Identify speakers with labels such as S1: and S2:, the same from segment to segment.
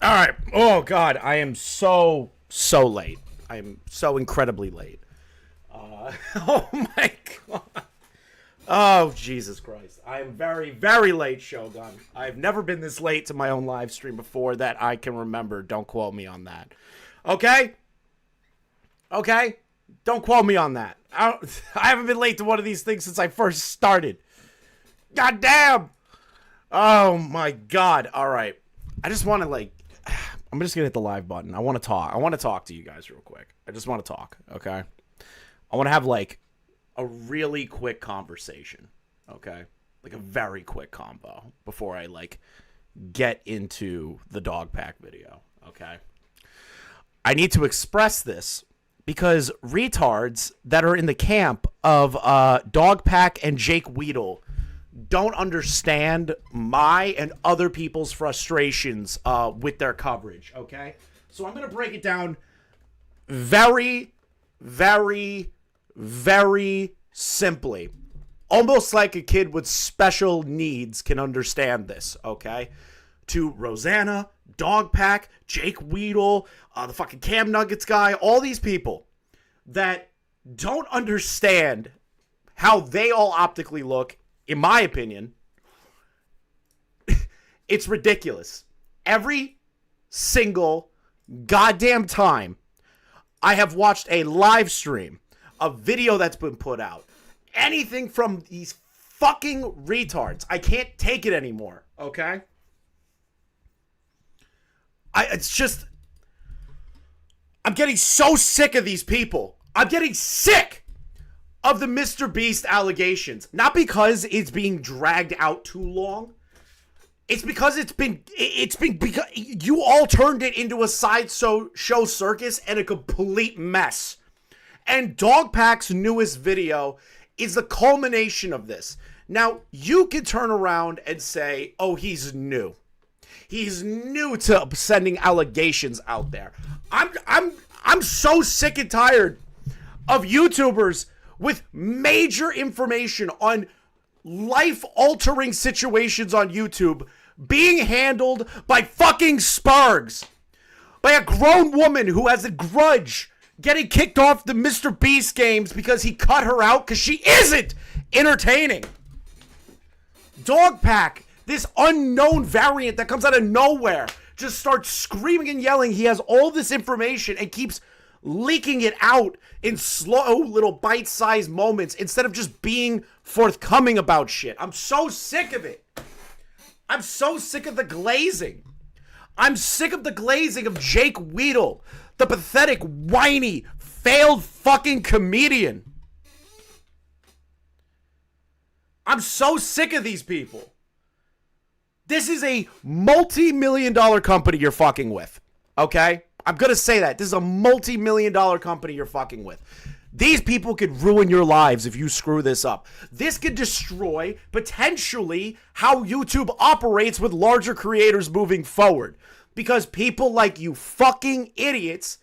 S1: All right. Oh, God. I am so late. I'm so incredibly late. Oh, my God. Oh, Jesus Christ. I am very, very late, Shogun. I've never been this late to my own live stream before that I can remember. Don't quote me on that. Okay? Okay? Don't quote me on that. I haven't been late to one of these things since I first started. God damn! Oh, my God. All right. I just want to, I'm just going to hit the live button. I want to talk. I want to talk to you guys real quick. I just want to talk, okay? I want to have, a really quick conversation, okay? Like a very quick combo before I, get into the Dogpack video, okay? I need to express this because retards that are in the camp of Dogpack and Jake Weedle don't understand my and other people's frustrations with their coverage, okay? So I'm going to break it down very, very, very simply. Almost like a kid with special needs can understand this, okay? To Rosanna, Dogpack, Jake Weedle, the fucking Cam Nuggets guy, all these people that don't understand how they all optically look, in my opinion, it's ridiculous. Every single goddamn time I have watched a live stream, a video that's been put out, anything from these fucking retards, I can't take it anymore, okay? I'm getting so sick of these people. I'm getting sick of the MrBeast allegations. Not because it's being dragged out too long. It's because because you all turned it into a sideshow circus and a complete mess. And Dogpack's newest video is the culmination of this. Now, you can turn around and say, oh, he's new. He's new to sending allegations out there. I'm so sick and tired of YouTubers with major information on life-altering situations on YouTube being handled by fucking spargs. By a grown woman who has a grudge getting kicked off the MrBeast games because he cut her out because she isn't entertaining. Dogpack, this unknown variant that comes out of nowhere, just starts screaming and yelling. He has all this information and keeps leaking it out in slow little bite-sized moments instead of just being forthcoming about shit. I'm so sick of it. I'm so sick of the glazing. I'm sick of the glazing of Jake Weedle, the pathetic, whiny, failed fucking comedian. I'm so sick of these people. This is a multi-million-dollar company you're fucking with, okay? I'm going to say that. This is a multi-million-dollar company you're fucking with. These people could ruin your lives if you screw this up. This could destroy, potentially, how YouTube operates with larger creators moving forward. Because people like you fucking idiots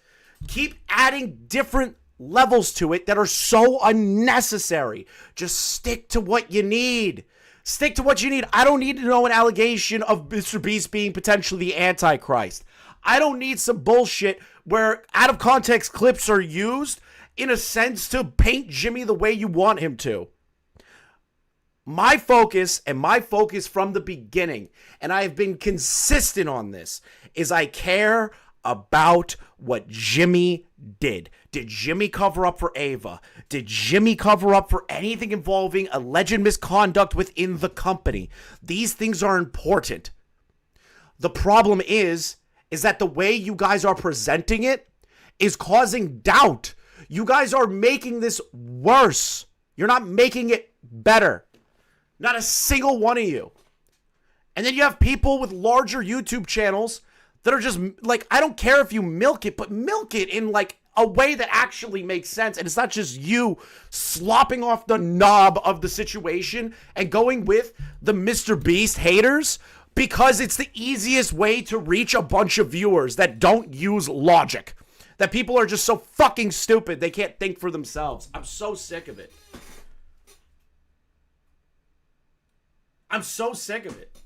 S1: keep adding different levels to it that are so unnecessary. Just stick to what you need. Stick to what you need. I don't need to know an allegation of MrBeast being potentially the Antichrist. I don't need some bullshit where out of context clips are used in a sense to paint Jimmy the way you want him to. My focus from the beginning, and I have been consistent on this, is I care about what Jimmy did. Did Jimmy cover up for Ava? Did Jimmy cover up for anything involving alleged misconduct within the company? These things are important. The problem is that the way you guys are presenting it is causing doubt. You guys are making this worse. You're not making it better. Not a single one of you. And then you have people with larger YouTube channels that are just I don't care if you milk it, but milk it in a way that actually makes sense. And it's not just you slopping off the knob of the situation and going with the MrBeast haters because it's the easiest way to reach a bunch of viewers that don't use logic. That people are just so fucking stupid they can't think for themselves. I'm so sick of it. I'm so sick of it.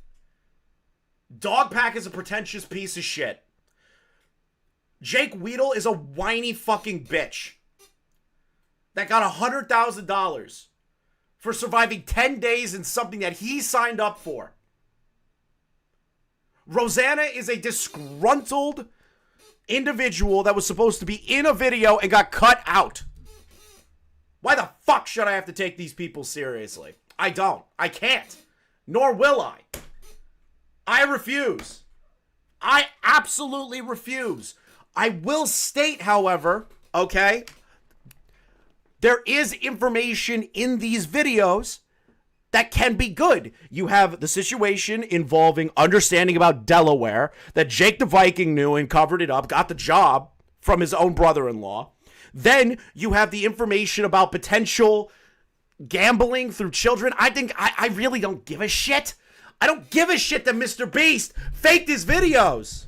S1: Dogpack is a pretentious piece of shit. Jake Weedle is a whiny fucking bitch that got $100,000 for surviving 10 days in something that he signed up for. Rosanna is a disgruntled individual that was supposed to be in a video and got cut out. Why the fuck should I have to take these people seriously? I don't. I can't. Nor will I. I refuse. I absolutely refuse. I will state, however, okay, there is information in these videos that can be good. You have the situation involving understanding about Delaware that Jake the Viking knew and covered it up, got the job from his own brother-in-law. Then you have the information about potential gambling through children. I really don't give a shit. I don't give a shit that MrBeast faked his videos.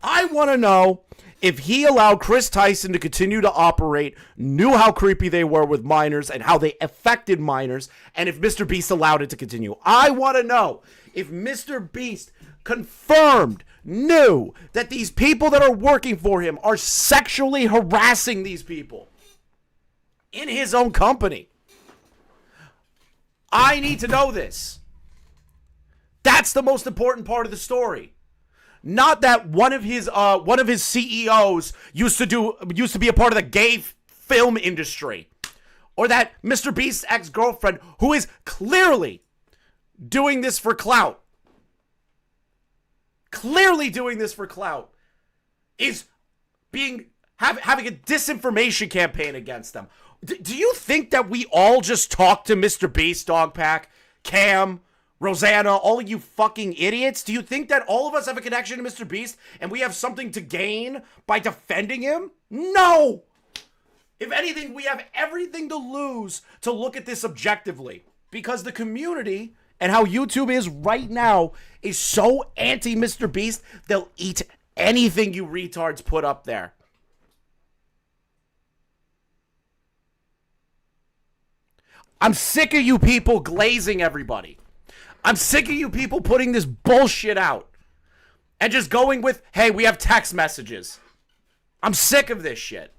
S1: I want to know if he allowed Chris Tyson to continue to operate, knew how creepy they were with minors and how they affected minors, and if MrBeast allowed it to continue. I want to know if MrBeast confirmed, knew that these people that are working for him are sexually harassing these people in his own company. I need to know this. That's the most important part of the story. Not that one of his CEOs used to be a part of the gay film industry, or that MrBeast's ex-girlfriend, who is clearly doing this for clout, is having a disinformation campaign against them. Do you think that we all just talk to MrBeast, Dogpack, Cam, Rosanna, all of you fucking idiots? Do you think that all of us have a connection to MrBeast and we have something to gain by defending him? No! If anything, we have everything to lose to look at this objectively. Because the community and how YouTube is right now is so anti-MrBeast, they'll eat anything you retards put up there. I'm sick of you people glazing everybody. I'm sick of you people putting this bullshit out and just going with, hey, we have text messages. I'm sick of this shit.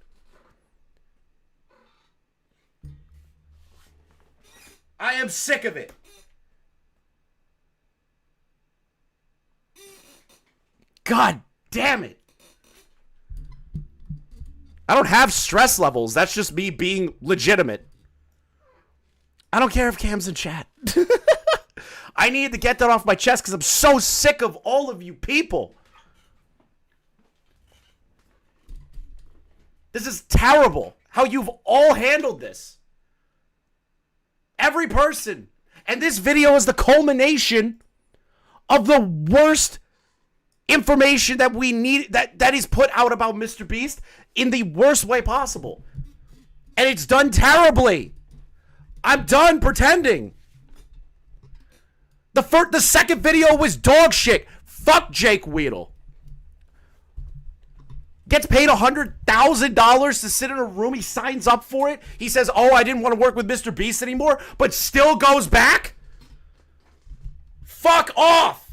S1: I am sick of it. God damn it. I don't have stress levels. That's just me being legitimate. I don't care if Cam's in chat. I needed to get that off my chest because I'm so sick of all of you people. This is terrible how you've all handled this. Every person. And this video is the culmination of the worst information that we need, that is put out about MrBeast in the worst way possible. And it's done terribly. I'm done pretending. The second video was dog shit. Fuck Jake Weedle. Gets paid $100,000 to sit in a room. He signs up for it. He says, oh, I didn't want to work with MrBeast anymore, but still goes back? Fuck off.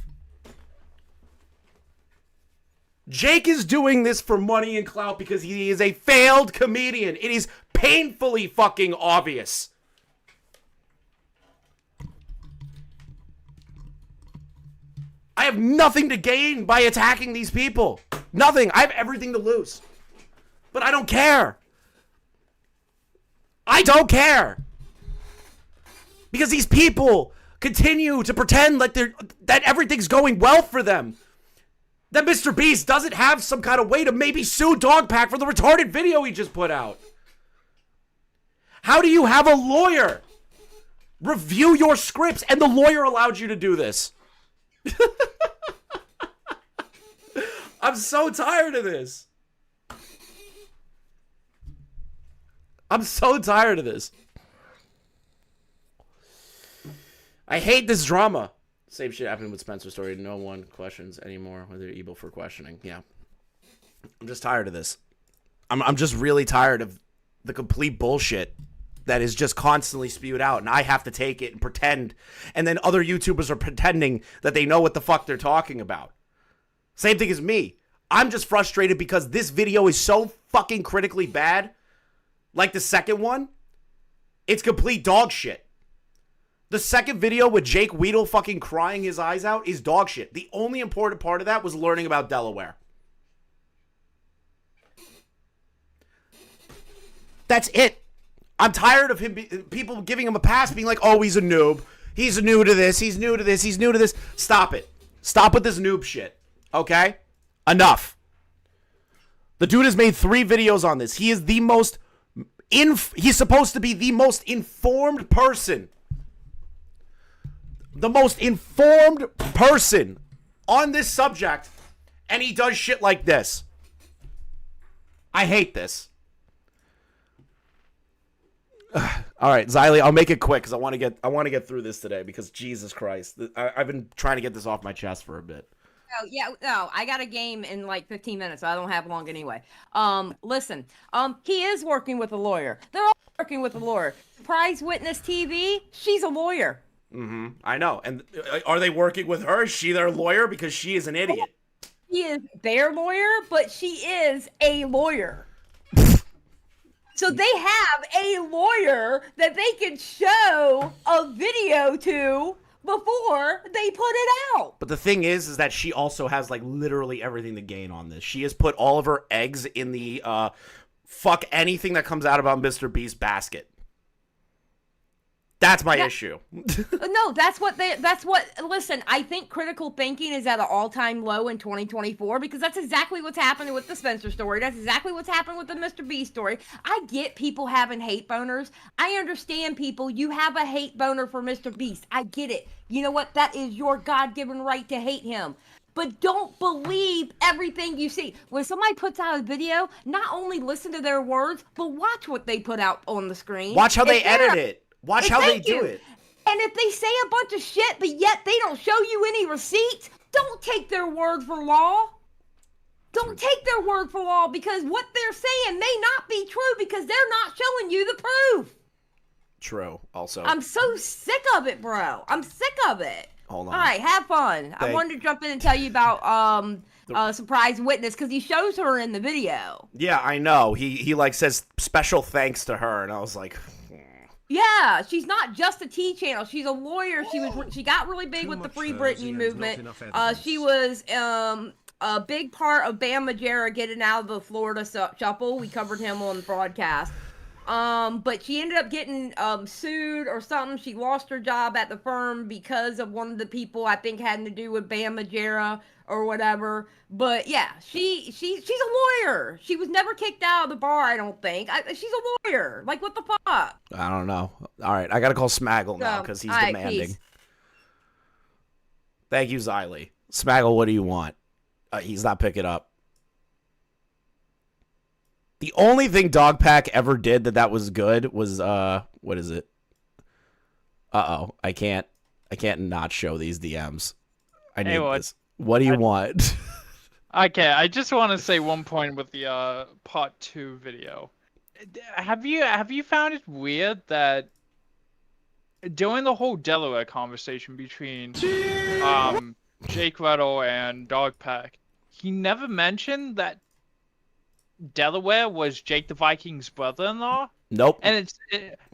S1: Jake is doing this for money and clout because he is a failed comedian. It is painfully fucking obvious. I have nothing to gain by attacking these people. Nothing. I have everything to lose. But I don't care. I don't care. Because these people continue to pretend like that everything's going well for them. That MrBeast doesn't have some kind of way to maybe sue Dogpack for the retarded video he just put out. How do you have a lawyer review your scripts and the lawyer allowed you to do this? I'm so tired of this. I'm so tired of this. I hate this drama. Same shit happened with Spencer's story. No one questions anymore whether they're able for questioning. Yeah. I'm just tired of this. I'm just really tired of the complete bullshit that is just constantly spewed out, and I have to take it and pretend, and then other YouTubers are pretending that they know what the fuck they're talking about. Same thing as me. I'm just frustrated because this video is so fucking critically bad. Like the second one, it's complete dog shit. The second video with Jake Weedle fucking crying his eyes out is dog shit. The only important part of that was learning about Delaware. That's it. I'm tired of him, people giving him a pass, being like, oh, he's a noob. He's new to this. He's new to this. He's new to this. Stop it. Stop with this noob shit. Okay? Enough. The dude has made 3 videos on this. He is the most, he's supposed to be the most informed person. The most informed person on this subject. And he does shit like this. I hate this. All right, Xylee, I'll make it quick because I want to get through this today because Jesus Christ, I've been trying to get this off my chest for a bit.
S2: Oh yeah, no, I got a game in like 15 minutes. So I don't have long anyway. Listen, he is working with a lawyer. They're all working with a lawyer. Surprise Witness TV, she's a lawyer.
S1: Mm-hmm. I know. And are they working with her? Is she their lawyer because she is an idiot?
S2: She is their lawyer, but she is a lawyer. So they have a lawyer that they can show a video to before they put it out.
S1: But the thing is that she also has like literally everything to gain on this. She has put all of her eggs in the fuck anything that comes out about MrBeast basket. That's my issue.
S2: No, listen, I think critical thinking is at an all-time low in 2024 because that's exactly what's happening with the Spencer story. That's exactly what's happening with the MrBeast story. I get people having hate boners. I understand people. You have a hate boner for MrBeast. I get it. You know what? That is your God-given right to hate him. But don't believe everything you see. When somebody puts out a video, not only listen to their words, but watch what they put out on the screen.
S1: Watch how they edit it. Watch how they do it.
S2: And if they say a bunch of shit, but yet they don't show you any receipts, don't take their word for law. Don't take their word for law because what they're saying may not be true because they're not showing you the proof.
S1: True, also.
S2: I'm so sick of it, bro. I'm sick of it.
S1: Hold on.
S2: All right, have fun. I wanted to jump in and tell you about Surprise Witness because he shows her in the video.
S1: Yeah, I know. He like says special thanks to her, and I was like...
S2: Yeah, she's not just a T channel. She's a lawyer. She got really big with the Free Britney movement. She was a big part of Bam Margera getting out of the Florida shuffle. We covered him on the broadcast. But she ended up getting sued or something. She lost her job at the firm because of one of the people I think had to do with Bam Margera or whatever. But yeah, she's a lawyer. She was never kicked out of the bar, I don't think. She's a lawyer. Like, what the fuck?
S1: I don't know. All right, I gotta call Smaggle now because he's demanding.
S2: Peace.
S1: Thank you, Xylee. Smaggle, what do you want? He's not picking up. The only thing Dogpack ever did that was good was what is it? Uh-oh, I can't not show these DMs. I need this. What do you want?
S3: Okay, I just want to say one point with the part 2 video. Have you found it weird that during the whole Delaware conversation between Jake Weedle and Dogpack, he never mentioned that Delaware was Jake the Viking's brother-in-law?
S1: Nope.
S3: And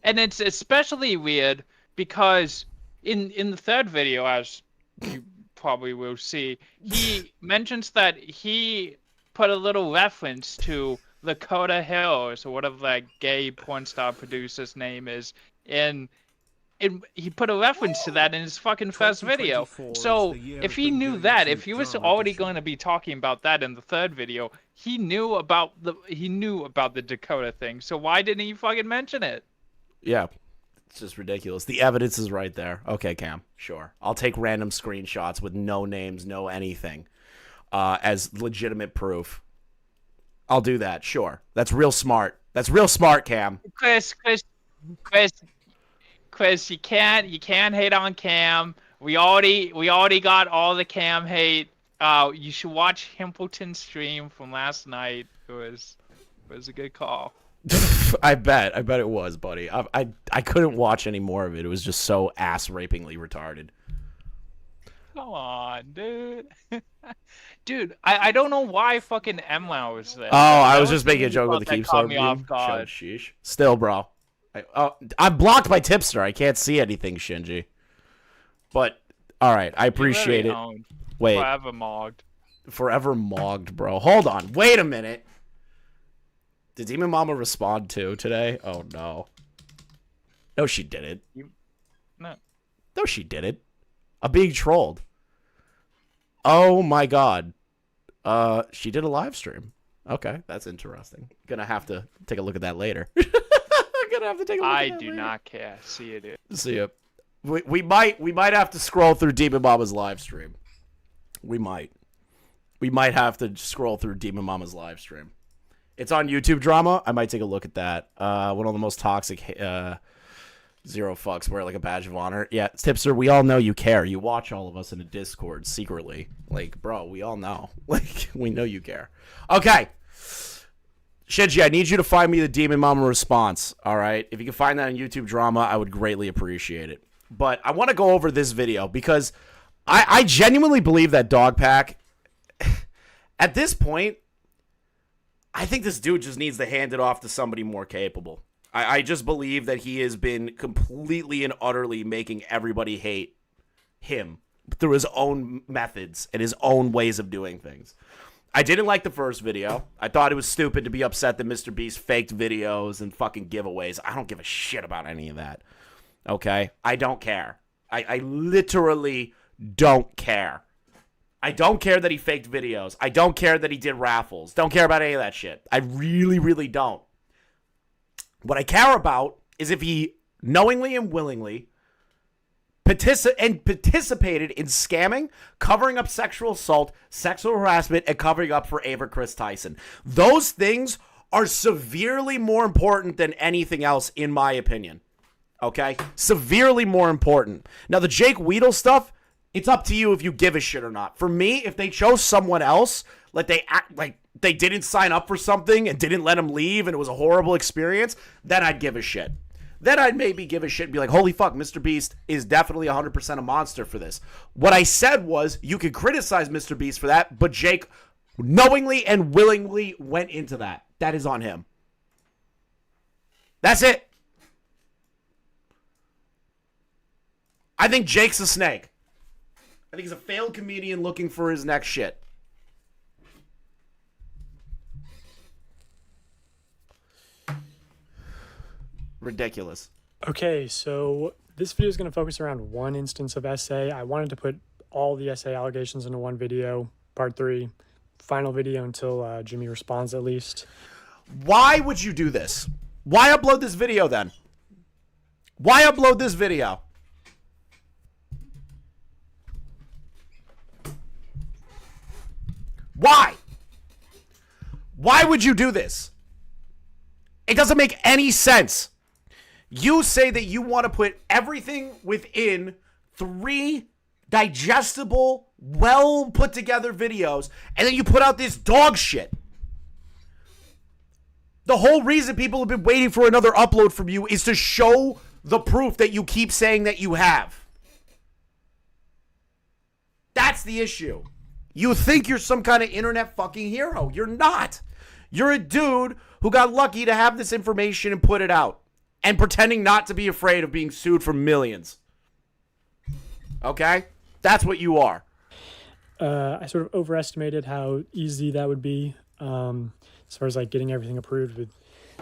S3: it's especially weird because in the third video, as you probably will see, he mentions that he put a little reference to Lacoya Hill, or whatever that gay porn star producer's name is, and he put a reference to that in his fucking first video. So if he knew that, if he was already going to be talking about that in the third video, he knew about the Dakota thing. So why didn't he fucking mention it?
S1: Yeah. It's just ridiculous. The evidence is right there. Okay, Cam. Sure. I'll take random screenshots with no names, no anything, as legitimate proof. I'll do that. Sure. That's real smart. That's real smart, Cam.
S3: Chris, you can't hate on Cam. We already got all the Cam hate. You should watch Himpleton's stream from last night. It was a good call.
S1: I bet it was, buddy. I couldn't watch any more of it. It was just so ass rapingly retarded.
S3: Come on, dude. Dude, I don't know why fucking MLAW was there.
S1: Oh, I
S3: That
S1: was just
S3: the
S1: making a
S3: only
S1: joke with
S3: part
S1: the
S3: that caught
S1: Keepstar
S3: me off
S1: meme.
S3: guard.
S1: Sheesh. Still, bro. I'm blocked by Tipster. I can't see anything, Shinji. But, alright, I appreciate it.
S3: Owned.
S1: Wait.
S3: Forever mogged.
S1: Forever mogged, bro. Hold on. Wait a minute. Did Demonmama respond too today? Oh, no. No, she didn't.
S3: No.
S1: No, she didn't. I'm being trolled. Oh, my God. She did a live stream. Okay, that's interesting. Gonna have to take a look at that later. Gonna have to take a look at that later.
S3: Not care. See it.
S1: See it. We might have to scroll through Demonmama's live stream. We might have to scroll through Demonmama's live stream. It's on YouTube Drama. I might take a look at that. One of the most toxic zero fucks wear like a badge of honor. Yeah, Tipster, we all know you care. You watch all of us in a Discord secretly. Like, bro, we all know. Like, we know you care. Okay. Shinji, I need you to find me the Demonmama response, all right? If you can find that on YouTube Drama, I would greatly appreciate it. But I want to go over this video because I genuinely believe that Dogpack, at this point, I think this dude just needs to hand it off to somebody more capable. I just believe that he has been completely and utterly making everybody hate him through his own methods and his own ways of doing things. I didn't like the first video. I thought it was stupid to be upset that MrBeast faked videos and fucking giveaways. I don't give a shit about any of that. Okay? I don't care. I literally don't care. I don't care that he faked videos. I don't care that he did raffles. Don't care about any of that shit. I really, really don't. What I care about is if he knowingly and willingly participated in scamming, covering up sexual assault, sexual harassment, and covering up for Ava Chris Tyson. Those things are severely more important than anything else, in my opinion. Okay? Severely more important. Now, the Jake Weedle stuff, it's up to you if you give a shit or not. For me, if they chose someone else, like they act like they didn't sign up for something and didn't let him leave and it was a horrible experience, then I'd give a shit. Then I'd maybe give a shit and be like, holy fuck, MrBeast is definitely 100% a monster for this. What I said was, you can criticize MrBeast for that, but Jake knowingly and willingly went into that. That is on him. That's it. I think Jake's a snake. I think he's a failed comedian looking for his next shit. Ridiculous.
S4: Okay, so this video is going to focus around one instance of essay. I wanted to put all the essay allegations into one video, part 3, final video until Jimmy responds at least.
S1: Why would you do this? Why upload this video then? Why upload this video? Why? Why would you do this? It doesn't make any sense. You say that you want to put everything within 3 digestible, well put together videos, and then you put out this dog shit. The whole reason people have been waiting for another upload from you is to show the proof that you keep saying that you have. That's the issue. You think you're some kind of internet fucking hero. You're not. You're a dude who got lucky to have this information and put it out. And pretending not to be afraid of being sued for millions. Okay? That's what you are.
S4: I sort of overestimated how easy that would be, as far as like getting everything approved with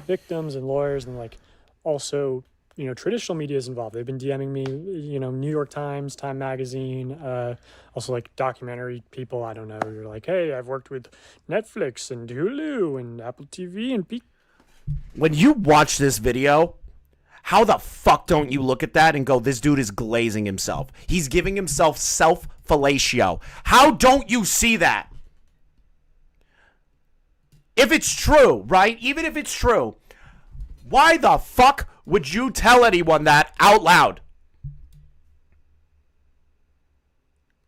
S4: victims and lawyers, and like also, you know, traditional media is involved. They've been DMing me, you know, New York Times, Time Magazine, also like documentary people. I don't know. You're like, hey, I've worked with Netflix and Hulu and Apple TV and
S1: When you watch this video, how the fuck don't you look at that and go, this dude is glazing himself. He's giving himself self-fellatio. How don't you see that? If it's true, right? Even if it's true, why the fuck would you tell anyone that out loud?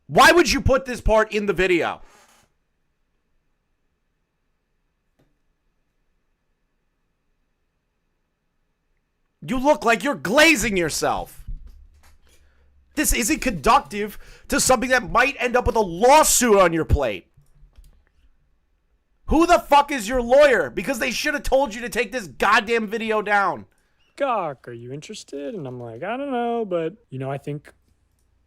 S1: Why would you put this part in the video? You look like you're glazing yourself. This isn't conductive to something that might end up with a lawsuit on your plate. Who the fuck is your lawyer? Because they should have told you to take this goddamn video down.
S4: Gawk, are you interested? And I'm like, I don't know, but, you know, I think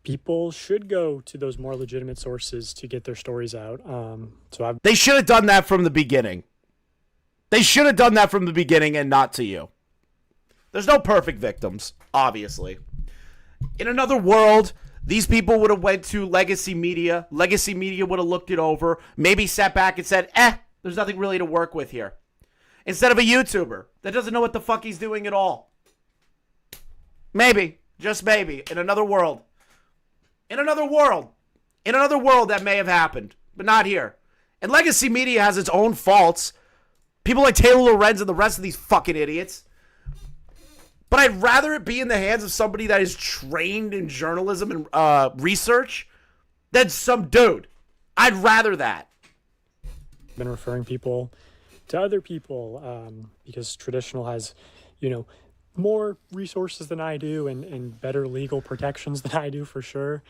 S4: people should go to those more legitimate sources to get their stories out.
S1: They should have done that from the beginning. They should have done that from the beginning and not to you. There's no perfect victims, obviously. In another world, these people would have went to legacy media. Legacy media would have looked it over, maybe sat back and said, there's nothing really to work with here. Instead of a YouTuber that doesn't know what the fuck he's doing at all. Maybe, just maybe, in another world. In another world. In another world that may have happened, but not here. And legacy media has its own faults. People like Taylor Lorenz and the rest of these fucking idiots. But I'd rather it be in the hands of somebody that is trained in journalism and research than some dude. I'd rather that.
S4: Been referring people to other people because traditional has, you know, more resources than I do and better legal protections than I do for sure.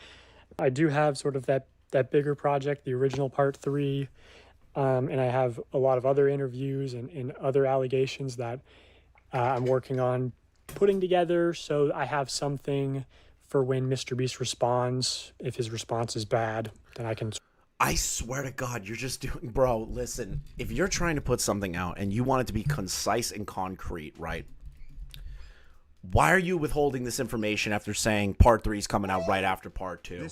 S4: I do have sort of that bigger project, the original part 3, and I have a lot of other interviews and other allegations that I'm working on putting together, so I have something for when MrBeast responds. If his response is bad, then I can...
S1: I swear to God, you're just doing... Bro, listen, if you're trying to put something out and you want it to be concise and concrete, right? Why are you withholding this information after saying part 3 is coming out right after part 2?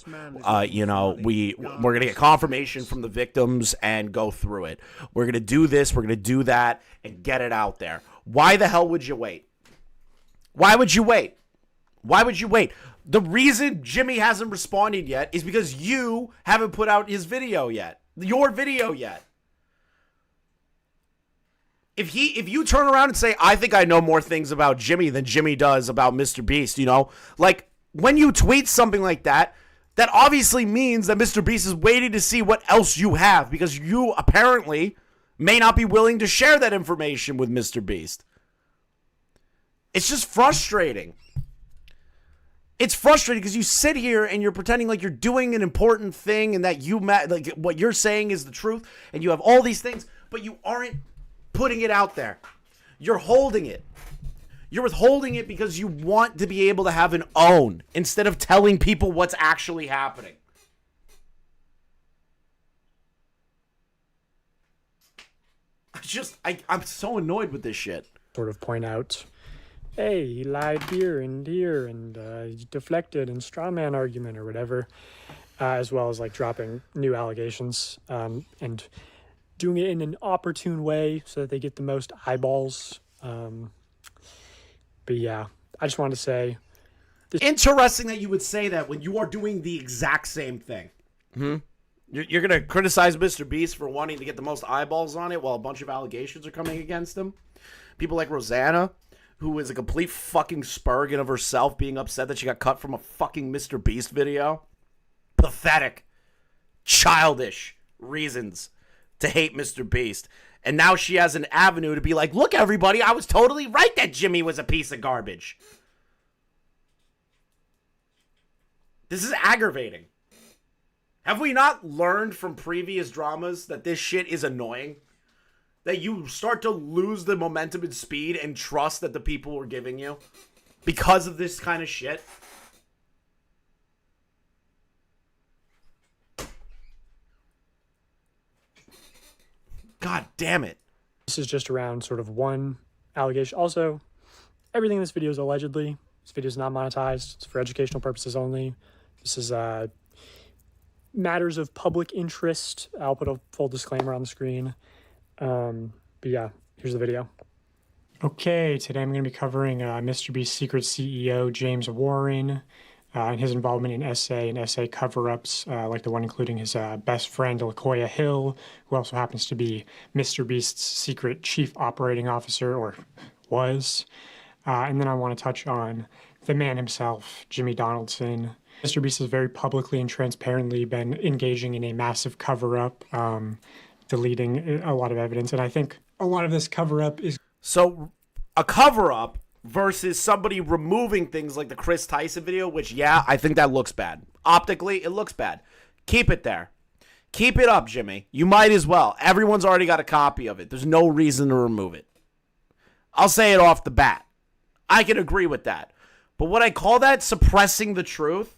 S1: You know, we're going to get confirmation from the victims and go through it. We're going to do this, we're going to do that, and get it out there. Why the hell would you wait? Why would you wait? Why would you wait? The reason Jimmy hasn't responded yet is because you haven't put out his video yet. Your video yet. If you turn around and say, I think I know more things about Jimmy than Jimmy does about MrBeast, you know? Like, when you tweet something like that, that obviously means that MrBeast is waiting to see what else you have, because you apparently may not be willing to share that information with MrBeast. It's just frustrating. It's frustrating because you sit here and you're pretending like you're doing an important thing and that like what you're saying is the truth and you have all these things, but you aren't putting it out there. You're holding it. You're withholding it because you want to be able to have an own instead of telling people what's actually happening. I'm so annoyed with this shit.
S4: Sort of point out, hey, he lied here and he deflected and straw man argument or whatever, as well as like dropping new allegations and doing it in an opportune way so that they get the most eyeballs. But yeah, I just wanted to say...
S1: Interesting that you would say that when you are doing the exact same thing. You're going to criticize MrBeast for wanting to get the most eyeballs on it while a bunch of allegations are coming against him. People like Rosanna, who is a complete fucking spurgin of herself, being upset that she got cut from a fucking MrBeast video. Pathetic. Childish reasons to hate MrBeast. And now she has an avenue to be like, look, everybody, I was totally right that Jimmy was a piece of garbage. This is aggravating. Have we not learned from previous dramas that this shit is annoying? That you start to lose the momentum and speed and trust that the people were giving you because of this kind of shit? God damn it.
S4: This is just around sort of one allegation. Also, everything in this video is allegedly. This video is not monetized. It's for educational purposes only. This is matters of public interest. I'll put a full disclaimer on the screen. But yeah, here's the video. Okay, today I'm going to be covering MrBeast's secret CEO, James Warren, and his involvement in SA and SA cover-ups, like the one including his best friend, Lacoya Hill, who also happens to be MrBeast's secret chief operating officer, or was. And then I want to touch on the man himself, Jimmy Donaldson. MrBeast has very publicly and transparently been engaging in a massive cover-up, deleting a lot of evidence. And I think a lot of this cover-up is...
S1: So, a cover-up versus somebody removing things like the Chris Tyson video, which, yeah, I think that looks bad. Optically, it looks bad. Keep it there. Keep it up, Jimmy. You might as well. Everyone's already got a copy of it. There's no reason to remove it. I'll say it off the bat. I can agree with that. But what I call that suppressing the truth,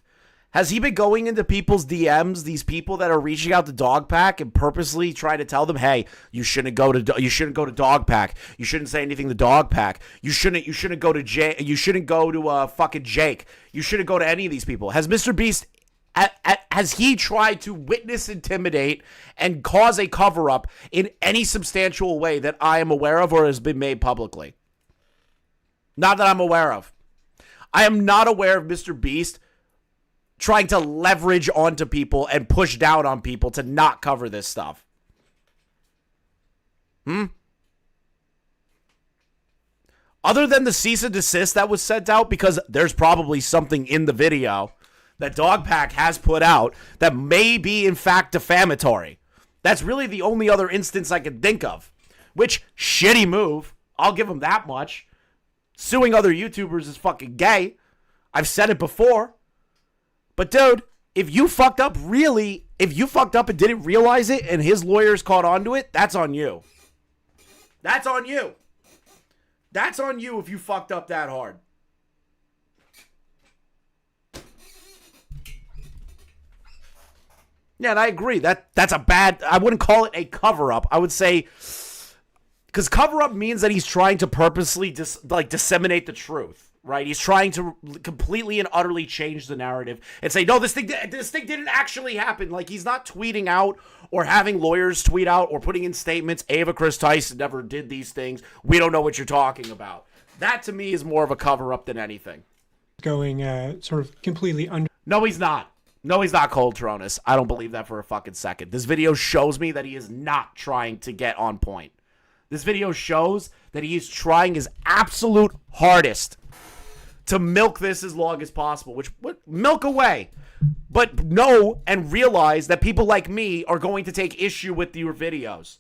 S1: has he been going into people's DMs, these people that are reaching out to Dogpack and purposely trying to tell them, hey, you shouldn't go to Dogpack. You shouldn't say anything to Dogpack. You shouldn't go to you shouldn't go to fucking Jake. You shouldn't go to any of these people. Has MrBeast has he tried to witness intimidate and cause a cover-up in any substantial way that I am aware of or has been made publicly? Not that I'm aware of. I am not aware of MrBeast trying to leverage onto people and push down on people to not cover this stuff. Other than the cease and desist that was sent out, because there's probably something in the video that Dogpack has put out that may be, in fact, defamatory. That's really the only other instance I can think of. Which, shitty move. I'll give him that much. Suing other YouTubers is fucking gay. I've said it before. But, dude, if you fucked up and didn't realize it and his lawyers caught on to it, that's on you. That's on you. That's on you if you fucked up that hard. Yeah, and I agree. That's a bad... I wouldn't call it a cover-up. I would say... Because cover-up means that he's trying to purposely disseminate the truth, right? He's trying to completely and utterly change the narrative and say, no, this thing didn't actually happen. Like, he's not tweeting out or having lawyers tweet out or putting in statements, Ava Chris Tyson never did these things. We don't know what you're talking about. That, to me, is more of a cover-up than anything.
S4: Going sort of completely under...
S1: No, he's not. No, he's not Cold Tronus. I don't believe that for a fucking second. This video shows me that he is not trying to get on point. This video shows that he is trying his absolute hardest to milk this as long as possible, which milk away. But know and realize that people like me are going to take issue with your videos,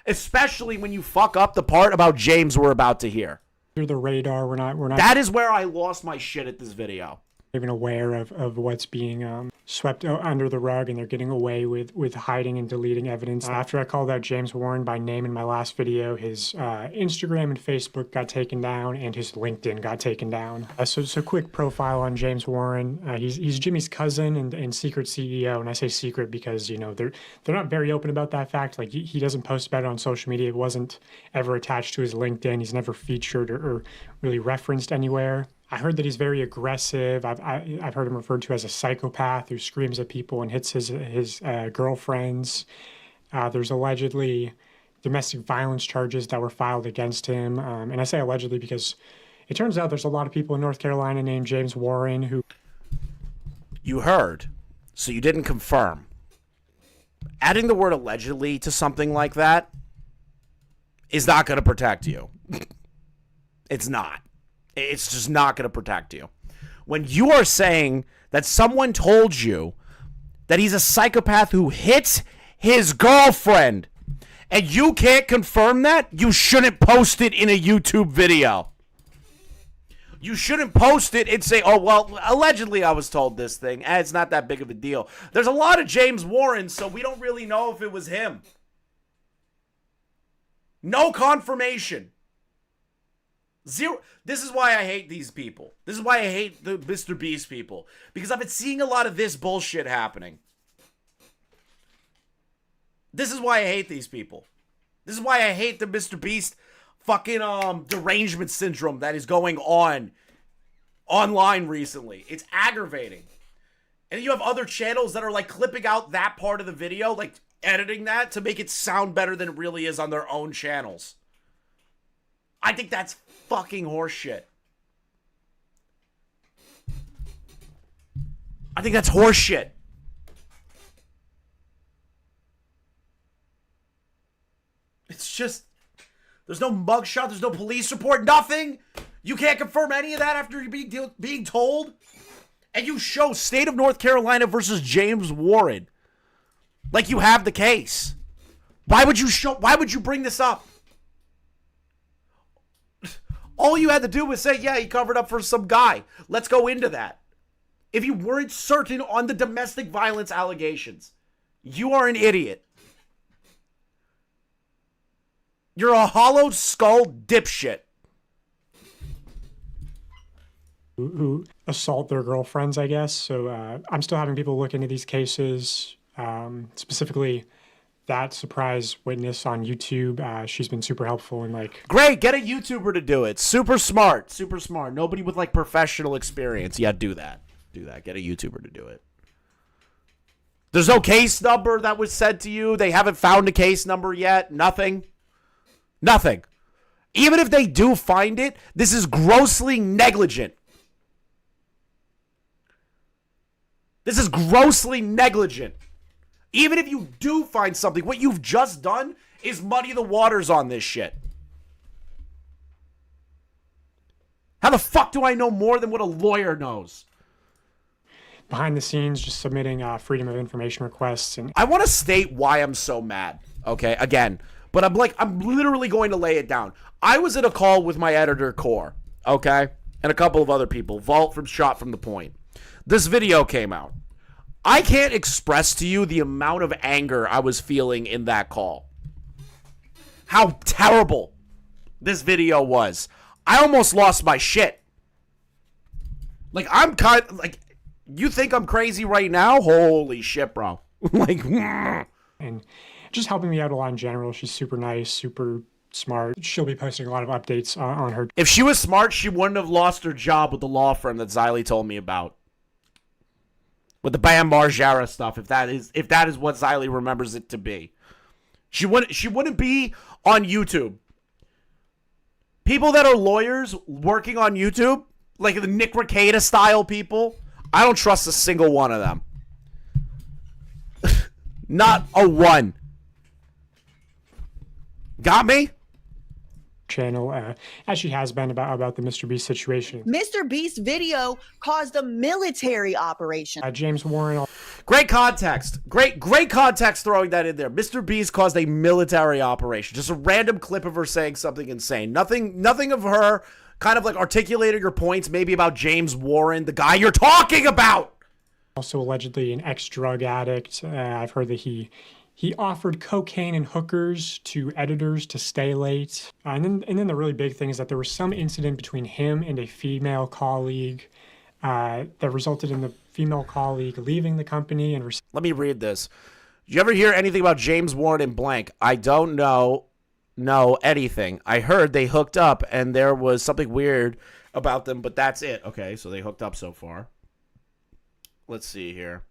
S1: especially when you fuck up the part about James we're about to hear.
S4: Through the radar, we're not.
S1: That is where I lost my shit at this video.
S4: Even aware of what's being swept under the rug, and they're getting away with hiding and deleting evidence. After I called out James Warren by name in my last video, his Instagram and Facebook got taken down, and his LinkedIn got taken down. So quick profile on James Warren. He's Jimmy's cousin and secret CEO, and I say secret because, you know, they're not very open about that fact. Like, he doesn't post about it on social media. It wasn't ever attached to his LinkedIn. He's never featured or really referenced anywhere. I heard that he's very aggressive. I've heard him referred to as a psychopath who screams at people and hits his girlfriends. There's allegedly domestic violence charges that were filed against him. And I say allegedly because it turns out there's a lot of people in North Carolina named James Warren who...
S1: You heard, so you didn't confirm. Adding the word allegedly to something like that is not going to protect you. It's not. It's just not going to protect you. When you are saying that someone told you that he's a psychopath who hits his girlfriend and you can't confirm that, you shouldn't post it in a YouTube video. You shouldn't post it and say, oh, well, allegedly I was told this thing. It's not that big of a deal. There's a lot of James Warren, so we don't really know if it was him. No confirmation. Zero. This is why I hate these people. This is why I hate the MrBeast people. Because I've been seeing a lot of this bullshit happening. This is why I hate these people. This is why I hate the MrBeast fucking derangement syndrome that is going on online recently. It's aggravating. And you have other channels that are like clipping out that part of the video, like editing that to make it sound better than it really is on their own channels. I think that's fucking horseshit. I think that's horseshit. It's just, there's no mugshot, there's no police report, nothing. You can't confirm any of that after you're being told. And you show State of North Carolina versus James Warren like you have the case. Why would you bring this up? All you had to do was say, yeah, he covered up for some guy. Let's go into that. If you weren't certain on the domestic violence allegations, you are an idiot. You're a hollow skull dipshit.
S4: Who assault their girlfriends, I guess. So I'm still having people look into these cases, specifically that surprise witness on YouTube. She's been super helpful and like.
S1: Great, get a YouTuber to do it. Super smart, super smart. Nobody with like professional experience. Yeah, do that. Do that. Get a YouTuber to do it. There's no case number that was said to you. They haven't found a case number yet. Nothing. Nothing. Even if they do find it, this is grossly negligent. This is grossly negligent. Even if you do find something, what you've just done is muddy the waters on this shit. How the fuck do I know more than what a lawyer knows?
S4: Behind the scenes, just submitting freedom of information requests. And
S1: I want to state why I'm so mad, okay? Again, but I'm literally going to lay it down. I was in a call with my editor, Core, okay? And a couple of other people, Vault from Shot from the Point. This video came out. I can't express to you the amount of anger I was feeling in that call. How terrible this video was. I almost lost my shit. Like, you think I'm crazy right now? Holy shit, bro. Like,
S4: and just helping me out a lot in general. She's super nice, super smart. She'll be posting a lot of updates on her.
S1: If she was smart, she wouldn't have lost her job with the law firm that Xylee told me about. With the Bam Margera stuff, if that is what Xylee remembers it to be. She wouldn't be on YouTube. People that are lawyers working on YouTube, like the Nick Rekieta style people, I don't trust a single one of them. Not a one. Got me?
S4: Channel, as she has been about the MrBeast situation.
S5: MrBeast video caused a military operation.
S4: James Warren.
S1: Great context. Great context throwing that in there. MrBeast caused a military operation. Just a random clip of her saying something insane. Nothing of her kind of like articulating her points maybe about James Warren, the guy you're talking about.
S4: Also allegedly an ex-drug addict. I've heard that he offered cocaine and hookers to editors to stay late. And then the really big thing is that there was some incident between him and a female colleague that resulted in the female colleague leaving the company. And
S1: let me read this. Did you ever hear anything about James Warren and blank? I don't know anything. I heard they hooked up and there was something weird about them, but that's it. Okay, so they hooked up so far. Let's see here.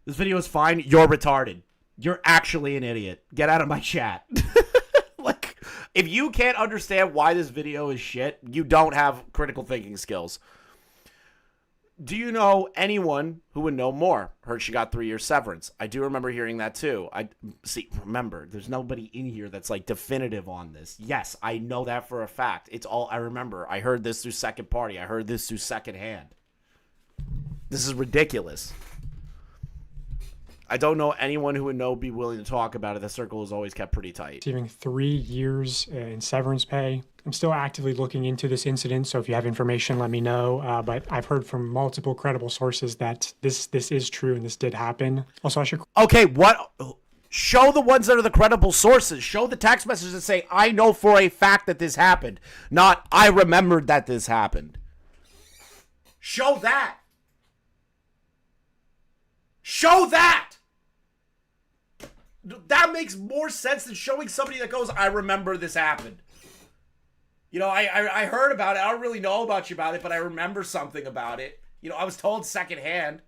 S1: This video is fine. You're retarded. You're actually an idiot. Get out of my chat. Like, if you can't understand why this video is shit, you don't have critical thinking skills. Do you know anyone who would know more? Heard she got 3 years severance. I do remember hearing that too. Remember, there's nobody in here that's like definitive on this. Yes, I know that for a fact. It's all I remember. I heard this through second party. I heard this through second hand. This is ridiculous. I don't know anyone who would be willing to talk about it. The circle is always kept pretty tight.
S4: Receiving 3 years in severance pay. I'm still actively looking into this incident, so if you have information, let me know. But I've heard from multiple credible sources that this is true and this did happen. Also, I should...
S1: Okay, what... Show the ones that are the credible sources. Show the text messages that say, I know for a fact that this happened. Not, I remembered that this happened. Show that. Show that. That makes more sense than showing somebody that goes, I remember this happened. You know, I heard about it. I don't really know about you about it, but I remember something about it. You know, I was told secondhand.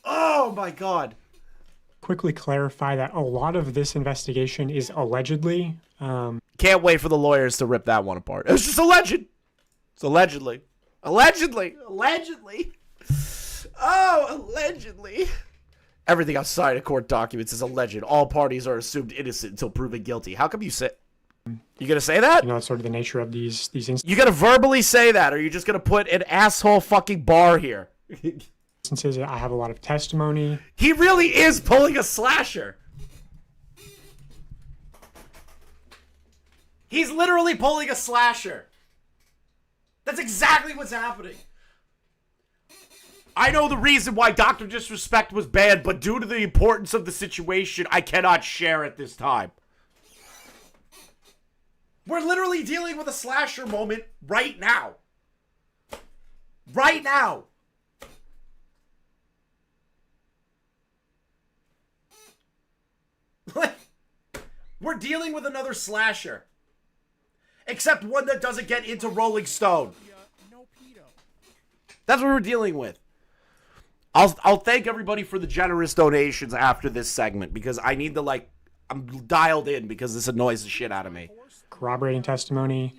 S1: Oh, my God.
S4: Quickly clarify that a lot of this investigation is allegedly.
S1: Can't wait for the lawyers to rip that one apart. It's just alleged. It's allegedly. Allegedly. Allegedly. Oh, allegedly. Everything outside of court documents is alleged. All parties are assumed innocent until proven guilty. How come you say... You gonna say that?
S4: You know, that's sort of the nature of these instances.
S1: You gonna verbally say that, or are you just gonna put an asshole fucking bar here?
S4: Instances, I have a lot of testimony.
S1: He really is pulling a slasher. He's literally pulling a slasher. That's exactly what's happening. I know the reason why Dr. Disrespect was banned, but due to the importance of the situation, I cannot share at this time. We're literally dealing with a slasher moment right now. Right now. We're dealing with another slasher. Except one that doesn't get into Rolling Stone. That's what we're dealing with. I'll thank everybody for the generous donations after this segment, because I need to, like, I'm dialed in because this annoys the shit out of me.
S4: Corroborating testimony.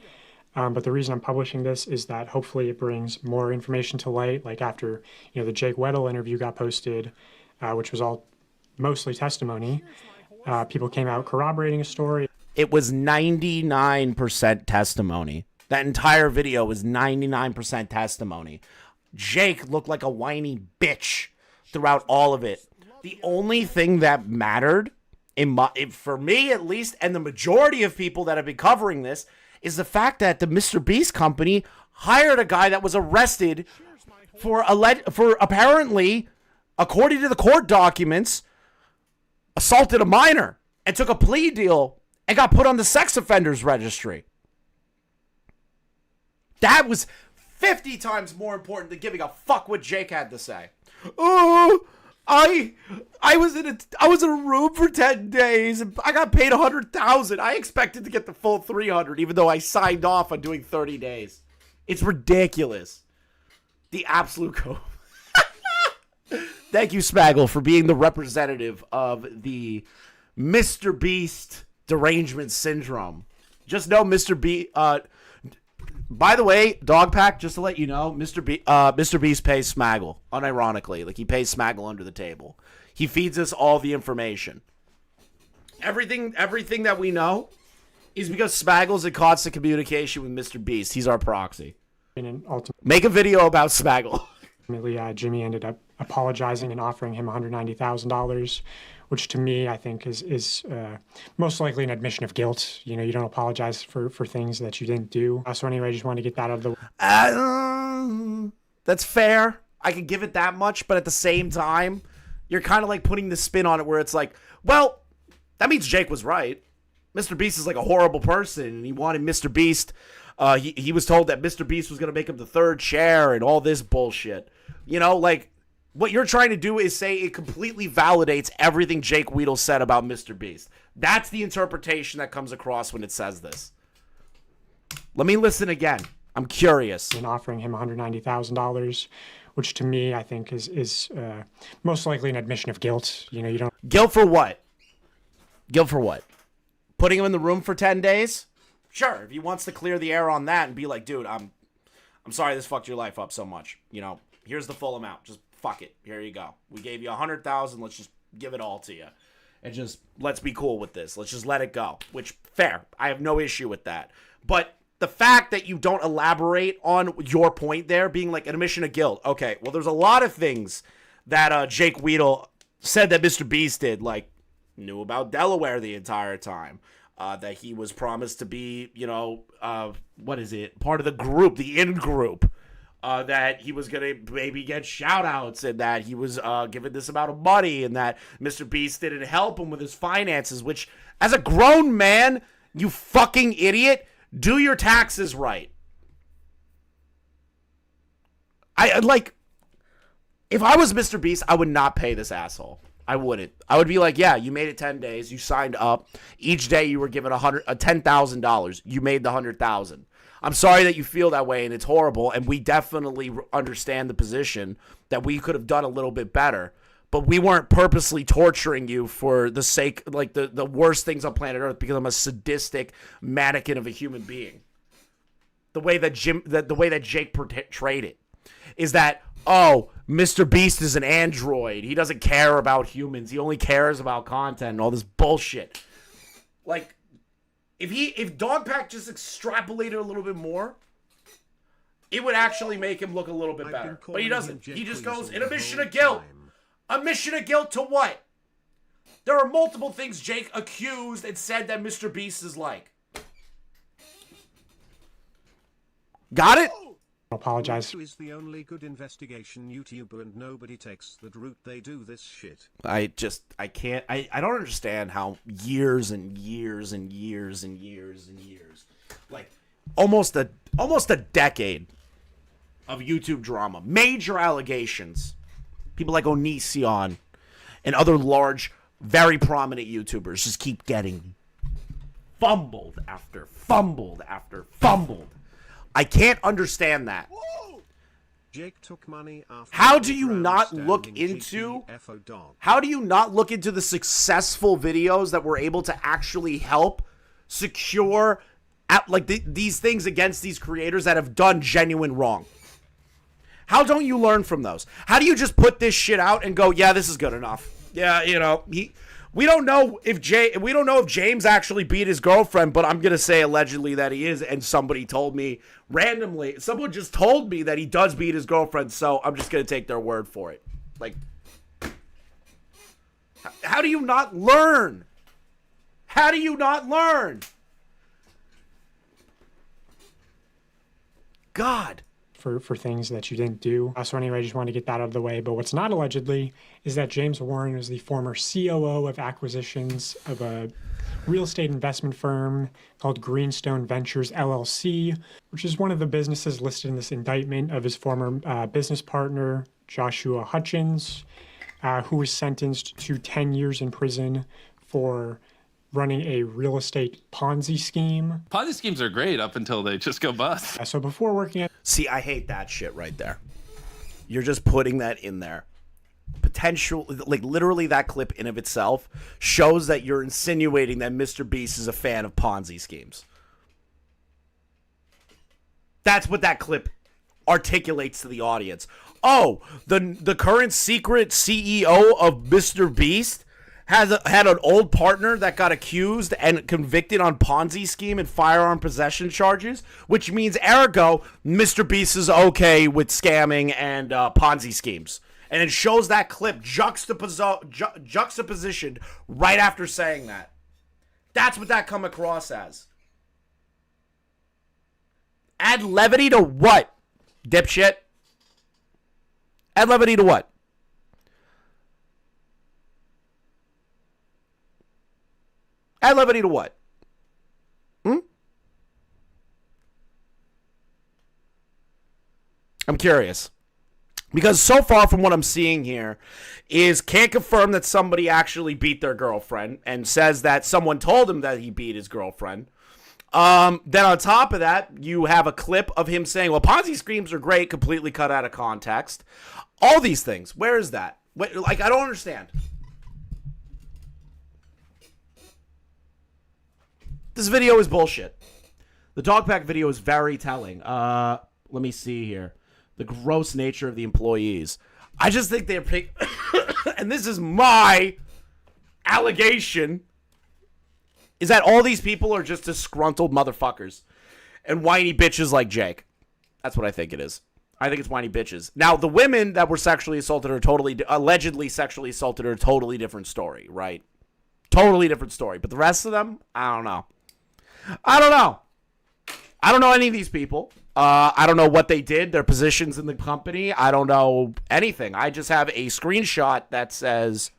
S4: But the reason I'm publishing this is that hopefully it brings more information to light. Like after, the Jake Weddle interview got posted, which was all mostly testimony, people came out corroborating a story.
S1: It was 99% testimony. That entire video was 99% testimony. Jake looked like a whiny bitch throughout all of it. The only thing that mattered, for me at least, and the majority of people that have been covering this, is the fact that the MrBeast company hired a guy that was arrested for apparently, according to the court documents, assaulted a minor and took a plea deal and got put on the sex offenders registry. That was 50 times more important than giving a fuck what Jake had to say. Oh, I was in a room for 10 days and I got paid $100,000. I expected to get the full 300, even though I signed off on doing 30 days. It's ridiculous. The absolute Thank you, Smaggle, for being the representative of the MrBeast derangement syndrome. Just know MrBeast. By the way, Dogpack, just to let you know, MrBeast pays Smaggle, unironically. Like, he pays Smaggle under the table. He feeds us all the information. Everything that we know is because Smaggle's in constant communication with MrBeast. He's our proxy. Make a video about Smaggle.
S4: Ultimately, Jimmy ended up apologizing and offering him $190,000, which to me, I think is most likely an admission of guilt. You don't apologize for things that you didn't do. So anyway, I just wanted to get that out of the way.
S1: That's fair. I can give it that much, but at the same time, you're kind of like putting the spin on it where it's like, well, that means Jake was right. MrBeast is like a horrible person, and he wanted MrBeast. He was told that MrBeast was going to make him the third chair and all this bullshit. What you're trying to do is say it completely validates everything Jake Weedle said about MrBeast. That's the interpretation that comes across when it says this. Let me listen again. I'm curious.
S4: And offering him $190,000, which to me, I think is most likely an admission of guilt. You don't.
S1: Guilt for what? Guilt for what? Putting him in the room for 10 days? Sure, if he wants to clear the air on that and be like, dude, I'm sorry this fucked your life up so much. Here's the full amount. Just fuck it. Here you go. We gave you $100,000. Let's just give it all to you. And just, let's be cool with this. Let's just let it go. Which, fair. I have no issue with that. But the fact that you don't elaborate on your point there, being like an admission of guilt. Okay, well, there's a lot of things that Jake Weedle said that MrBeast did, like, knew about Delaware the entire time. That he was promised to be, part of the group, the in-group. That he was going to maybe get shout-outs, and that he was given this amount of money, and that MrBeast didn't help him with his finances, which, as a grown man, you fucking idiot, do your taxes right. If I was MrBeast, I would not pay this asshole. I wouldn't. I would be like, yeah, you made it 10 days. You signed up. Each day you were given $10,000. You made the $100,000. I'm sorry that you feel that way, and it's horrible, and we definitely understand the position that we could have done a little bit better, but we weren't purposely torturing you for the sake, like, the worst things on planet Earth because I'm a sadistic mannequin of a human being. The way that Jake portrayed it is that, oh, MrBeast is an android. He doesn't care about humans. He only cares about content and all this bullshit. Like, if Dogpack just extrapolated a little bit more, it would actually make him look a little bit better. But he doesn't. He just goes in a mission of guilt. A mission of guilt to what? There are multiple things Jake accused and said that MrBeast is like. Got it?
S4: Apologize.
S6: Is the only good investigation YouTuber and nobody takes that route. They do this shit.
S1: I can't, I don't understand how years and years and years and years and years, like almost a decade of YouTube drama, major allegations, people like Onision and other large, very prominent YouTubers just keep getting fumbled after fumbled after fumbled. I can't understand that.
S6: Jake took money after
S1: How do you not look into the successful videos that were able to actually help secure these things against these creators that have done genuine wrong? How don't you learn from those? How do you just put this shit out and go, yeah, this is good enough? Yeah, you know, we don't know if James actually beat his girlfriend, but I'm going to say allegedly that he is, and somebody told me randomly, someone just told me that he does beat his girlfriend, so I'm just going to take their word for it. Like, how do you not learn? How do you not learn? God.
S4: For things that you didn't do. So anyway, I just wanted to get that out of the way. But what's not allegedly is that James Warren was the former COO of acquisitions of a real estate investment firm called Greenstone Ventures LLC, which is one of the businesses listed in this indictment of his former business partner, Joshua Hutchins, who was sentenced to 10 years in prison for running a real estate Ponzi scheme.
S7: Ponzi schemes are great up until they just go bust.
S4: So before working at...
S1: See, I hate that shit right there. You're just putting that in there. Potential, like literally that clip in of itself shows that you're insinuating that MrBeast is a fan of Ponzi schemes. That's what that clip articulates to the audience. Oh, the current secret CEO of MrBeast had an old partner that got accused and convicted on Ponzi scheme and firearm possession charges, which means ergo MrBeast is okay with scamming and Ponzi schemes. And it shows that clip juxtapositioned right after saying that. That's what that come across as. Add levity to what, dipshit? Add levity to what? Add levity to what? I'm curious. Because so far from what I'm seeing here is can't confirm that somebody actually beat their girlfriend and says that someone told him that he beat his girlfriend. Then on top of that, you have a clip of him saying, well, Ponzi schemes are great, completely cut out of context. All these things. Where is that? Like, I don't understand. This video is bullshit. The Dogpack video is very telling. Let me see here. The gross nature of the employees. I just think they're and this is my allegation, is that all these people are just disgruntled motherfuckers and whiny bitches like Jake. That's what I think it is. I think it's whiny bitches. Now, the women that were sexually assaulted allegedly sexually assaulted are a totally different story, right? Totally different story. But the rest of them, I don't know. I don't know any of these people. I don't know what they did, their positions in the company. I don't know anything. I just have a screenshot that says,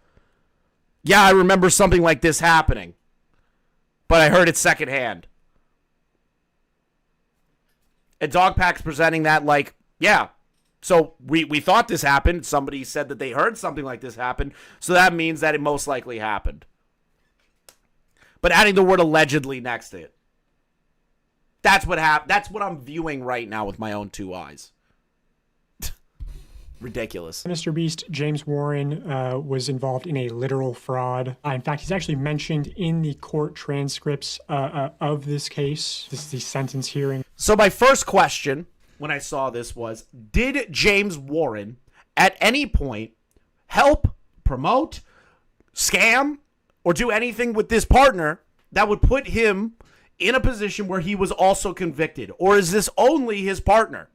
S1: yeah, I remember something like this happening, but I heard it secondhand. And Dogpack's presenting that like, yeah, so we thought this happened. Somebody said that they heard something like this happen, so that means that it most likely happened. But adding the word allegedly next to it. That's what happened. That's what I'm viewing right now with my own two eyes. Ridiculous.
S4: MrBeast, James Warren, was involved in a literal fraud. In fact, he's actually mentioned in the court transcripts of this case. This is the sentence hearing.
S1: So my first question when I saw this was, did James Warren at any point help, promote, scam, or do anything with this partner that would put him in a position where he was also convicted? Or is this only his partner?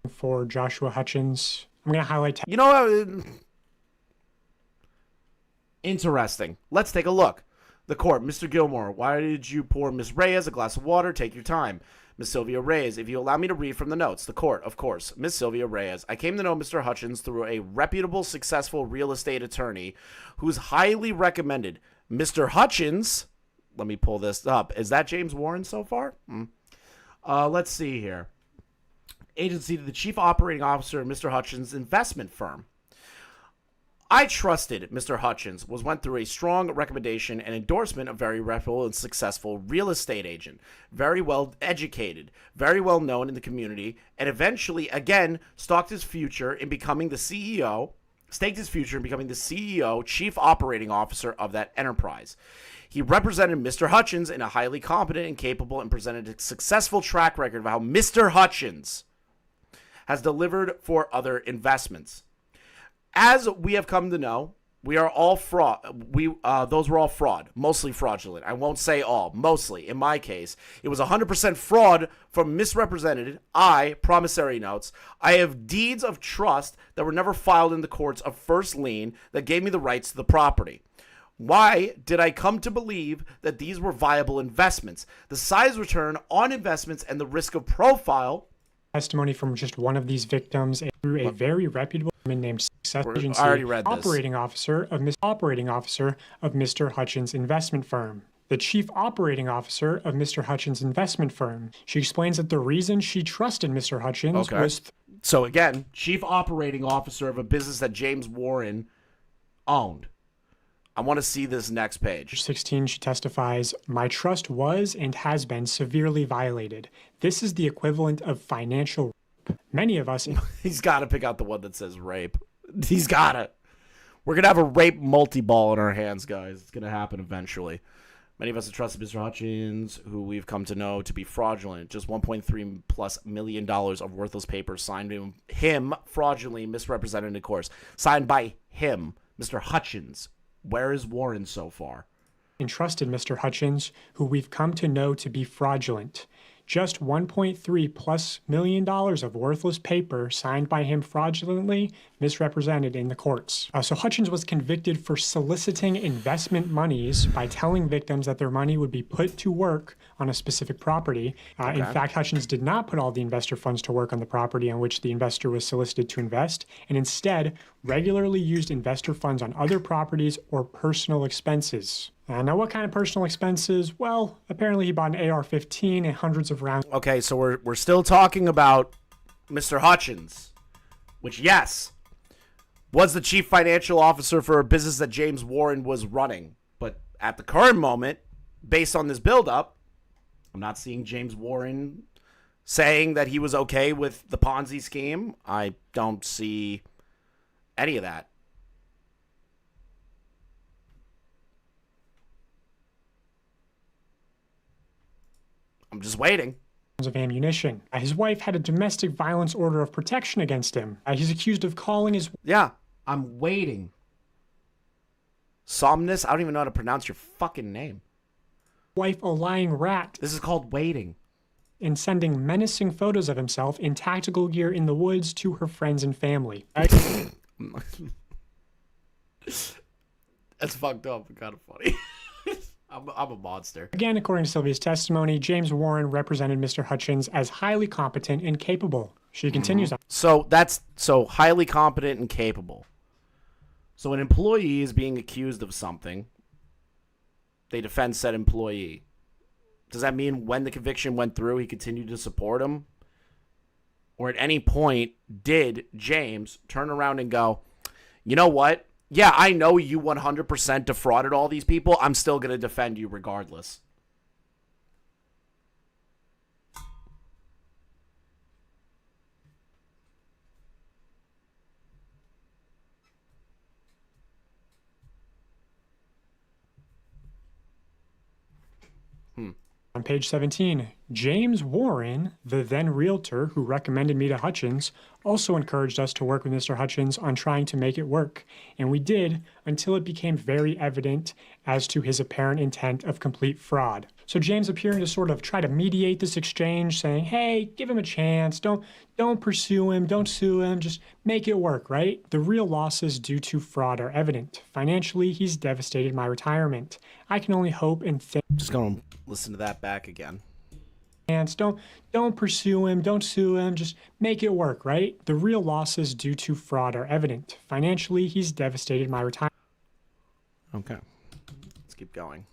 S4: For Joshua Hutchins, I'm going to highlight...
S1: You know, interesting. Let's take a look. The court, Mr. Gilmore, why did you pour Miss Reyes a glass of water? Take your time. Miss Sylvia Reyes, if you allow me to read from the notes. The court, of course. Miss Sylvia Reyes, I came to know Mr. Hutchins through a reputable, successful real estate attorney who's highly recommended. Mr. Hutchins, let me pull this up. Is that James Warren so far? Let's see here. Agency to the chief operating officer of Mr. Hutchins' investment firm. I trusted Mr. Hutchins went through a strong recommendation and endorsement of very reputable and successful real estate agent, very well educated, very well known in the community, and eventually, again, staked his future in becoming the CEO, chief operating officer of that enterprise. He represented Mr. Hutchins in a highly competent and capable and presented a successful track record of how Mr. Hutchins has delivered for other investments. As we have come to know, we are all fraud. Those were all fraud, mostly fraudulent. I won't say all, mostly. In my case, it was 100% fraud from misrepresented. Promissory notes. I have deeds of trust that were never filed in the courts of first lien that gave me the rights to the property. Why did I come to believe that these were viable investments? The size return on investments and the risk of profile.
S4: Testimony from just one of these victims through a very reputable woman named Success Agency,
S1: I already read this.
S4: operating officer of Mr. Hutchins' investment firm. The chief operating officer of Mr. Hutchins' investment firm. She explains that the reason she trusted Mr. Hutchins was...
S1: So again, chief operating officer of a business that James Warren owned. I want to see this next page.
S4: 16, she testifies, my trust was and has been severely violated. This is the equivalent of financial rape. Many of us...
S1: He's got to pick out the one that says rape. He's got to. We're going to have a rape multi-ball in our hands, guys. It's going to happen eventually. Many of us have trusted Mr. Hutchins, who we've come to know to be fraudulent. Just $1.3+ million of worthless papers signed by him, fraudulently misrepresented in course. Signed by him, Mr. Hutchins. Where is Warren so far?
S4: Entrusted Mr. Hutchins, who we've come to know to be fraudulent. Just $1.3+ million of worthless paper signed by him fraudulently misrepresented in the courts. So Hutchins was convicted for soliciting investment monies by telling victims that their money would be put to work on a specific property. In fact, Hutchins did not put all the investor funds to work on the property on which the investor was solicited to invest, and instead regularly used investor funds on other properties or personal expenses. Now, what kind of personal expenses? Well, apparently he bought an AR-15 and hundreds of rounds.
S1: Okay, so we're still talking about Mr. Hutchins, which, yes, was the chief financial officer for a business that James Warren was running. But at the current moment, based on this buildup, I'm not seeing James Warren saying that he was okay with the Ponzi scheme. I don't see any of that. I'm just waiting.
S4: Of ammunition. His wife had a domestic violence order of protection against him. He's accused of calling his...
S1: Yeah, I'm waiting. Somnus? I don't even know how to pronounce your fucking name.
S4: Wife a lying rat.
S1: This is called waiting.
S4: And sending menacing photos of himself in tactical gear in the woods to her friends and family.
S1: That's fucked up and kind of funny. I'm a monster.
S4: Again, according to Sylvia's testimony, James Warren represented Mr. Hutchins as highly competent and capable. She continues on.
S1: So that's highly competent and capable. So an employee is being accused of something. They defend said employee. Does that mean when the conviction went through, he continued to support him? Or at any point, did James turn around and go, you know what? Yeah, I know you 100% defrauded all these people. I'm still going to defend you regardless.
S4: On page 17, James Warren, the then realtor who recommended me to Hutchins, also encouraged us to work with Mr. Hutchins on trying to make it work, and we did until it became very evident as to his apparent intent of complete fraud. So James appearing to sort of try to mediate this exchange, saying, hey, give him a chance, don't pursue him, don't sue him, just make it work, right? The real losses due to fraud are evident. Financially, he's devastated my retirement. I can only hope and think.
S1: Just gonna listen to that back again.
S4: Don't pursue him, don't sue him, just make it work, right? The real losses due to fraud are evident. Financially, he's devastated my retirement.
S1: Okay, let's keep going.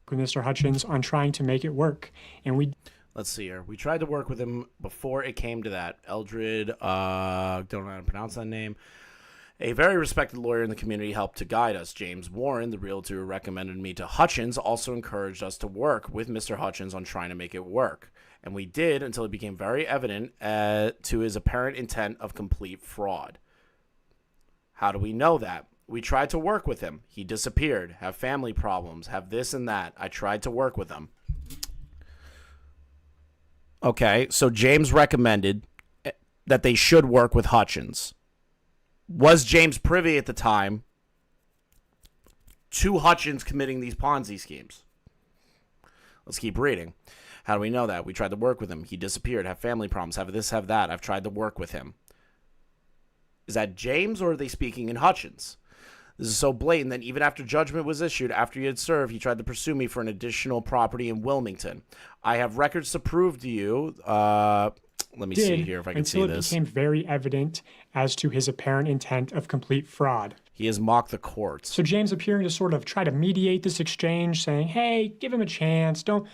S4: With Mr. Hutchins on trying to make it work, and we.
S1: Let's see here. We tried to work with him before it came to that. Eldred, don't know how to pronounce that name. A very respected lawyer in the community helped to guide us. James Warren, the realtor who recommended me to Hutchins, also encouraged us to work with Mr. Hutchins on trying to make it work. And we did until it became very evident to his apparent intent of complete fraud. How do we know that? We tried to work with him. He disappeared, have family problems, have this and that. I tried to work with him. Okay, so James recommended that they should work with Hutchins. Was James privy at the time to Hutchins committing these Ponzi schemes? Let's keep reading. How do we know that? We tried to work with him. He disappeared, have family problems, have this, have that. I've tried to work with him. Is that James, or are they speaking in Hutchins? This is so blatant that even after judgment was issued, after he had served, he tried to pursue me for an additional property in Wilmington. I have records to prove to you. Let me see here if I can see this.
S4: Until it became very evident as to his apparent intent of complete fraud.
S1: He has mocked the courts.
S4: So James appearing to sort of try to mediate this exchange, saying, hey, give him a chance, don't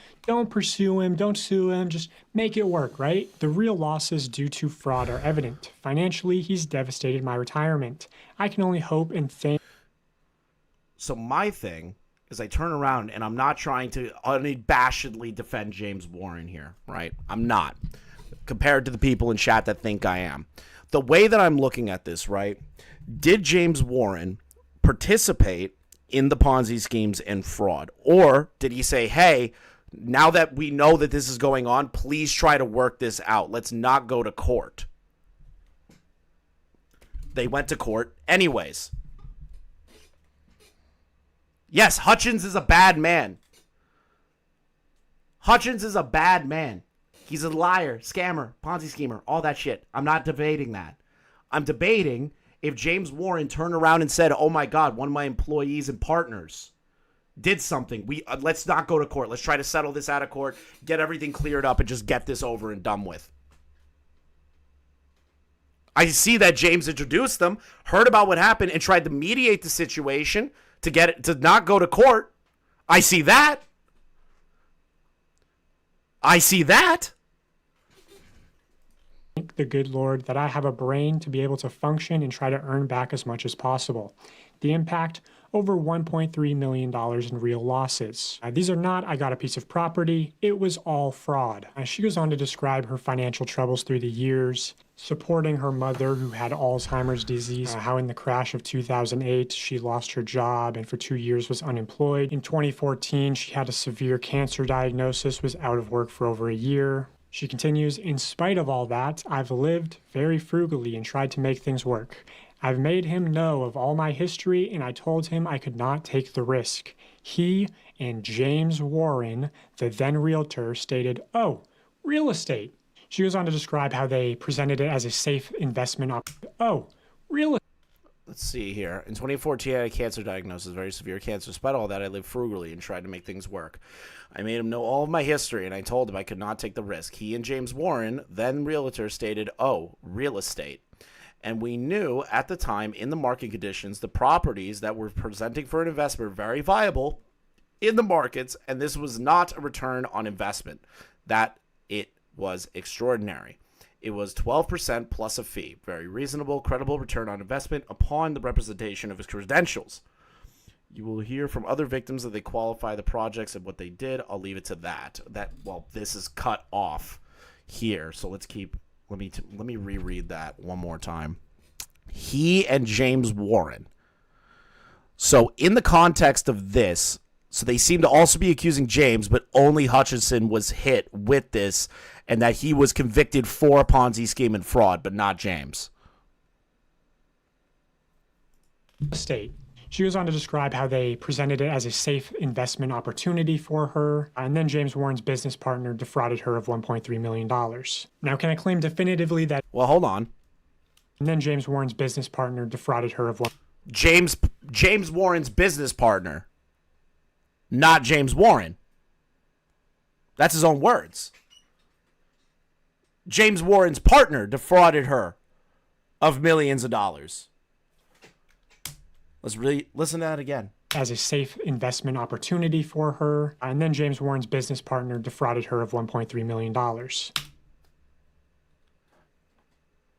S4: pursue him, don't sue him, just make it work, right? The real losses due to fraud are evident. Financially, he's devastated my retirement. I can only hope and think.
S1: So my thing is I turn around, and I'm not trying to unabashedly defend James Warren here, right? I'm not, compared to the people in chat that think I am. The way that I'm looking at this, right? Did James Warren participate in the Ponzi schemes and fraud? Or did he say, hey, now that we know that this is going on, please try to work this out. Let's not go to court. They went to court anyways. Yes, Hutchins is a bad man. Hutchins is a bad man. He's a liar, scammer, Ponzi schemer, all that shit. I'm not debating that. I'm debating if James Warren turned around and said, oh my God, one of my employees and partners did something. Let's not go to court. Let's try to settle this out of court, get everything cleared up, and just get this over and done with. I see that James introduced them, heard about what happened, and tried to mediate the situation to get it to not go to court. I see that. I see that.
S4: Thank the good Lord that I have a brain to be able to function and try to earn back as much as possible. The impact, over $1.3 million in real losses. These are not, I got a piece of property, it was all fraud. She goes on to describe her financial troubles through the years, supporting her mother who had Alzheimer's disease, how in the crash of 2008 she lost her job and for 2 years was unemployed. In 2014 she had a severe cancer diagnosis, was out of work for over a year. She continues, in spite of all that, I've lived very frugally and tried to make things work. I've made him know of all my history, and I told him I could not take the risk. He and James Warren, the then realtor, stated, oh, real estate. She goes on to describe how they presented it as a safe investment option. Oh, real estate.
S1: Let's see here. In 2014, I had a cancer diagnosis, very severe cancer. Despite all that, I lived frugally and tried to make things work. I made him know all of my history, and I told him I could not take the risk. He and James Warren, then realtor, stated, oh, real estate. And we knew at the time, in the market conditions, the properties that were presenting for an investment were very viable in the markets, and this was not a return on investment. That it was extraordinary. It was 12% plus a fee. Very reasonable, credible return on investment upon the representation of his credentials. You will hear from other victims that they qualify the projects and what they did. I'll leave it to that. Well, this is cut off here, so let's keep... Let me reread that one more time. He and James Warren. So in the context of this, So they seem to also be accusing James, but only Hutchinson was hit with this, and that he was convicted for a Ponzi scheme and fraud, but not James.
S4: State. She goes on to describe how they presented it as a safe investment opportunity for her, and then James Warren's business partner defrauded her of $1.3 million. Now, can I claim definitively that...
S1: Well, hold on.
S4: And then James Warren's business partner defrauded her of...
S1: James Warren's business partner, not James Warren. That's his own words. James Warren's partner defrauded her of millions of dollars. Let's really listen to that again.
S4: As a safe investment opportunity for her, and then James Warren's business partner defrauded her of $1.3 million.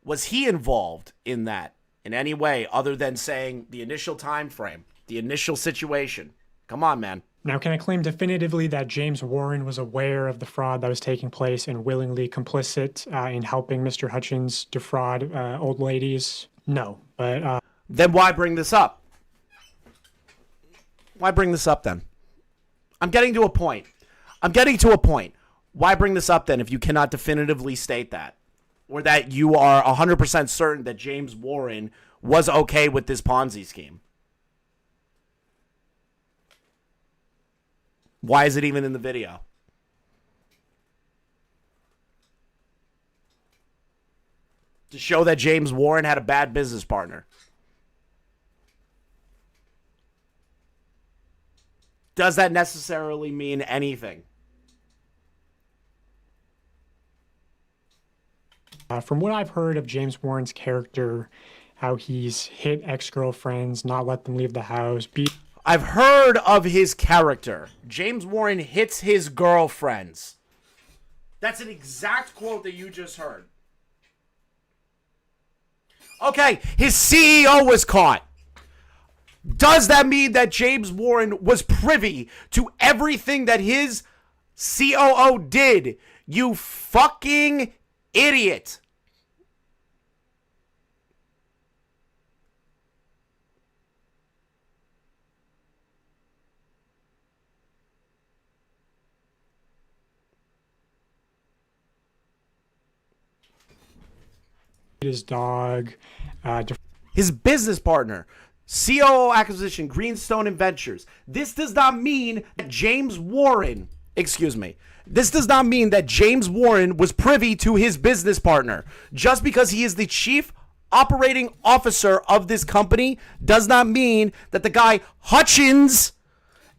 S1: Was he involved in that in any way other than saying the initial time frame, the initial situation? Come on, man.
S4: Now, can I claim definitively that James Warren was aware of the fraud that was taking place and willingly complicit in helping Mr. Hutchins defraud old ladies? No, but...
S1: Then why bring this up? Why bring this up then? I'm getting to a point. Why bring this up then if you cannot definitively state that? Or that you are 100% certain that James Warren was okay with this Ponzi scheme? Why is it even in the video? To show that James Warren had a bad business partner. Does that necessarily mean anything?
S4: From what I've heard of James Warren's character, how he's hit ex-girlfriends, not let them leave the house,
S1: I've heard of his character. James Warren hits his girlfriends. That's an exact quote that you just heard. Okay, his CEO was caught. Does that mean that James Warren was privy to everything that his COO did? You fucking idiot.
S4: his dog,
S1: his business partner, COO acquisition, Greenstone Ventures. This does not mean that James Warren was privy to his business partner. Just because he is the chief operating officer of this company does not mean that the guy Hutchins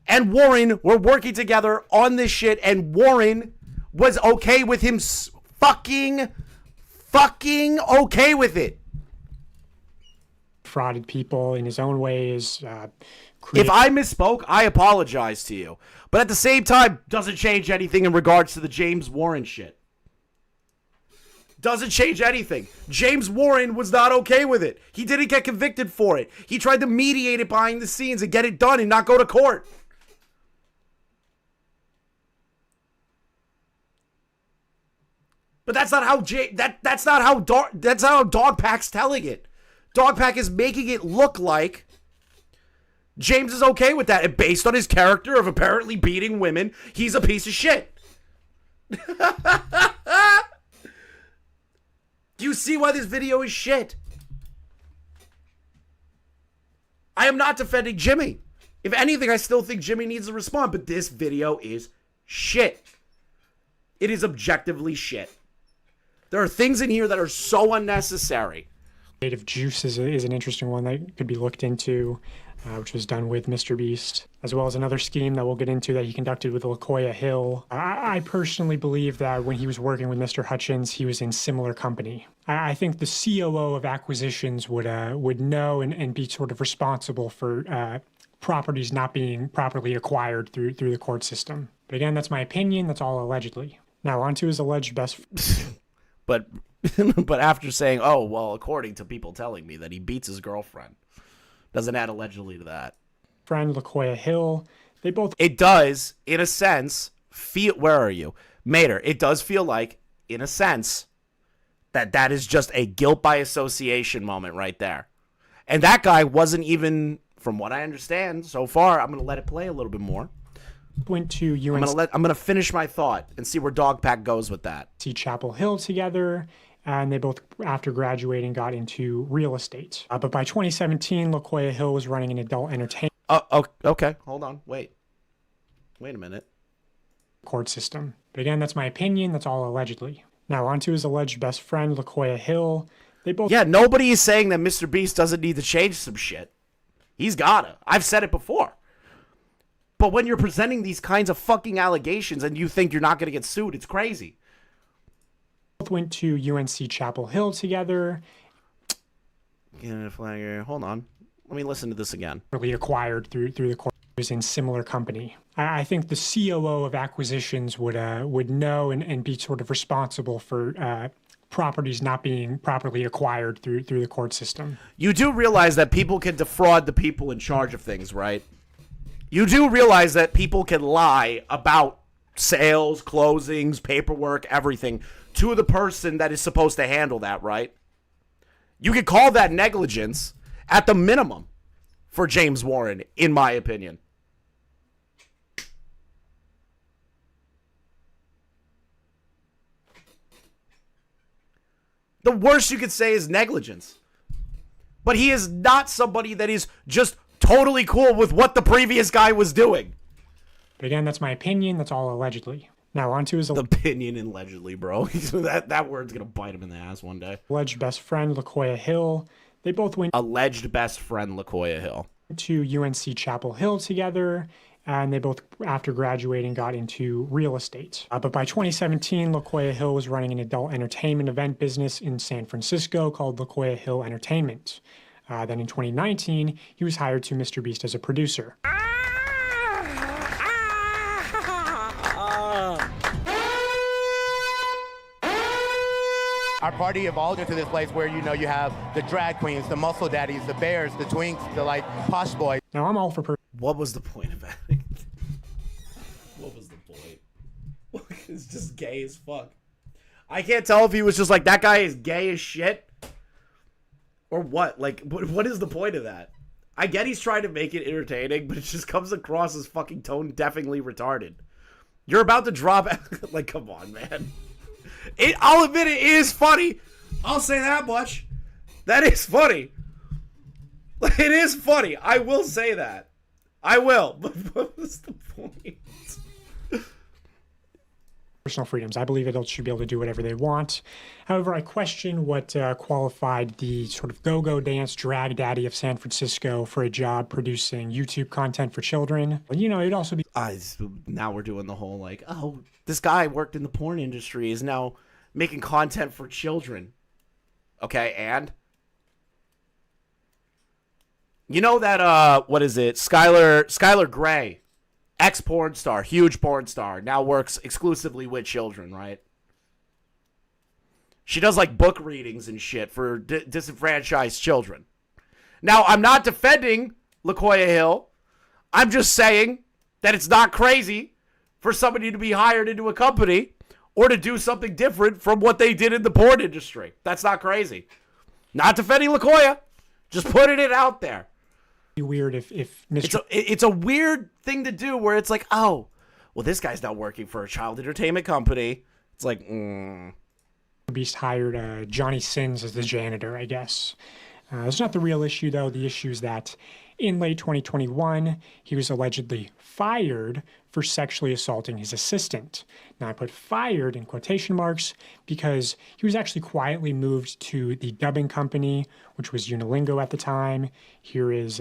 S1: and Warren were working together on this shit and Warren was okay with him fucking okay with it.
S4: Frauded people in his own ways.
S1: If I misspoke, I apologize to you. But at the same time, doesn't change anything in regards to the James Warren shit. Doesn't change anything. James Warren was not okay with it. He didn't get convicted for it. He tried to mediate it behind the scenes and get it done and not go to court. But that's not how that's how Dogpack's telling it. Dogpack is making it look like James is okay with that. And based on his character of apparently beating women, he's a piece of shit. Do you see why this video is shit? I am not defending Jimmy. If anything, I still think Jimmy needs to respond. But this video is shit. It is objectively shit. There are things in here that are so unnecessary.
S4: Creative Juice is an interesting one that could be looked into, which was done with MrBeast, as well as another scheme that we'll get into that he conducted with Lacoya Hill. I personally believe that when he was working with Mr. Hutchins, he was in similar company. I think the COO of acquisitions would know and be sort of responsible for properties not being properly acquired through the court system. But again, that's my opinion. That's all allegedly. Now on to his alleged best.
S1: But after saying, oh, well, according to people telling me that he beats his girlfriend, doesn't add allegedly to that.
S4: Friend Lacoya Hill, they both...
S1: It does, in a sense, feel... Where are you? Mater, it does feel like, in a sense, that is just a guilt by association moment right there. And that guy wasn't even, from what I understand so far, I'm going to let it play a little bit more.
S4: Went to UNC
S1: I'm gonna finish my thought and see where Dogpack goes with that.
S4: Chapel Hill together, and they both, after graduating, got into real estate. But by 2017, Lacoya Hill was running an adult entertainment
S1: Okay. Hold on. Wait a minute.
S4: court system. But again, that's my opinion. That's all allegedly. Now, on to his alleged best friend, Lacoya Hill. They both...
S1: Yeah, nobody is saying that MrBeast doesn't need to change some shit. He's gotta. I've said it before. But when you're presenting these kinds of fucking allegations and you think you're not gonna get sued, it's crazy.
S4: Both went to UNC Chapel Hill together.
S1: Hold on. Let me listen to this again.
S4: Really acquired through the court. Was in similar company. I think the COO of acquisitions would know and be sort of responsible for properties not being properly acquired through the court system.
S1: You do realize that people can defraud the people in charge of things, right? You do realize that people can lie about sales, closings, paperwork, everything to the person that is supposed to handle that, right? You could call that negligence at the minimum for James Warren, in my opinion. The worst you could say is negligence. But he is not somebody that is just totally cool with what the previous guy was doing.
S4: But again, that's my opinion. That's all allegedly. Now, on to his
S1: opinion and allegedly, bro. that word's going to bite him in the ass one day.
S4: Alleged best friend, Lacoya Hill. They both went...
S1: Alleged best friend, Lacoya Hill.
S4: To UNC Chapel Hill together, and they both, after graduating, got into real estate. But by 2017, Lacoya Hill was running an adult entertainment event business in San Francisco called Lacoya Hill Entertainment. Then in 2019, he was hired to MrBeast as a producer.
S8: Our party evolved into this place where, you know, you have the drag queens, the muscle daddies, the bears, the twinks, the, like, posh boys.
S4: Now, I'm all for...
S1: What was the point of that? What was the point? It's just gay as fuck. I can't tell if he was just like, that guy is gay as shit. Or what? Like, what is the point of that? I get he's trying to make it entertaining, but it just comes across as fucking tone-deafingly retarded. You're about to drop... like, come on, man. I'll admit it is funny. I'll say that much. That is funny. It is funny. I will say that. I will. But what was the point?
S4: Personal freedoms. I believe adults should be able to do whatever they want. However, I question what qualified the sort of go-go dance drag daddy of San Francisco for a job producing YouTube content for children. You know, it'd also be...
S1: now we're doing the whole like, oh, this guy worked in the porn industry, is now making content for children. Okay, and? You know that, what is it? Skylar Gray, ex-porn star, huge porn star, now works exclusively with children, right? She does, like, book readings and shit for disenfranchised children. Now, I'm not defending Lacoya Hill. I'm just saying that it's not crazy for somebody to be hired into a company or to do something different from what they did in the porn industry. That's not crazy. Not defending Lacoya. Just putting it out there.
S4: Weird if Mr.
S1: It's a weird thing to do where it's like, oh, well, this guy's not working for a child entertainment company. It's like,
S4: Beast hired Johnny Sins as the janitor, I guess. It's not the real issue, though. The issue is that in late 2021, he was allegedly fired for sexually assaulting his assistant. Now, I put fired in quotation marks because he was actually quietly moved to the dubbing company, which was Unilingo at the time. Here is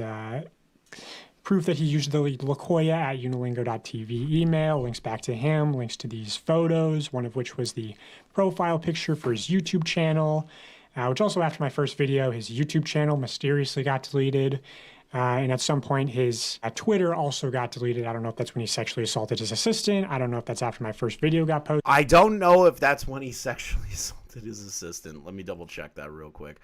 S4: proof that he used the Lacoya at unilingo.tv email, links back to him, links to these photos, one of which was the profile picture for his YouTube channel, which also after my first video, his YouTube channel mysteriously got deleted. And at some point, his Twitter also got deleted. I don't know if that's when he sexually assaulted his assistant. I don't know if that's after my first video got posted.
S1: I don't know if that's when he sexually assaulted his assistant. Let me double check that real quick.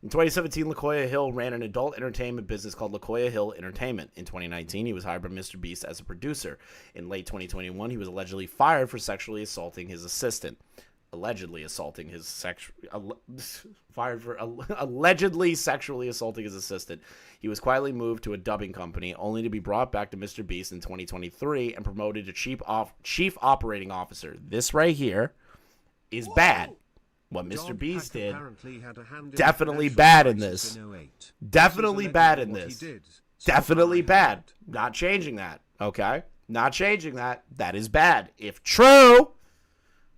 S1: In 2017, Lacoya Hill ran an adult entertainment business called Lacoya Hill Entertainment. In 2019, he was hired by MrBeast as a producer. In late 2021, he was allegedly fired for sexually assaulting his assistant. allegedly assaulting his fired for allegedly sexually assaulting his assistant. He was quietly moved to a dubbing company, only to be brought back to MrBeast in 2023 and promoted to chief operating officer. This right here is bad. What MrBeast did, definitely bad in this. Definitely bad in this. Definitely bad. Not changing that, okay? Not changing that. That is bad. If true,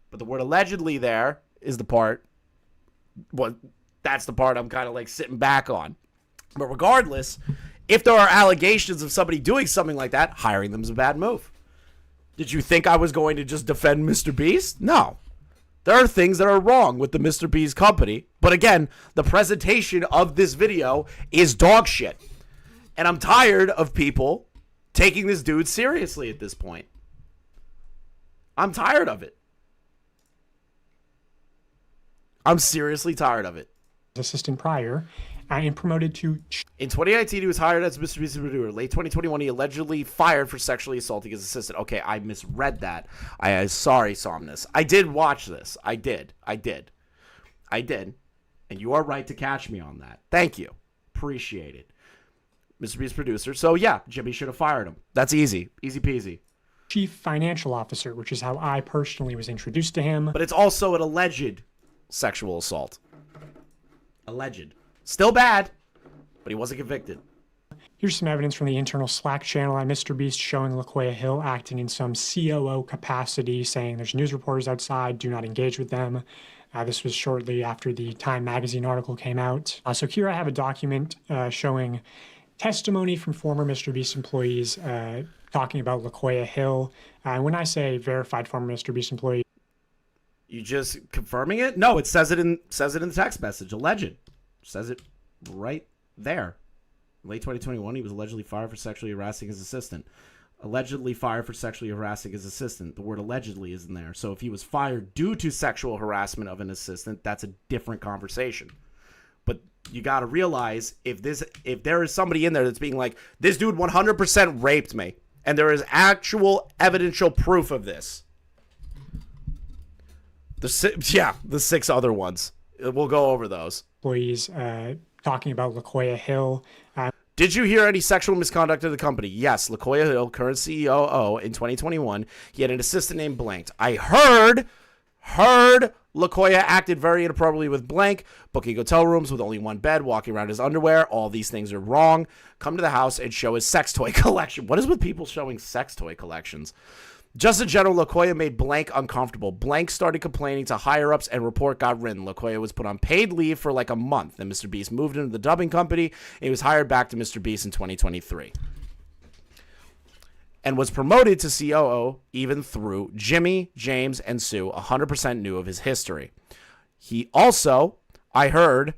S1: but the word allegedly there is the part, well, that's the part I'm kind of like sitting back on. But regardless, if there are allegations of somebody doing something like that, hiring them is a bad move. Did you think I was going to just defend MrBeast? No. There are things that are wrong with the MrBeast company. But again, the presentation of this video is dog shit. And I'm tired of people taking this dude seriously at this point. I'm tired of it. I'm seriously tired of it.
S4: Assistant prior, and promoted to...
S1: In 2019, he was hired as MrBeast's producer. Late 2021, he allegedly fired for sexually assaulting his assistant. Okay, I misread that. Sorry, Somnus. I did watch this. I did. And you are right to catch me on that. Thank you. Appreciate it. MrBeast's producer. So, yeah, Jimmy should have fired him. That's easy. Easy peasy.
S4: Chief Financial Officer, which is how I personally was introduced to him.
S1: But it's also an alleged sexual assault. Alleged. Still bad, but he wasn't convicted.
S4: Here's some evidence from the internal Slack channel at MrBeast showing Lacoya Hill acting in some COO capacity, saying there's news reporters outside, do not engage with them. This was shortly after the Time magazine article came out. So here I have a document showing testimony from former MrBeast employees talking about Lacoya Hill. When I say verified former MrBeast employee,
S1: you just confirming it? No, it says it in the text message. Alleged. Says it right there. Late 2021, he was allegedly fired for sexually harassing his assistant. Allegedly fired for sexually harassing his assistant. The word allegedly is in there. So if he was fired due to sexual harassment of an assistant, that's a different conversation. But you got to realize if there is somebody in there that's being like, this dude 100% raped me, and there is actual evidential proof of this. The 6 other ones. We'll go over those.
S4: Employees talking about Lacoya Hill.
S1: Did you hear any sexual misconduct of the company? Yes, Lacoya Hill, current CEO, in 2021, he had an assistant named Blank. I heard Lacoya acted very inappropriately with Blank, booking hotel rooms with only one bed, walking around his underwear. All these things are wrong. Come to the house and show his sex toy collection. What is with people showing sex toy collections? Just in general, Lacoya made Blank uncomfortable. Blank started complaining to higher-ups and report got written. Lacoya was put on paid leave for like a month. Then MrBeast moved into the dubbing company, and he was hired back to MrBeast in 2023. And was promoted to COO even through Jimmy, James, and Sue 100% knew of his history. He also, I heard,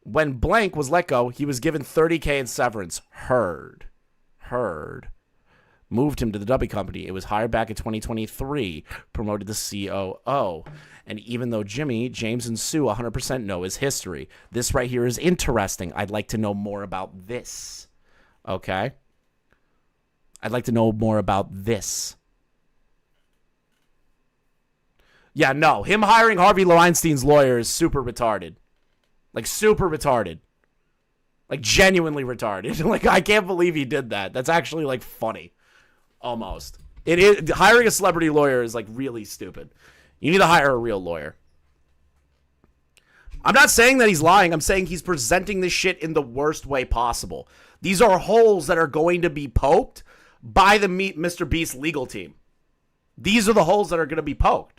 S1: when Blank was let go, he was given $30K in severance. Heard. Moved him to the dubbing company. It was hired back in 2023, promoted to COO. And even though Jimmy, James, and Sue 100% know his history, this right here is interesting. I'd like to know more about this. Okay? I'd like to know more about this. Yeah, no. Him hiring Harvey Weinstein's lawyer is super retarded. Like, super retarded. Like, genuinely retarded. Like, I can't believe he did that. That's actually, like, funny. Almost. It is hiring a celebrity lawyer is like really stupid. You need to hire a real lawyer. I'm not saying that he's lying. I'm saying he's presenting this shit in the worst way possible. These are holes that are going to be poked by the MrBeast legal team. These are the holes that are going to be poked.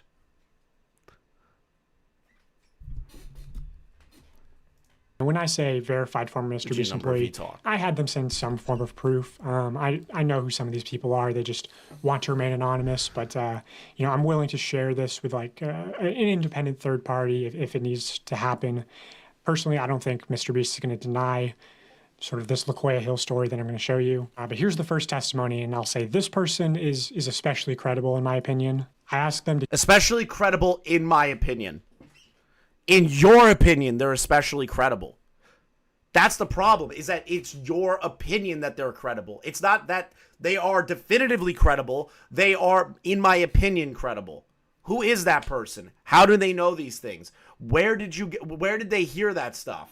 S4: When I say verified former MrBeast employee, I had them send some form of proof. I know who some of these people are. They just want to remain anonymous, but I'm willing to share this with like an independent third party if it needs to happen. Personally, I don't think MrBeast is going to deny sort of this Lacoya Hill story that I'm going to show you. But here's the first testimony, and I'll say this person is especially credible in my opinion. I asked them to...
S1: Especially credible in my opinion. In your opinion, they're especially credible. That's the problem, is that it's your opinion that they're credible. It's not that they are definitively credible. They are, in my opinion, credible. Who is that person? How do they know these things? Where did they hear that stuff?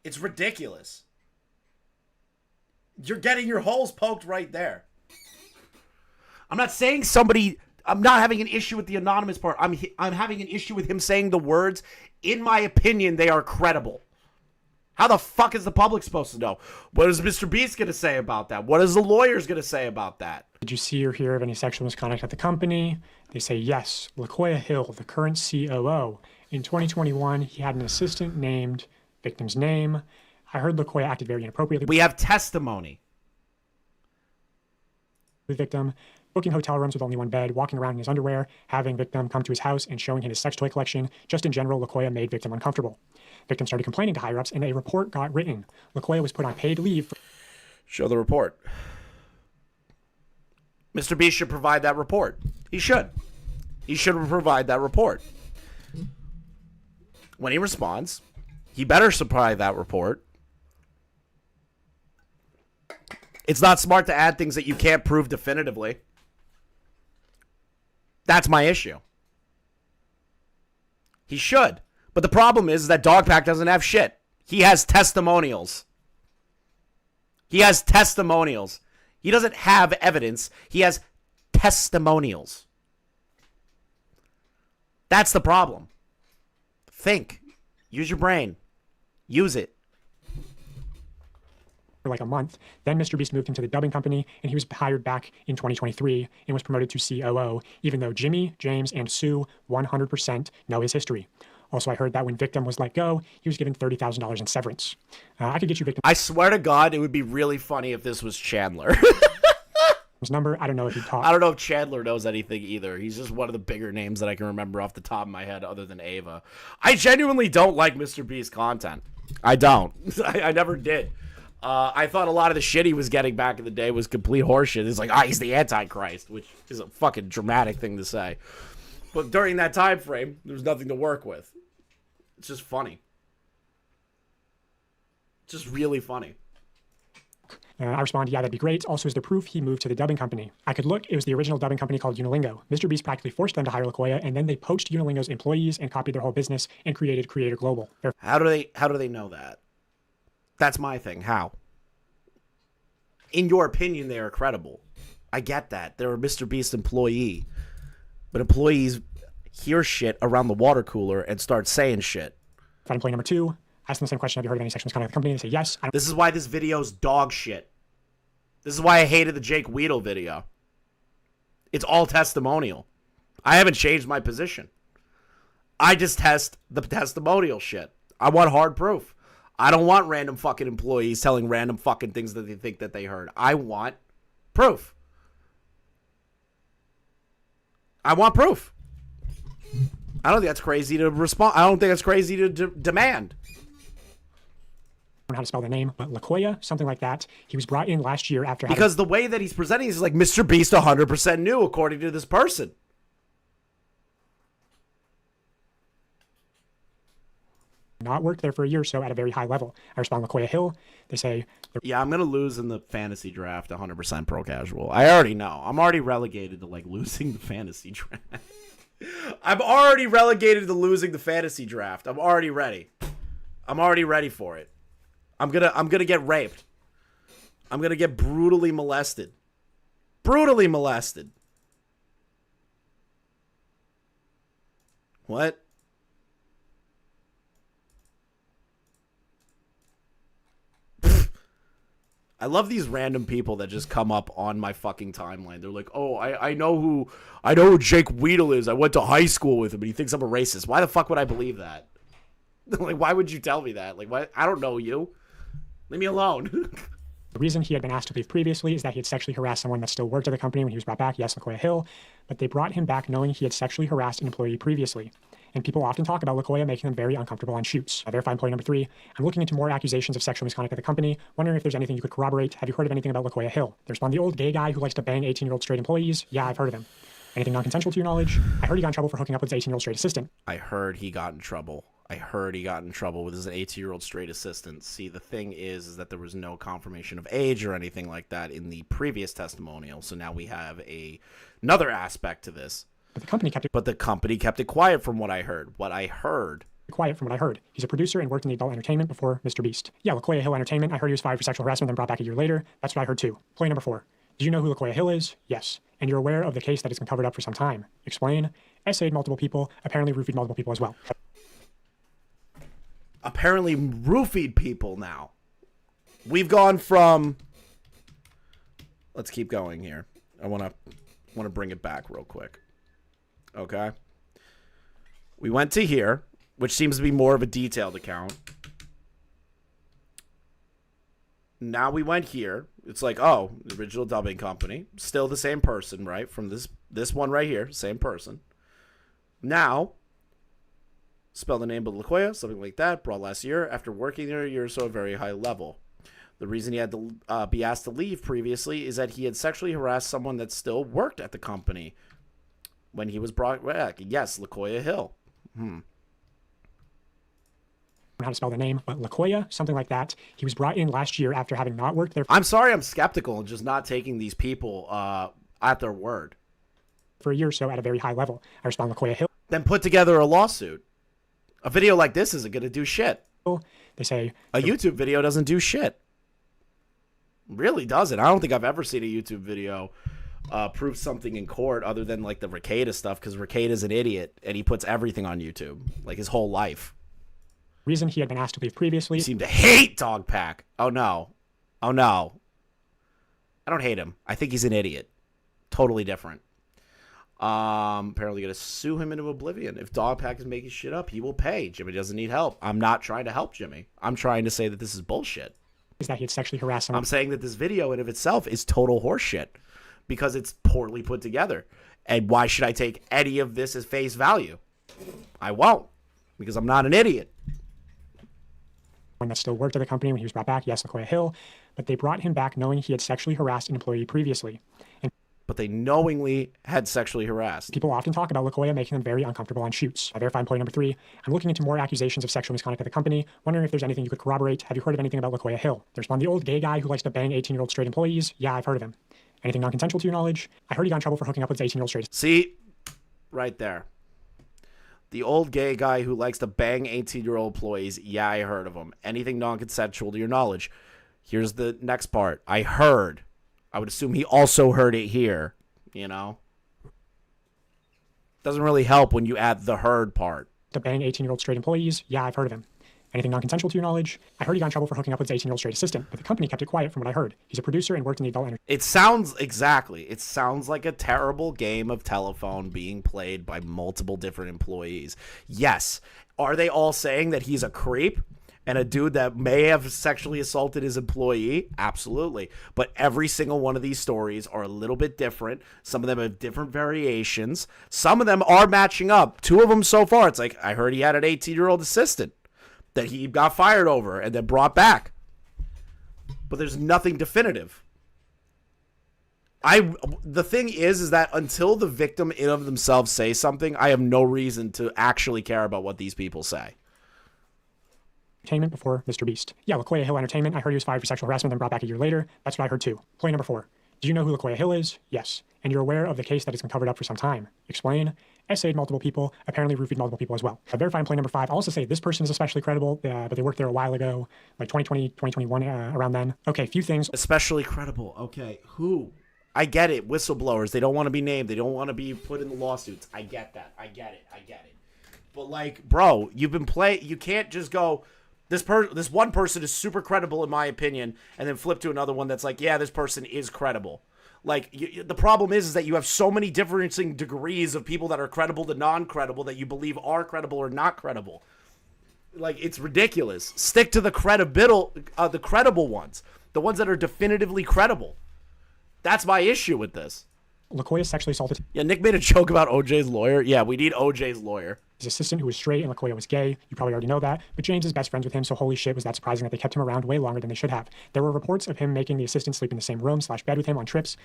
S1: It's ridiculous. You're getting your holes poked right there. I'm not saying I'm not having an issue with the anonymous part. I'm having an issue with him saying the words. In my opinion, they are credible. How the fuck is the public supposed to know? What is MrBeast going to say about that? What is the lawyers going to say about that?
S4: Did you see or hear of any sexual misconduct at the company? They say yes. Lacoya Hill, the current COO. In 2021, he had an assistant named victim's name. I heard Lacoya acted very inappropriately.
S1: We have testimony.
S4: The victim, booking hotel rooms with only one bed, walking around in his underwear, having victim come to his house and showing him his sex toy collection. Just in general, Lacoya made victim uncomfortable. Victim started complaining to higher-ups, and a report got written. Lacoya was put on paid leave.
S1: Show the report. MrBeast should provide that report. He should. He should provide that report. When he responds, he better supply that report. It's not smart to add things that you can't prove definitively. That's my issue. He should. But the problem is that Dogpack doesn't have shit. He has testimonials. He has testimonials. He doesn't have evidence. He has testimonials. That's the problem. Think. Use your brain. Use it.
S4: For like a month. Then MrBeast moved into the dubbing company, and he was hired back in 2023 and was promoted to COO, even though Jimmy, James, and Sue 100% know his history. Also, I heard that when victim was let go, he was given $30,000 in severance. I could get you victim's
S1: I swear to God, it would be really funny if this was Chandler.
S4: number. I don't know if he talked.
S1: I don't know if Chandler knows anything either. He's just one of the bigger names that I can remember off the top of my head other than Ava. I genuinely don't like MrBeast's content. I don't. I never did. I thought a lot of the shit he was getting back in the day was complete horseshit. It's like, he's the Antichrist, which is a fucking dramatic thing to say. But during that time frame, there was nothing to work with. It's just funny. It's just really funny.
S4: I responded, yeah, that'd be great. Also, as the proof, he moved to the dubbing company. I could look. It was the original dubbing company called Unilingo. MrBeast practically forced them to hire Lacoya, and then they poached Unilingo's employees and copied their whole business and created Creator Global.
S1: How do they know that? That's my thing. How? In your opinion, they are credible. I get that. They're a MrBeast employee. But employees hear shit around the water cooler and start saying shit.
S4: Find employee number 2. Ask them the same question. Have you heard of any sexual misconduct at the company? They say yes.
S1: This is why this video's dog shit. This is why I hated the Jake Weedle video. It's all testimonial. I haven't changed my position. I just test the testimonial shit. I want hard proof. I don't want random fucking employees telling random fucking things that they think that they heard. I want proof. I want proof. I don't think that's crazy to respond. I don't think that's crazy to demand.
S4: How to spell their name, but Lacoya, something like that. He was brought in last year after
S1: because the way that he's presenting is like MrBeast 100% knew, according to this person.
S4: Not worked there for a year or so at a very high level. I respond Lacoya Hill. They say,
S1: yeah, I'm gonna lose in the fantasy draft 100% pro casual. I already know. I'm already relegated to like losing the fantasy draft. I'm already relegated to losing the fantasy draft. I'm already ready. I'm already ready for it. I'm gonna get raped. I'm gonna get brutally molested. Brutally molested. What? I love these random people that just come up on my fucking timeline. They're like, oh, I know who Jake Weedle is. I went to high school with him, and he thinks I'm a racist. Why the fuck would I believe that? Like, why would you tell me that? Like, why? I don't know you. Leave me alone.
S4: The reason he had been asked to leave previously is that he had sexually harassed someone that still worked at the company when he was brought back. Yes, Lacoya Hill. But they brought him back knowing he had sexually harassed an employee previously. And people often talk about Lacoya making them very uncomfortable on shoots. Verified employee number 3. I'm looking into more accusations of sexual misconduct at the company, wondering if there's anything you could corroborate. Have you heard of anything about Lacoya Hill? There's one, the old gay guy who likes to bang 18-year-old straight employees. Yeah, I've heard of him. Anything non-consensual to your knowledge? I heard he got in trouble for hooking up with his 18-year-old straight assistant.
S1: I heard he got in trouble. I heard he got in trouble with his 18-year-old straight assistant. See, the thing is that there was no confirmation of age or anything like that in the previous testimonial. So now we have another aspect to this.
S4: But the company kept
S1: it quiet from what I heard.
S4: Quiet from what I heard. He's a producer and worked in the adult entertainment before MrBeast. Yeah, Lacoya Hill Entertainment. I heard he was fired for sexual harassment, then brought back a year later. That's what I heard too. Play number 4. Do you know who Lacoya Hill is? Yes. And you're aware of the case that has been covered up for some time. Explain. Essayed multiple people, apparently roofied multiple people as well.
S1: Apparently roofied people now. We've gone from... Let's keep going here. I want to bring it back real quick. Okay? We went to here, which seems to be more of a detailed account. Now we went here. It's like, oh, the original dubbing company. Still the same person, right? From this one right here. Same person. Now, spell the name of Lacoya, something like that. Brought last year. After working there a year or so, a very high level. The reason he had to be asked to leave previously is that he had sexually harassed someone that still worked at the company when he was brought back. Yes, Lacoya Hill.
S4: How to spell the name, but Lacoya, something like that. He was brought in last year after having not worked there.
S1: I'm sorry, I'm skeptical and just not taking these people at their word.
S4: For a year or so at a very high level. I respond Lacoya Hill.
S1: Then put together a lawsuit. A video like this isn't going to do shit.
S4: They say...
S1: A YouTube video doesn't do shit. Really doesn't. I don't think I've ever seen a YouTube video prove something in court other than like the Receda stuff, because Rekeda's an idiot and he puts everything on YouTube, like his whole life.
S4: Reason he had been asked to leave previously.
S1: You seem to hate Dogpack. Oh no. Oh no. I don't hate him. I think he's an idiot. Totally different. Apparently gonna sue him into oblivion. If Dogpack is making shit up, he will pay. Jimmy doesn't need help. I'm not trying to help Jimmy. I'm trying to say that this is bullshit.
S4: Is that he had sexually harassed someone.
S1: I'm saying that this video in of itself is total horseshit because it's poorly put together. And why should I take any of this as face value? I won't, because I'm not an idiot.
S4: One that still worked at the company when he was brought back, yes, Lacoya Hill, but they brought him back knowing he had sexually harassed an employee previously. And
S1: but they knowingly had sexually harassed.
S4: People often talk about Lacoya making them very uncomfortable on shoots. I verified employee number 3. I'm looking into more accusations of sexual misconduct at the company, wondering if there's anything you could corroborate. Have you heard of anything about Lacoya Hill? There's one, the old gay guy who likes to bang 18-year-old straight employees. Yeah, I've heard of him. Anything non-consensual to your knowledge? I heard he got in trouble for hooking up with his 18-year-old straight.
S1: See? Right there. The old gay guy who likes to bang 18-year-old employees. Yeah, I heard of him. Anything non-consensual to your knowledge. Here's the next part. I heard. I would assume he also heard it here. You know? Doesn't really help when you add the heard part.
S4: To bang 18-year-old straight employees? Yeah, I've heard of him. Anything non-consensual to your knowledge? I heard he got in trouble for hooking up with his 18-year-old straight assistant, but the company kept it quiet from what I heard. He's a producer and worked in the adult entertainment.
S1: It sounds like a terrible game of telephone being played by multiple different employees. Yes. Are they all saying that he's a creep and a dude that may have sexually assaulted his employee? Absolutely. But every single one of these stories are a little bit different. Some of them have different variations. Some of them are matching up. 2 of them so far, it's like, I heard he had an 18-year-old assistant that he got fired over and then brought back. But there's nothing definitive. The thing is that until the victim in of themselves say something, I have no reason to actually care about what these people say.
S4: Entertainment before MrBeast. Yeah, Lacoya Hill Entertainment. I heard he was fired for sexual harassment, then brought back a year later. That's what I heard too. Play number 4. Do you know who Lacoya Hill is? Yes. And you're aware of the case that has been covered up for some time. Explain. Essayed multiple people, apparently roofied multiple people as well. I verified play number 5. I'll also say this person is especially credible, but they worked there a while ago, like 2020, 2021, around then. Okay, few things.
S1: Especially credible. Okay, who? I get it. Whistleblowers. They don't want to be named. They don't want to be put in the lawsuits. I get that. I get it. But like, bro, you've been playing. You can't just go, this one person is super credible in my opinion, and then flip to another one that's like, yeah, this person is credible. Like, the problem is that you have so many differing degrees of people that are credible to non-credible that you believe are credible or not credible. Like, it's ridiculous. Stick to the credible ones. The ones that are definitively credible. That's my issue with this.
S4: Lacoya sexually assaulted.
S1: Yeah, Nick made a joke about OJ's lawyer. Yeah, we need OJ's lawyer.
S4: His assistant who was straight and Lacoya was gay. You probably already know that. But James is best friends with him, so holy shit, was that surprising that they kept him around way longer than they should have. There were reports of him making the assistant sleep in the same room / bed with him on trips.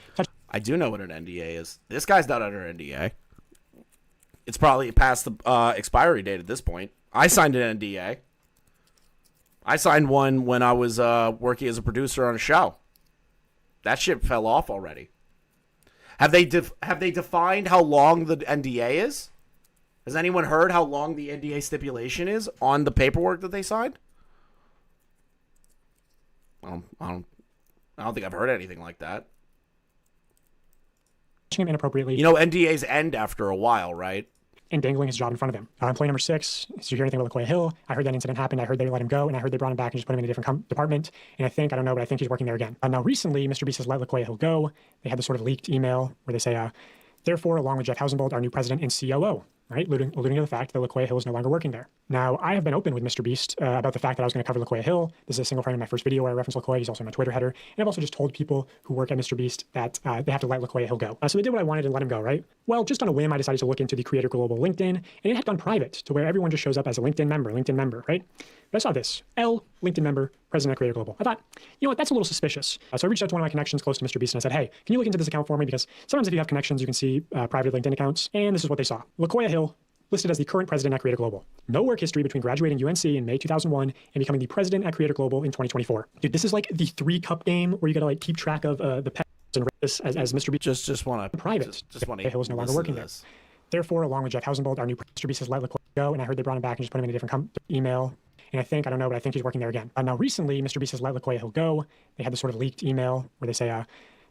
S1: I do know what an NDA is. This guy's not under NDA. It's probably past the expiry date at this point. I signed an NDA. I signed one when I was working as a producer on a show. That shit fell off already. Have they defined how long the NDA is? Has anyone heard how long the NDA stipulation is on the paperwork that they signed? I don't think I've heard anything like that.
S4: Him inappropriately.
S1: You know, NDAs end after a while, right?
S4: And dangling his job in front of him. Employee number 6, did you hear anything about Lacoya Hill? I heard that incident happened. I heard they let him go, and I heard they brought him back and just put him in a different department. And I don't know, but I think he's working there again. Now, recently, MrBeast has let Lacoya Hill go. They had this sort of leaked email where they say, therefore, along with Jeff Housenbold, our new president and COO, right? Alluding to the fact that Lacoya Hill is no longer working there. Now, I have been open with MrBeast about the fact that I was going to cover Lacoya Hill. This is a single frame in my first video where I reference Lacoya. He's also in my Twitter header. And I've also just told people who work at MrBeast that they have to let Lacoya Hill go. So they did what I wanted and let him go, right? Well, just on a whim, I decided to look into the Creator Global LinkedIn, and it had gone private to where everyone just shows up as a LinkedIn member, right? But I saw this, L, LinkedIn member, president at Creator Global. I thought, you know what, that's a little suspicious. So I reached out to one of my connections close to MrBeast, and I said, hey, can you look into this account for me? Because sometimes if you have connections, you can see private LinkedIn accounts. And this is what they saw. Lacoya Hill, listed as the current president at Creator Global. No work history between graduating UNC in May 2001 and becoming the president at Creator Global in 2024. Dude, this is like the 3-cup game where you gotta like keep track of the pets and this as MrBeast.
S1: Just want to
S4: private.
S1: Just want to.
S4: Hill is no longer working there. Therefore, along with Jeff Housenbold, our new MrBeast has let Lacoya go, and I heard they brought him back and just put him in a different email. And I don't know, but I think he's working there again. Now, recently, MrBeast has let Lacoya Hill go. They had this sort of leaked email where they say,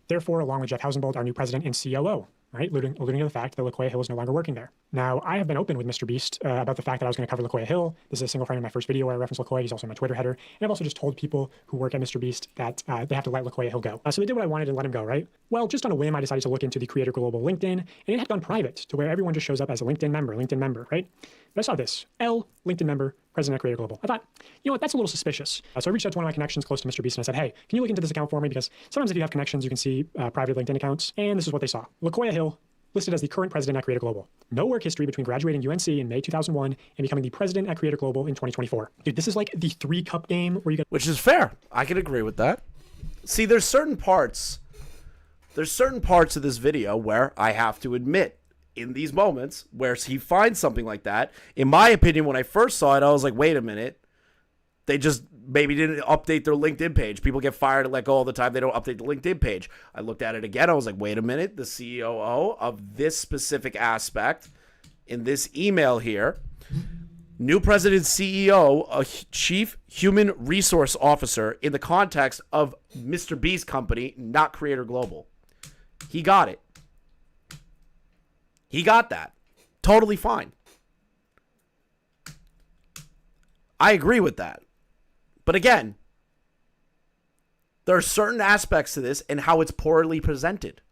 S4: therefore, along with Jeff Housenbold, our new president and COO, right? Alluding to the fact that Lacoya Hill is no longer working there. Now, I have been open with MrBeast about the fact that I was going to cover Lacoya Hill. This is a single frame in my first video where I reference Lacoya. He's also in my Twitter header. And I've also just told people who work at MrBeast that they have to let Lacoya Hill go. So they did what I wanted and let him go, right? Well, just on a whim, I decided to look into the Creator Global LinkedIn, and it had gone private to where everyone just shows up as a LinkedIn member, right? But I saw this, L, LinkedIn member, president at Creator Global. I thought, you know what, that's a little suspicious. So I reached out to one of my connections close to MrBeast, and I said, hey, can you look into this account for me? Because sometimes if you have connections, you can see private LinkedIn accounts. And this is what they saw. Lacoya Hill, listed as the current president at Creator Global. No work history between graduating UNC in May 2001 and becoming the president at Creator Global in 2024. Dude, this is like the 3-cup game where you get...
S1: Which is fair. I can agree with that. See, there's certain parts of this video where I have to admit, in these moments where he finds something like that, in my opinion, when I first saw it, I was like, wait a minute. They just maybe didn't update their LinkedIn page. People get fired and let go all the time. They don't update the LinkedIn page. I looked at it again. I was like, wait a minute. The COO of this specific aspect in this email here, new president, CEO, a chief human resource officer in the context of MrBeast company, not Creator Global. He got it. He got that. Totally fine. I agree with that. But again, there are certain aspects to this and how it's poorly presented.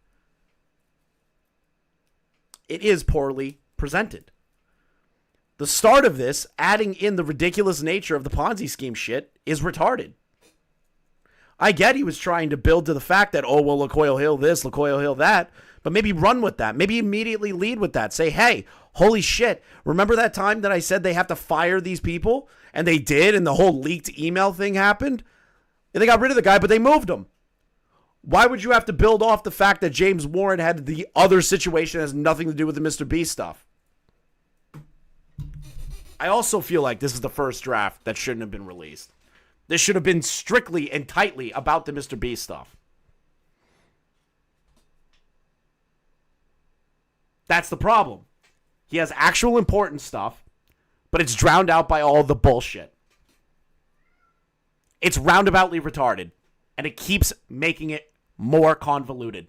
S1: It is poorly presented. The start of this, adding in the ridiculous nature of the Ponzi scheme shit, is retarded. I get he was trying to build to the fact that, oh, well, Lacoya Hill this, Lacoya Hill that, but maybe run with that. Maybe immediately lead with that. Say, hey, holy shit, remember that time that I said they have to fire these people? And they did, and the whole leaked email thing happened? And they got rid of the guy, but they moved him. Why would you have to build off the fact that James Warren had the other situation that has nothing to do with the MrBeast stuff? I also feel like this is the first draft that shouldn't have been released. This should have been strictly and tightly about the MrBeast stuff. That's the problem. He has actual important stuff, but it's drowned out by all the bullshit. It's roundaboutly retarded, and it keeps making it more convoluted.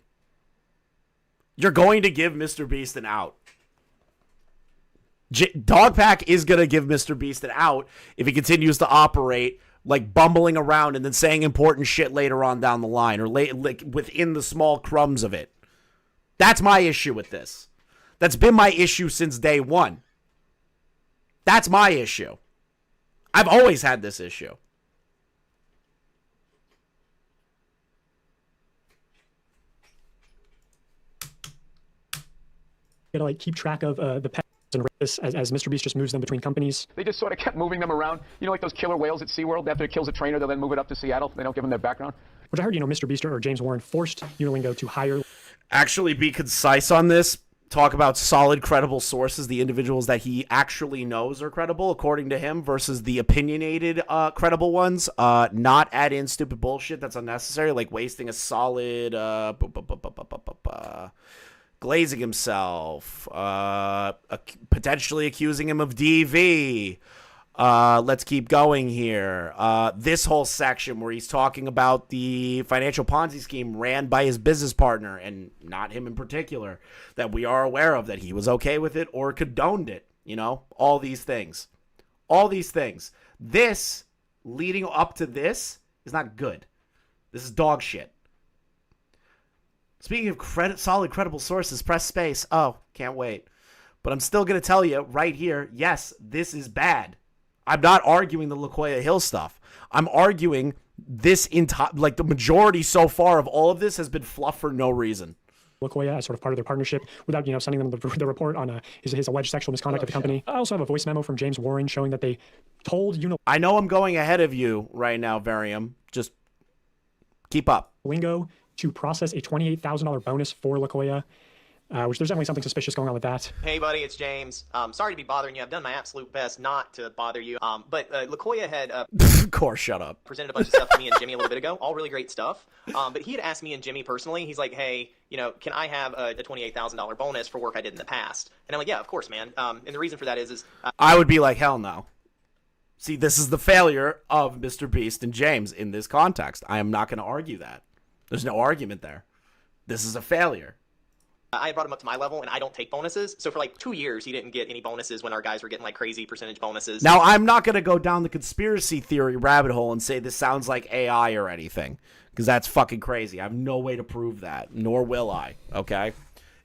S1: You're going to give MrBeast an out. Dogpack is going to give MrBeast an out if he continues to operate like bumbling around and then saying important shit later on down the line or like within the small crumbs of it. That's my issue with this. That's been my issue since day one. That's my issue. I've always had this issue.
S4: You gotta like keep track of the pets and risks as MrBeast just moves them between companies.
S9: They just sort of kept moving them around. You know, like those killer whales at SeaWorld. After it kills a trainer, they'll then move it up to Seattle. They don't give them their background.
S4: Which I heard, MrBeast or James Warren forced Unilingo to hire.
S1: Actually be concise on this. talk about solid, credible sources, the individuals that he actually knows are credible, according to him, versus the opinionated, credible ones. Not add in stupid bullshit that's unnecessary, like wasting a solid, glazing himself, potentially accusing him of DV. Let's keep going here. This whole section where he's talking about the financial Ponzi scheme ran by his business partner, and not him in particular, that we are aware of, that he was okay with it or condoned it. You know, all these things. All these things. This, leading up to this, is not good. This is dog shit. Speaking of solid, credible sources, press space. Oh, can't wait. But I'm still going to tell you right here, yes, this is bad. I'm not arguing the Lacoya Hill stuff. I'm arguing this like the majority so far of all of this has been fluff for no reason.
S4: Lacoya as sort of part of their partnership without, sending them the report on his alleged sexual misconduct at the company. I also have a voice memo from James Warren showing that they told
S1: I know I'm going ahead of you right now, Varium. Just keep up.
S4: Lingo to process a $28,000 bonus for Lacoya. Which there's definitely something suspicious going on with that.
S10: Hey, buddy, it's James. Sorry to be bothering you. I've done my absolute best not to bother you. But Lacoya had
S1: of course, shut up.
S10: Presented a bunch of stuff to me and Jimmy a little bit ago. All really great stuff. But he had asked me and Jimmy personally. He's like, hey, can I have a $28,000 bonus for work I did in the past? And I'm like, yeah, of course, man. And the reason for that is
S1: I would be like, hell no. See, this is the failure of MrBeast and James in this context. I am not going to argue that. There's no argument there. This is a failure.
S10: I brought him up to my level, and I don't take bonuses. So for like 2 years, he didn't get any bonuses when our guys were getting like crazy percentage bonuses.
S1: Now, I'm not going to go down the conspiracy theory rabbit hole and say this sounds like AI or anything, because that's fucking crazy. I have no way to prove that, nor will I, okay?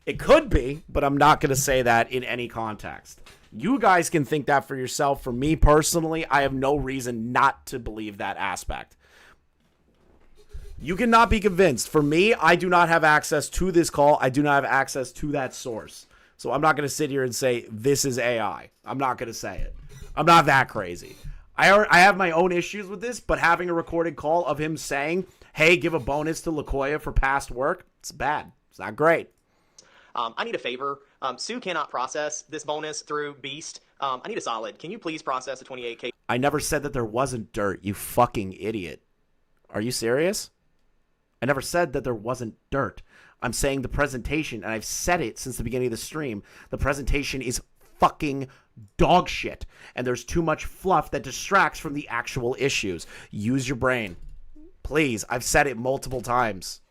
S1: It could be, but I'm not going to say that in any context. You guys can think that for yourself. For me personally, I have no reason not to believe that aspect. You cannot be convinced. For me, I do not have access to this call. I do not have access to that source. So I'm not going to sit here and say, this is AI. I'm not going to say it. I'm not that crazy. I have my own issues with this, but having a recorded call of him saying, hey, give a bonus to Lacoya for past work, it's bad. It's not great.
S10: I need a favor. Sue cannot process this bonus through Beast. I need a solid. Can you please process a 28K?
S1: I never said that there wasn't dirt, you fucking idiot. Are you serious? I never said that there wasn't dirt. I'm saying the presentation, and I've said it since the beginning of the stream, the presentation is fucking dog shit. And there's too much fluff that distracts from the actual issues. Use your brain. Please, I've said it multiple times.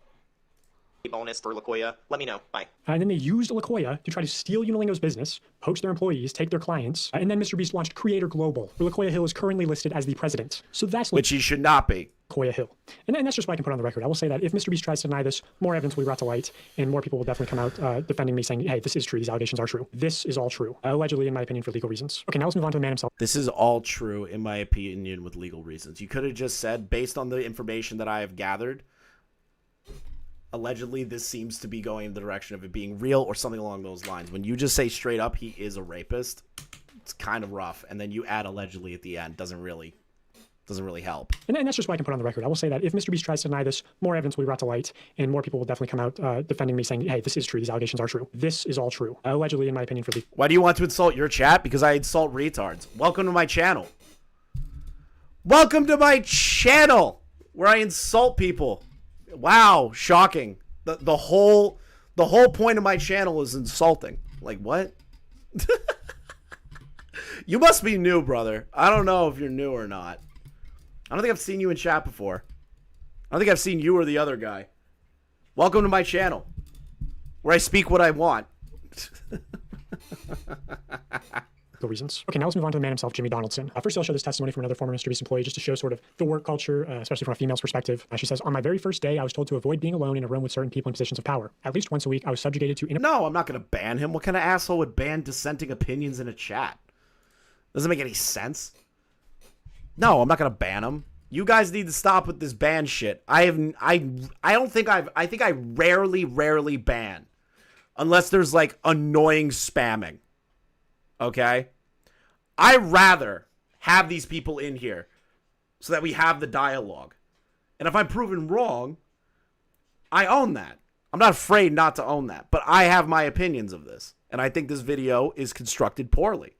S10: Bonus for Lacoya. Let me know. Bye.
S4: And then they used Lacoya to try to steal Unilingo's business, poach their employees, take their clients, and then MrBeast launched Creator Global, where Lacoya Hill is currently listed as the president. So that's
S1: which he should not be.
S4: Lacoya Hill. And that's just what I can put on the record. I will say that if MrBeast tries to deny this, more evidence will be brought to light, and more people will definitely come out defending me, saying, hey, this is true. These allegations are true. This is all true. Allegedly, in my opinion, for legal reasons. Okay, now let's move on to the man himself.
S1: This is all true, in my opinion, with legal reasons. You could have just said, based on the information that I have gathered, allegedly, this seems to be going in the direction of it being real or something along those lines. When you just say straight up he is a rapist, it's kind of rough. And then you add allegedly at the end, doesn't really help.
S4: And that's just what I can put on the record. I will say that if MrBeast tries to deny this, more evidence will be brought to light, and more people will definitely come out defending me, saying, hey, this is true. These allegations are true. This is all true. Allegedly, in my opinion, for the...
S1: Why do you want to insult your chat? Because I insult retards. Welcome to my channel. Welcome to my channel, where I insult people. Wow, shocking. The whole point of my channel is insulting. Like, what? You must be new, brother. I don't know if you're new or not. I don't think I've seen you in chat before. I don't think I've seen you or the other guy. Welcome to my channel, where I speak what I want.
S4: Reasons. Okay, now let's move on to the man himself, Jimmy Donaldson. First, I'll show this testimony from another former MrBeast employee just to show sort of the work culture, especially from a female's perspective. She says, on my very first day, I was told to avoid being alone in a room with certain people in positions of power. At least once a week, I was subjugated to...
S1: No, I'm not going to ban him. What kind of asshole would ban dissenting opinions in a chat? Doesn't make any sense. No, I'm not going to ban him. You guys need to stop with this ban shit. I think I rarely ban. Unless there's like annoying spamming. Okay? I rather have these people in here so that we have the dialogue. And if I'm proven wrong, I own that. I'm not afraid not to own that, but I have my opinions of this. And I think this video is constructed poorly.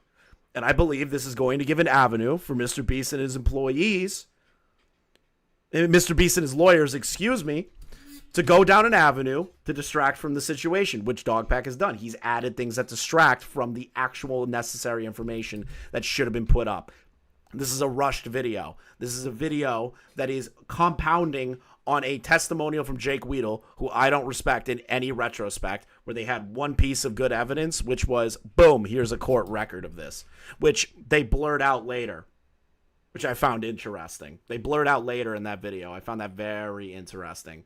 S1: And I believe this is going to give an avenue for MrBeast and his employees, MrBeast and his lawyers, excuse me, to go down an avenue to distract from the situation, which Dogpack has done. He's added things that distract from the actual necessary information that should have been put up. This is a rushed video. This is a video that is compounding on a testimonial from Jake Weedle, who I don't respect in any retrospect, where they had one piece of good evidence, which was, boom, here's a court record of this, which they blurred out later, which I found interesting. They blurred out later in that video. I found that very interesting.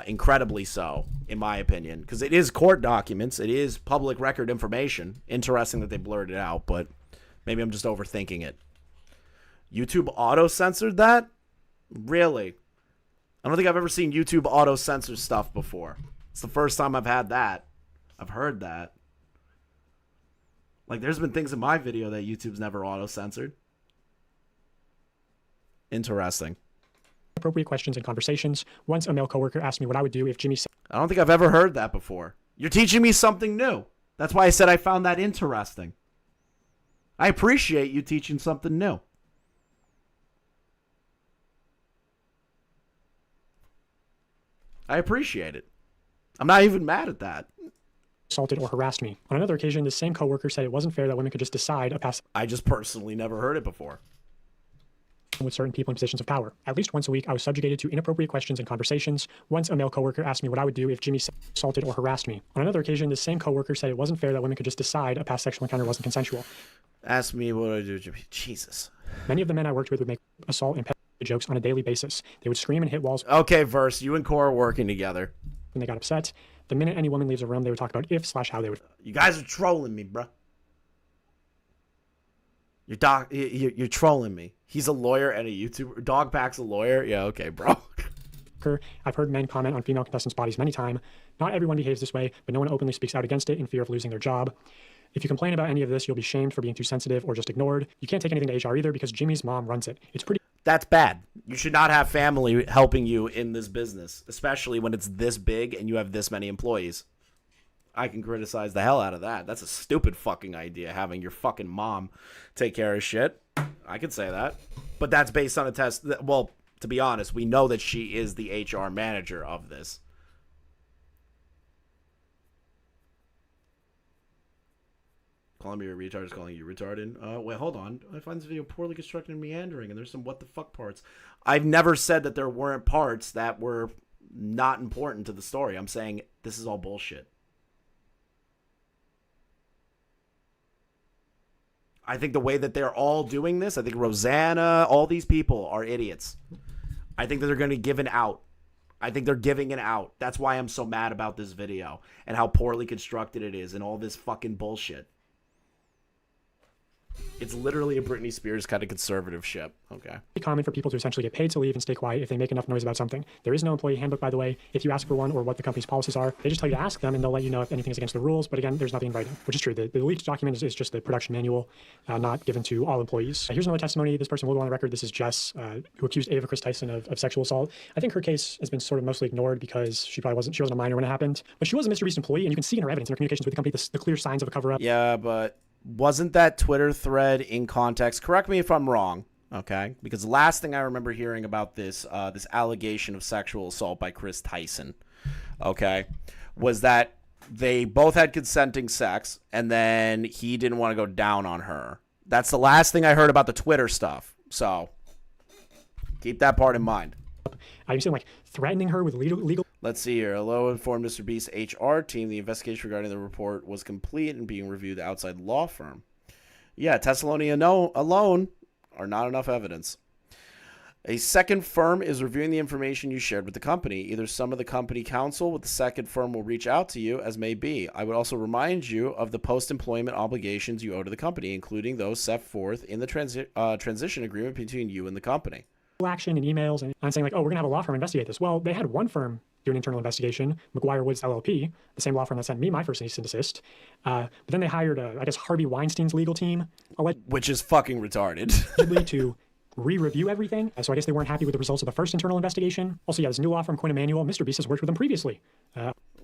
S1: Incredibly so, in my opinion, because it is court documents. It is public record information. Interesting that they blurred it out, but maybe I'm just overthinking it. YouTube auto-censored that? Really? I don't think I've ever seen YouTube auto-censor stuff before. It's the first time I've had that. I've heard that. Like, there's been things in my video that YouTube's never auto-censored. Interesting.
S4: Appropriate questions and conversations. Once a male coworker asked me what I would do if Jimmy said,
S1: I don't think I've ever heard that before. You're teaching me something new. That's why I said I found that interesting. I appreciate you teaching something new. I appreciate it. I'm not even mad at that.
S4: assaulted or harassed me. On another occasion, the same coworker said it wasn't fair that women could just decide a pass.
S1: I just personally never heard it before.
S4: With certain people in positions of power. At least once a week, I was subjugated to inappropriate questions and conversations. Once, a male coworker asked me what I would do if Jimmy assaulted or harassed me. On another occasion, the same coworker said it wasn't fair that women could just decide a past sexual encounter wasn't consensual.
S1: Ask me what I do, Jimmy. Jesus.
S4: Many of the men I worked with would make assault and pet jokes on a daily basis. They would scream and hit walls.
S1: Okay, Verse, you and Core are working together.
S4: When they got upset, the minute any woman leaves a room, they would talk about if/how they would.
S1: You guys are trolling me, bro. You're trolling me. He's a lawyer and a YouTuber. Dogpack's a lawyer. Yeah, okay, bro.
S4: I've heard men comment on female contestants' bodies many times. Not everyone behaves this way, but no one openly speaks out against it in fear of losing their job. If you complain about any of this, you'll be shamed for being too sensitive or just ignored. You can't take anything to HR either because Jimmy's mom runs it. It's pretty.
S1: That's bad. You should not have family helping you in this business, especially when it's this big and you have this many employees. I can criticize the hell out of that. That's a stupid fucking idea, having your fucking mom take care of shit. I could say that. But that's based on a test. Well, to be honest, we know that she is the HR manager of this. Calling me a retard is calling you retarded. Wait, hold on. I find this video poorly constructed and meandering, and there's some what the fuck parts. I've never said that there weren't parts that were not important to the story. I'm saying this is all bullshit. I think the way that they're all doing this, I think Rosanna, all these people are idiots. I think that they're going to give an out. I think they're giving an out. That's why I'm so mad about this video and how poorly constructed it is and all this fucking bullshit. It's literally a Britney Spears kind of conservative shit. Okay.
S4: It's common for people to essentially get paid to leave and stay quiet if they make enough noise about something. There is no employee handbook, by the way. If you ask for one or what the company's policies are, they just tell you to ask them and they'll let you know if anything is against the rules. But again, there's nothing in writing, which is true. The leaked document is just the production manual, not given to all employees. Here's another testimony. This person will go on the record. This is Jess, who accused Ava Chris Tyson of sexual assault. I think her case has been sort of mostly ignored because she wasn't a minor when it happened. But she was a MrBeast employee, and you can see in her evidence in her communications with the company the clear signs of a cover-up.
S1: Yeah, but wasn't that Twitter thread in context? Correct me if I'm wrong, okay? Because the last thing I remember hearing about this this allegation of sexual assault by Chris Tyson, okay, was that they both had consenting sex, and then he didn't want to go down on her. That's the last thing I heard about the Twitter stuff. So keep that part in mind.
S4: I've seen threatening her with legal.
S1: Let's see here. Hello, informed MrBeast HR team. The investigation regarding the report was complete and being reviewed outside law firm. Yeah, testimony alone are not enough evidence. A second firm is reviewing the information you shared with the company. Either some of the company counsel with the second firm will reach out to you, as may be. I would also remind you of the post-employment obligations you owe to the company, including those set forth in the transition agreement between you and the company.
S4: Action and emails, and I'm saying oh, we're gonna have a law firm investigate this. Well, they had one firm do an internal investigation, McGuire Woods LLP, the same law firm that sent me my first cease and desist. But then they hired Harvey Weinstein's legal team,
S1: which is fucking retarded,
S4: to re-review everything. So I guess they weren't happy with the results of the first internal investigation. Also, yeah, this new law firm, Quinn Emanuel, MrBeast has worked with them previously.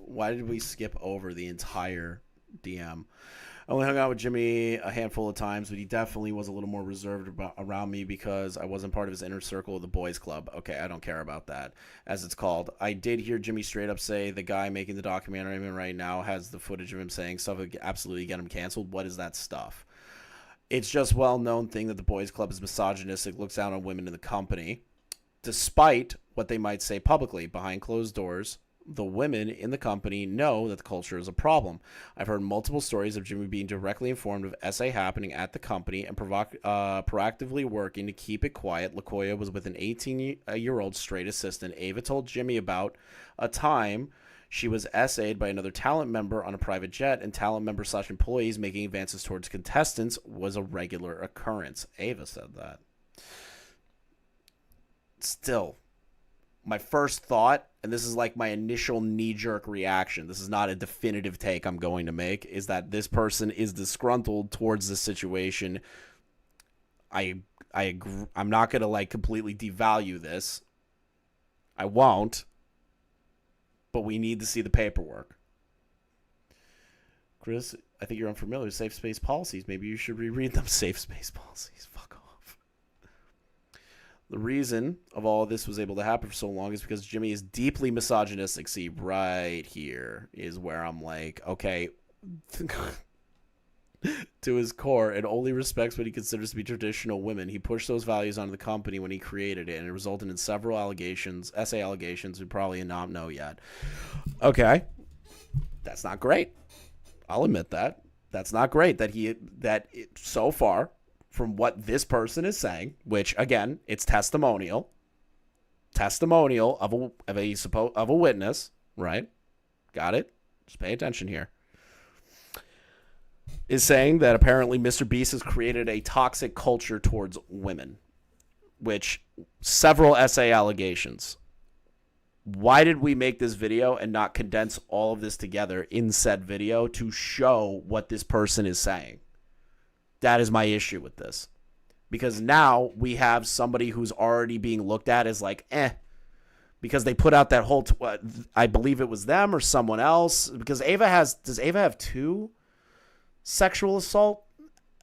S1: Why did we skip over the entire DM? I only hung out with Jimmy a handful of times, but he definitely was a little more reserved around me because I wasn't part of his inner circle of the boys club. Okay, I don't care about that, as it's called. I did hear Jimmy straight up say the guy making the documentary right now has the footage of him saying stuff that would absolutely get him canceled. What is that stuff? It's just well-known thing that the boys club is misogynistic, looks down on women in the company, despite what they might say publicly. Behind closed doors, the women in the company know that the culture is a problem. I've heard multiple stories of Jimmy being directly informed of SA happening at the company and proactively working to keep it quiet. Lacoya was with an 18-year-old straight assistant. Ava told Jimmy about a time she was SA'd by another talent member on a private jet, and talent members / employees making advances towards contestants was a regular occurrence. Ava said that. Still, my first thought, and this is like my initial knee-jerk reaction, this is not a definitive take I'm going to make, is that this person is disgruntled towards this situation. I agree. I'm not going to like completely devalue this. I won't. But we need to see the paperwork. Chris, I think you're unfamiliar with safe space policies. Maybe you should reread them. Safe space policies. Fuck off. The reason of all of this was able to happen for so long is because Jimmy is deeply misogynistic. See, right here is where I'm like, okay, to his core, and only respects what he considers to be traditional women. He pushed those values onto the company when he created it, and it resulted in several allegations, SA allegations we probably not know yet. Okay, that's not great. I'll admit that. That's not great so far, from what this person is saying, which again, it's testimonial of a witness, right? Got it? Just pay attention here. Is saying that apparently MrBeast has created a toxic culture towards women, which several SA allegations. Why did we make this video and not condense all of this together in said video to show what this person is saying? That is my issue with this. Because now we have somebody who's already being looked at as like, because they put out that whole, I believe it was them or someone else. Because does Ava have 2 sexual assault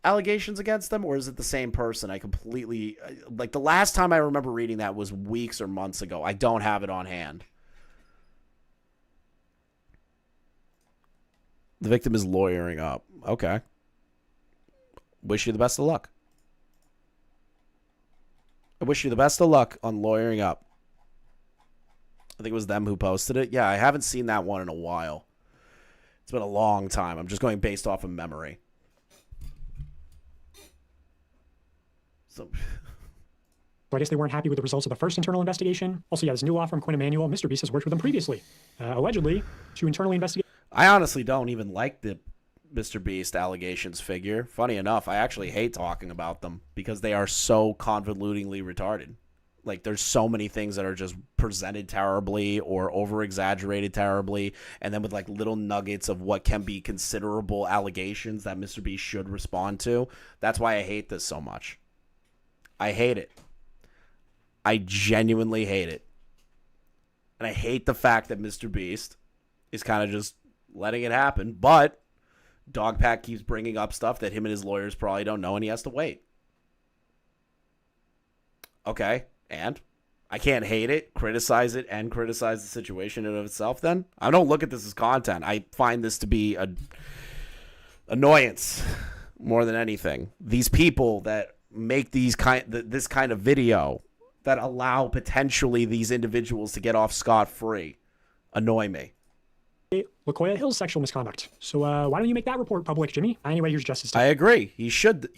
S1: allegations against them, or is it the same person? I completely, like, the last time I remember reading that was weeks or months ago. I don't have it on hand. The victim is lawyering up. Okay. Wish you the best of luck. I wish you the best of luck on lawyering up. I think it was them who posted it. Yeah, I haven't seen that one in a while. It's been a long time. I'm just going based off of memory. So
S4: I guess they weren't happy with the results of the first internal investigation. Also, yeah, this new law firm, Quinn Emanuel, MrBeast has worked with them previously. Allegedly, to internally investigate.
S1: I honestly don't even like the MrBeast allegations figure. Funny enough, I actually hate talking about them because they are so convolutingly retarded. Like, there's so many things that are just presented terribly or over-exaggerated terribly, and then with, like, little nuggets of what can be considerable allegations that MrBeast should respond to. That's why I hate this so much. I hate it. I genuinely hate it. And I hate the fact that MrBeast is kind of just letting it happen, but Dogpack keeps bringing up stuff that him and his lawyers probably don't know, and he has to wait. Okay. And I can't hate it, criticize it, and criticize the situation in and of itself then? I don't look at this as content. I find this to be an annoyance more than anything. These people that make this kind of video that allow potentially these individuals to get off scot-free annoy me.
S4: Lacoya Hill's sexual misconduct. So why don't you make that report public, Jimmy? Anyway, here's justice.
S1: I agree. He should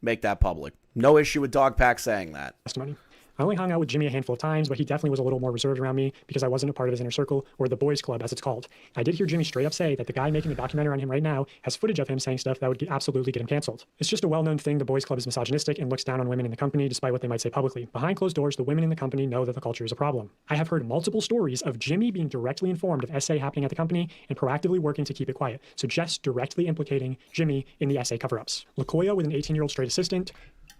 S1: make that public. No issue with Dogpack saying that.
S4: Testimony. I only hung out with Jimmy a handful of times, but he definitely was a little more reserved around me because I wasn't a part of his inner circle, or the boys club as it's called. I did hear Jimmy straight up say that the guy making the documentary on him right now has footage of him saying stuff that would absolutely get him canceled. It's just a well-known thing. The boys club is misogynistic and looks down on women in the company despite what they might say publicly. Behind closed doors, the women in the company know that the culture is a problem. I have heard multiple stories of Jimmy being directly informed of SA happening at the company and proactively working to keep it quiet. So just directly implicating Jimmy in the SA cover-ups. Lacoya with an 18-year-old straight assistant.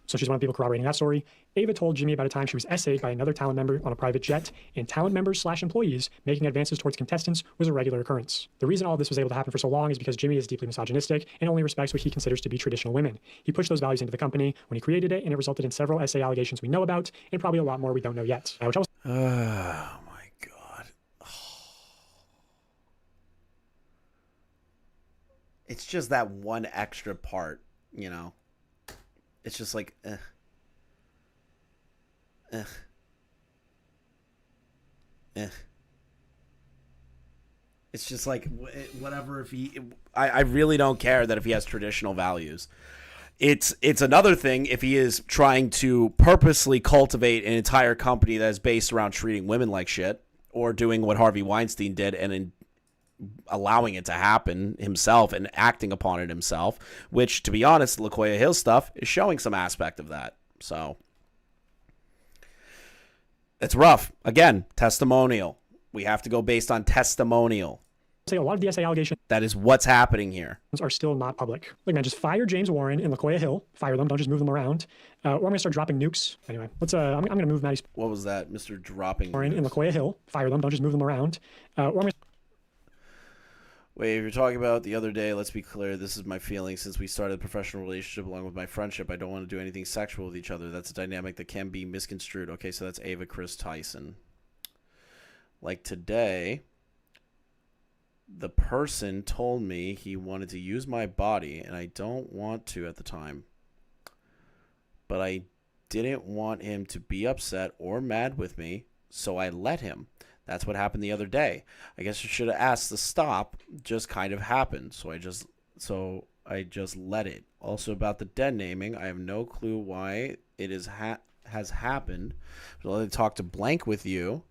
S4: So she's one of the people corroborating that story. Ava told Jimmy about a time she was essayed by another talent member on a private jet, and talent members/employees making advances towards contestants was a regular occurrence. The reason all this was able to happen for so long is because Jimmy is deeply misogynistic and only respects what he considers to be traditional women. He pushed those values into the company when he created it, and it resulted in several essay allegations we know about, and probably a lot more we don't know yet. Which also
S1: Oh my god. It's just that one extra part, you know. It's just like, It's just like, whatever, if he, I really don't care that if he has traditional values. It's another thing if he is trying to purposely cultivate an entire company that is based around treating women like shit, or doing what Harvey Weinstein did and allowing it to happen himself and acting upon it himself, which, to be honest, Lacoya Hill stuff is showing some aspect of that. So it's rough. Again, testimonial. We have to go based on testimonial.
S4: say a lot of the essay allegations
S1: That is what's happening here.
S4: are still not public. Like, man, just fire James Warren and Lacoya Hill. Fire them. Don't just move them around. Or I'm gonna start dropping nukes. Anyway, let's. I'm gonna move Matty
S1: What was that, Mr. Dropping
S4: Warren and
S1: nukes?
S4: Lacoya Hill. Fire them. Don't just move them around. Or I'm gonna.
S1: Wait, if you're talking about the other day, let's be clear. This is my feeling. Since we started a professional relationship along with my friendship, I don't want to do anything sexual with each other. That's a dynamic that can be misconstrued. Okay, so that's Ava Chris Tyson. Like today, the person told me he wanted to use my body, and I don't want to at the time. But I didn't want him to be upset or mad with me, so I let him. That's what happened the other day. I guess I should have asked to stop. Just kind of happened. So I just let it. Also about the dead naming, I have no clue why it has happened. So let me talk to Blank with you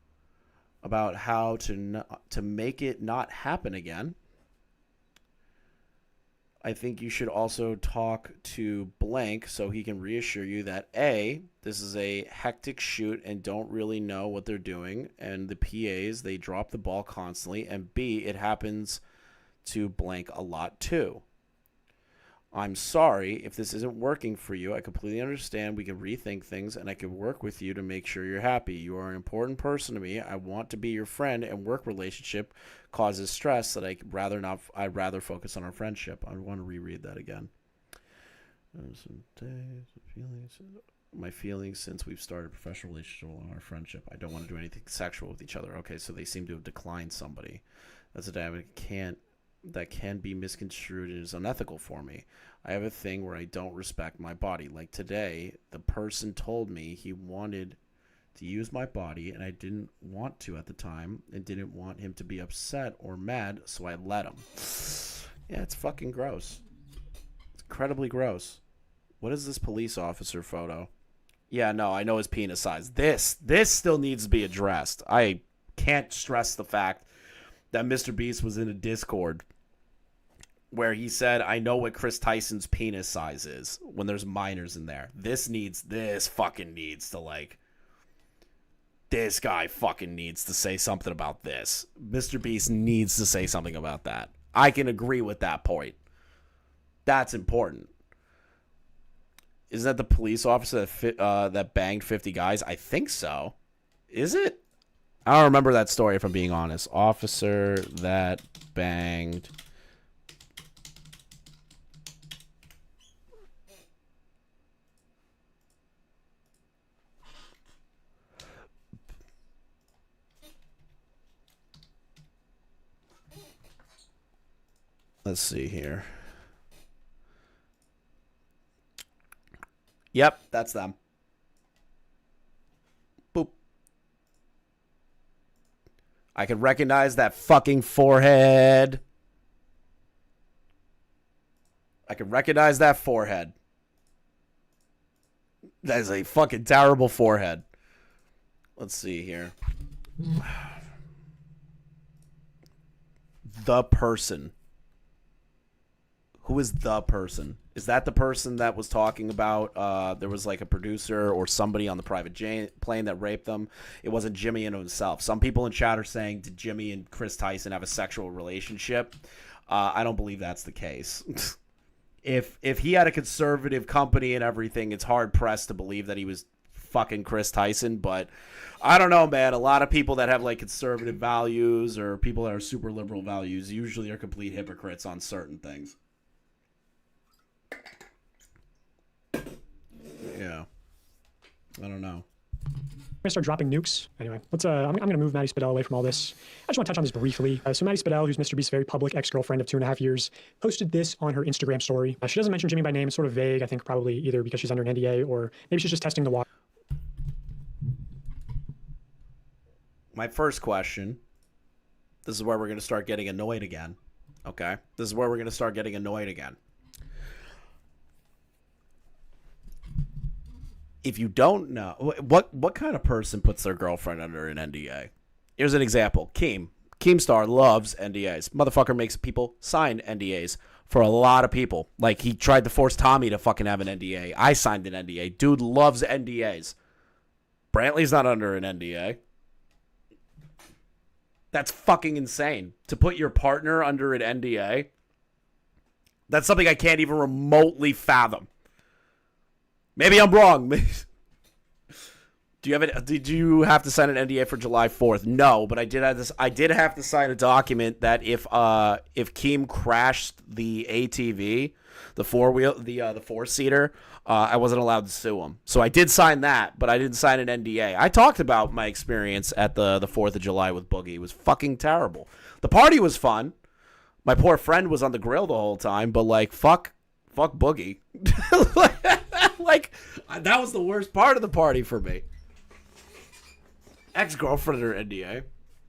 S1: about how to make it not happen again. I think you should also talk to Blank so he can reassure you that A, this is a hectic shoot and don't really know what they're doing, and the PAs, they drop the ball constantly, and B, it happens to Blank a lot too. I'm sorry if this isn't working for you. I completely understand. We can rethink things, and I can work with you to make sure you're happy. You are an important person to me. I want to be your friend, and work relationship causes stress that I'd rather focus on our friendship. I want to reread that again. My feelings since we've started a professional relationship along our friendship. I don't want to do anything sexual with each other. Okay, so they seem to have declined somebody. That's a dynamic that can be misconstrued and is unethical for me. I have a thing where I don't respect my body. Like today, the person told me he wanted to use my body, and I didn't want to at the time, and didn't want him to be upset or mad, so I let him. Yeah, it's fucking gross. It's incredibly gross. What is this police officer photo? Yeah, no, I know his penis size. This still needs to be addressed. I can't stress the fact that MrBeast was in a Discord where he said, I know what Chris Tyson's penis size is when there's minors in there. This guy fucking needs to say something about this. MrBeast needs to say something about that. I can agree with that point. That's important. Isn't that the police officer that banged 50 guys? I think so. Is it? I don't remember that story, if I'm being honest. Officer that banged. Let's see here. Yep, that's them. Boop. I can recognize that fucking forehead. That is a fucking terrible forehead. Let's see here. The person. Who is the person? Is that the person that was talking about there was like a producer or somebody on the private plane that raped them? It wasn't Jimmy and himself. Some people in chat are saying, did Jimmy and Chris Tyson have a sexual relationship? I don't believe that's the case. if he had a conservative company and everything, it's hard pressed to believe that he was fucking Chris Tyson. But I don't know, man. A lot of people that have like conservative values or people that are super liberal values usually are complete hypocrites on certain things. Yeah, I don't know.
S4: Gonna start dropping nukes. Anyway, I'm gonna move Matty Spadel away from all this. I just want to touch on this briefly. So Matty Spadel, who's MrBeast's very public ex-girlfriend of 2.5 years, posted this on her Instagram story. She doesn't mention Jimmy by name. It's sort of vague. I think probably either because she's under an NDA or maybe she's just testing the water.
S1: My first question, this is where we're gonna start getting annoyed again. Okay? This is where we're gonna start getting annoyed again. If you don't know, what kind of person puts their girlfriend under an NDA? Here's an example. Keemstar loves NDAs. Motherfucker makes people sign NDAs for a lot of people. Like, he tried to force Tommy to fucking have an NDA. I signed an NDA. Dude loves NDAs. Brantley's not under an NDA. That's fucking insane. To put your partner under an NDA, that's something I can't even remotely fathom. Maybe I'm wrong. Did you have to sign an NDA for July 4th? No, but I did have to sign a document that if Keem crashed the ATV, the four-seater, I wasn't allowed to sue him. So I did sign that, but I didn't sign an NDA. I talked about my experience at the 4th of July with Boogie. It was fucking terrible. The party was fun. My poor friend was on the grill the whole time, but like fuck Boogie. Like, that was the worst part of the party for me. Ex-girlfriend under NDA.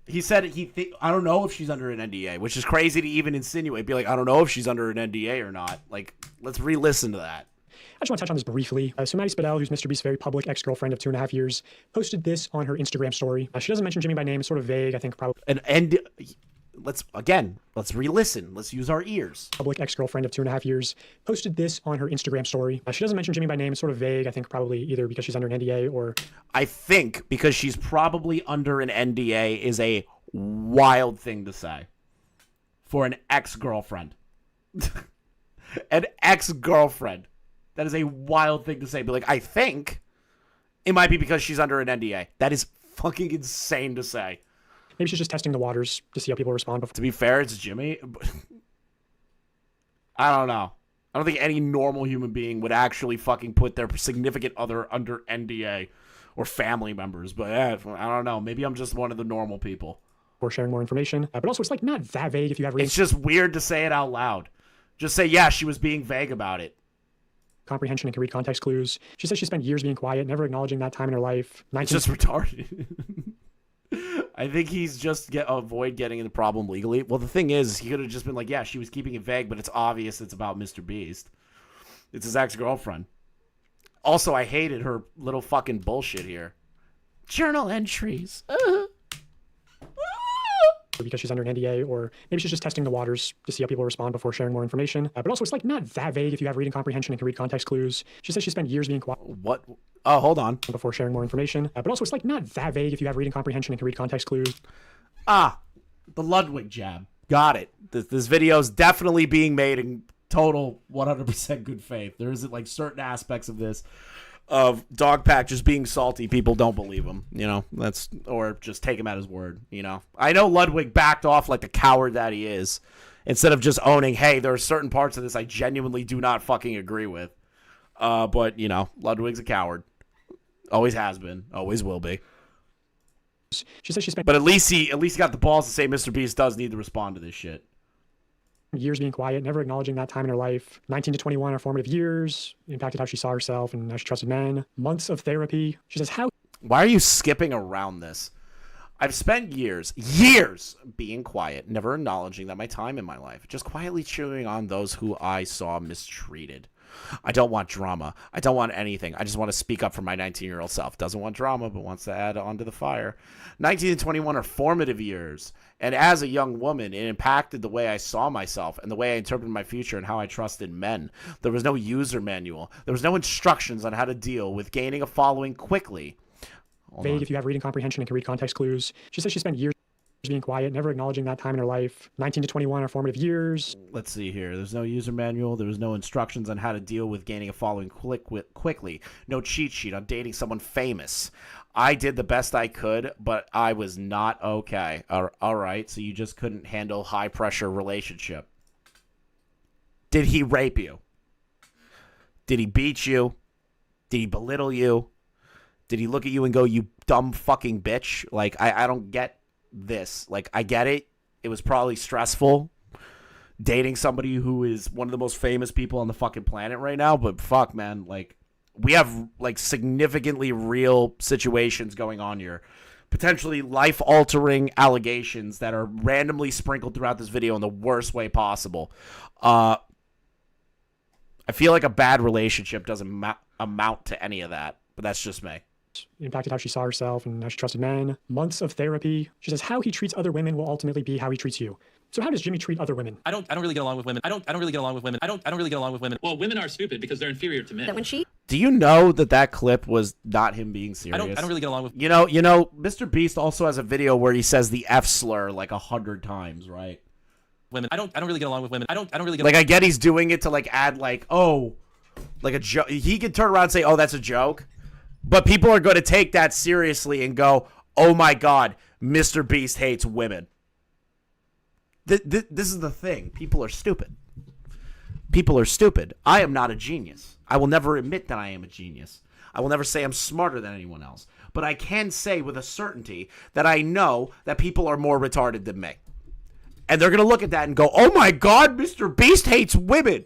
S1: He said I don't know if she's under an NDA, which is crazy to even insinuate. Be like, I don't know if she's under an NDA or not. Like, let's re-listen to that.
S4: I just want to touch on this briefly. So Matty Spadel, who's MrBeast's very public ex-girlfriend of 2.5 years, posted this on her Instagram story. She doesn't mention Jimmy by name. It's sort of vague. I think probably.
S1: And let's re-listen. Let's use our ears.
S4: Public ex-girlfriend of 2.5 years posted this on her Instagram story. She doesn't mention Jimmy by name. It's sort of vague. I think probably either because she's under an NDA or.
S1: I think because she's probably under an NDA is a wild thing to say for an ex-girlfriend. An ex-girlfriend. That is a wild thing to say. Be like, I think it might be because she's under an NDA. That is fucking insane to say.
S4: Maybe she's just testing the waters to see how people respond.
S1: To be fair, it's Jimmy. I don't know. I don't think any normal human being would actually fucking put their significant other under NDA or family members. But I don't know. Maybe I'm just one of the normal people.
S4: Or sharing more information. But also, it's like not that vague if you have reason.
S1: It's just weird to say it out loud. Just say, yeah, she was being vague about it.
S4: Comprehension and can read context clues. She says she spent years being quiet, never acknowledging that time in her life.
S1: It's just retarded. I think he's just avoid getting in the problem legally. Well, the thing is, he could have just been like, yeah, she was keeping it vague, but it's obvious it's about MrBeast. It's his ex-girlfriend. Also, I hated her little fucking bullshit here. Journal entries.
S4: Because she's under an NDA, or maybe she's just testing the waters to see how people respond before sharing more information. But also, it's like not that vague if you have reading comprehension and can read context clues. She says she spent years being quiet.
S1: What? Oh, hold on.
S4: Before sharing more information. But also, it's like not that vague if you have reading comprehension and can read context clues.
S1: Ah, the Ludwig jab. Got it. This video is definitely being made in total 100% good faith. There isn't like certain aspects of this of Dogpack just being salty. People don't believe him, or just take him at his word, I know Ludwig backed off like the coward that he is, instead of just owning, hey, there are certain parts of this I genuinely do not fucking agree with. But, Ludwig's a coward. Always has been. Always will be.
S4: She says she spent.
S1: But at least he got the balls to say MrBeast does need to respond to this shit.
S4: Years being quiet, never acknowledging that time in her life. 19 to 21 are formative years, impacted how she saw herself and how she trusted men. Months of therapy. She says, how?
S1: Why are you skipping around this? I've spent years being quiet, never acknowledging that my time in my life, just quietly cheering on those who I saw mistreated. I don't want drama. I don't want anything. I just want to speak up for my 19-year-old self. Doesn't want drama, but wants to add on to the fire. 19 and 21 are formative years. And as a young woman, it impacted the way I saw myself and the way I interpreted my future and how I trusted men. There was no user manual. There was no instructions on how to deal with gaining a following quickly.
S4: Vague if you have reading comprehension and can read context clues. She says she spent years being quiet, never acknowledging that time in her life. 19 to 21 are formative years.
S1: Let's see here. There's no user manual. There was no instructions on how to deal with gaining a following quickly. No cheat sheet on dating someone famous. I did the best I could, but I was not okay. All right, so you just couldn't handle high-pressure relationship. Did he rape you? Did he beat you? Did he belittle you? Did he look at you and go, you dumb fucking bitch? Like, I don't get this. Like, I get it. It was probably stressful dating somebody who is one of the most famous people on the fucking planet right now, but fuck, man, like, we have, like, significantly real situations going on here. Potentially life-altering allegations that are randomly sprinkled throughout this video in the worst way possible. I feel like a bad relationship doesn't amount to any of that, but that's just me.
S4: Impacted how she saw herself and how she trusted men. Months of therapy. She says how he treats other women will ultimately be how he treats you. So how does Jimmy treat other women?
S7: I don't really get along with women. I don't really get along with women. I don't really get along with women.
S11: Well, women are stupid because they're inferior to men.
S2: That when she...
S1: Do you know that clip was not him being serious?
S7: I don't really get along with...
S1: You know, MrBeast also has a video where he says the F slur like 100 times, right?
S7: Women. I don't really get along with women. I don't really get
S1: like, I get he's doing it to like add like, oh, like a joke. He can turn around and say, oh, that's a joke. But people are going to take that seriously and go, oh my God, MrBeast hates women. This is the thing. People are stupid. People are stupid. I am not a genius. I will never admit that I am a genius. I will never say I'm smarter than anyone else. But I can say with a certainty that I know that people are more retarded than me. And they're going to look at that and go, oh my God, MrBeast hates women.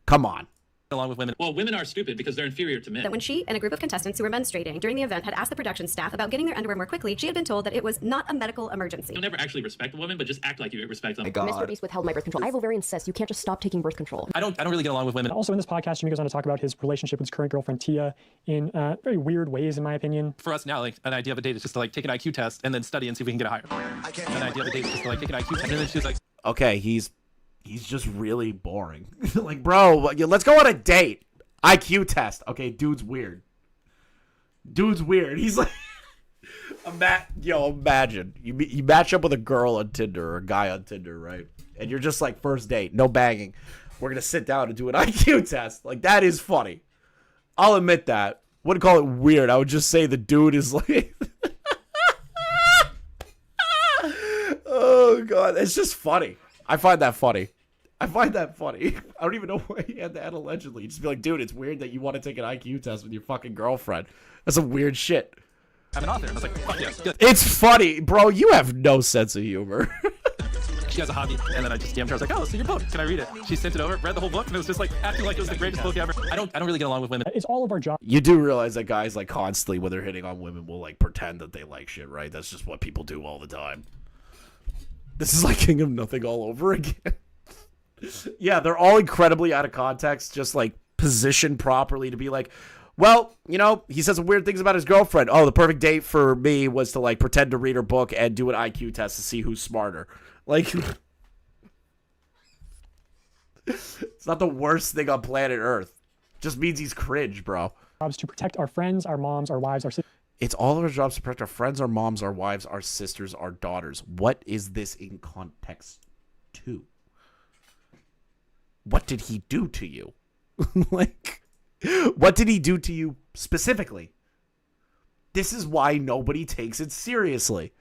S1: Come on.
S7: along with women.
S11: Well, women are stupid because they're inferior to men.
S12: That when she and a group of contestants who were menstruating during the event had asked the production staff about getting their underwear more quickly, she had been told that it was not a medical emergency.
S11: You'll never actually respect a woman, but just act like you respect them.
S13: MrBeast withheld my birth control. I have ovarian cysts. You can't just stop taking birth control.
S7: I don't really get along with women.
S4: Also in this podcast, Jimmy goes on to talk about his relationship with his current girlfriend, Tia, in very weird ways, in my opinion.
S7: For us now, like, an idea of a date is just to, like, take an IQ test and then study and see if we can get a higher. An idea of a date is just to, like, take an IQ test and then she's like...
S1: Okay, he's just really boring. Like, bro, let's go on a date. IQ test. Okay, dude's weird. Dude's weird. He's like... imagine. You match up with a girl on Tinder or a guy on Tinder, right? And you're just like, first date, no banging. We're going to sit down and do an IQ test. Like, that is funny. I'll admit that. Wouldn't call it weird. I would just say the dude is like... Oh, God. It's just funny. I find that funny. I don't even know why he had to add allegedly. Just be like, dude, it's weird that you want to take an IQ test with your fucking girlfriend. That's some weird shit.
S7: I'm an author. I was like, fuck yeah, good.
S1: It's funny. Bro, you have no sense of humor.
S7: She has a hobby, and then I just DM'd her. I was like, oh, so your book. Can I read it? She sent it over, read the whole book, and it was just like, acting like it was the greatest book ever. I don't really get along with women.
S4: It's all of our job.
S1: You do realize that guys, like, constantly, when they're hitting on women, will, like, pretend that they like shit, right? That's just what people do all the time. This is like King of Nothing all over again. Yeah, they're all incredibly out of context, just, like, positioned properly to be like, well, you know, he says some weird things about his girlfriend. Oh, the perfect date for me was to, like, pretend to read her book and do an IQ test to see who's smarter. Like, it's not the worst thing on planet Earth. Just means he's cringe, bro.
S4: Jobs to protect our friends, our moms, our wives, our sisters.
S1: It's all of our jobs to protect our friends, our moms, our wives, our sisters, our daughters. What is this in context to? What did he do to you? Like, what did he do to you specifically? This is why nobody takes it seriously.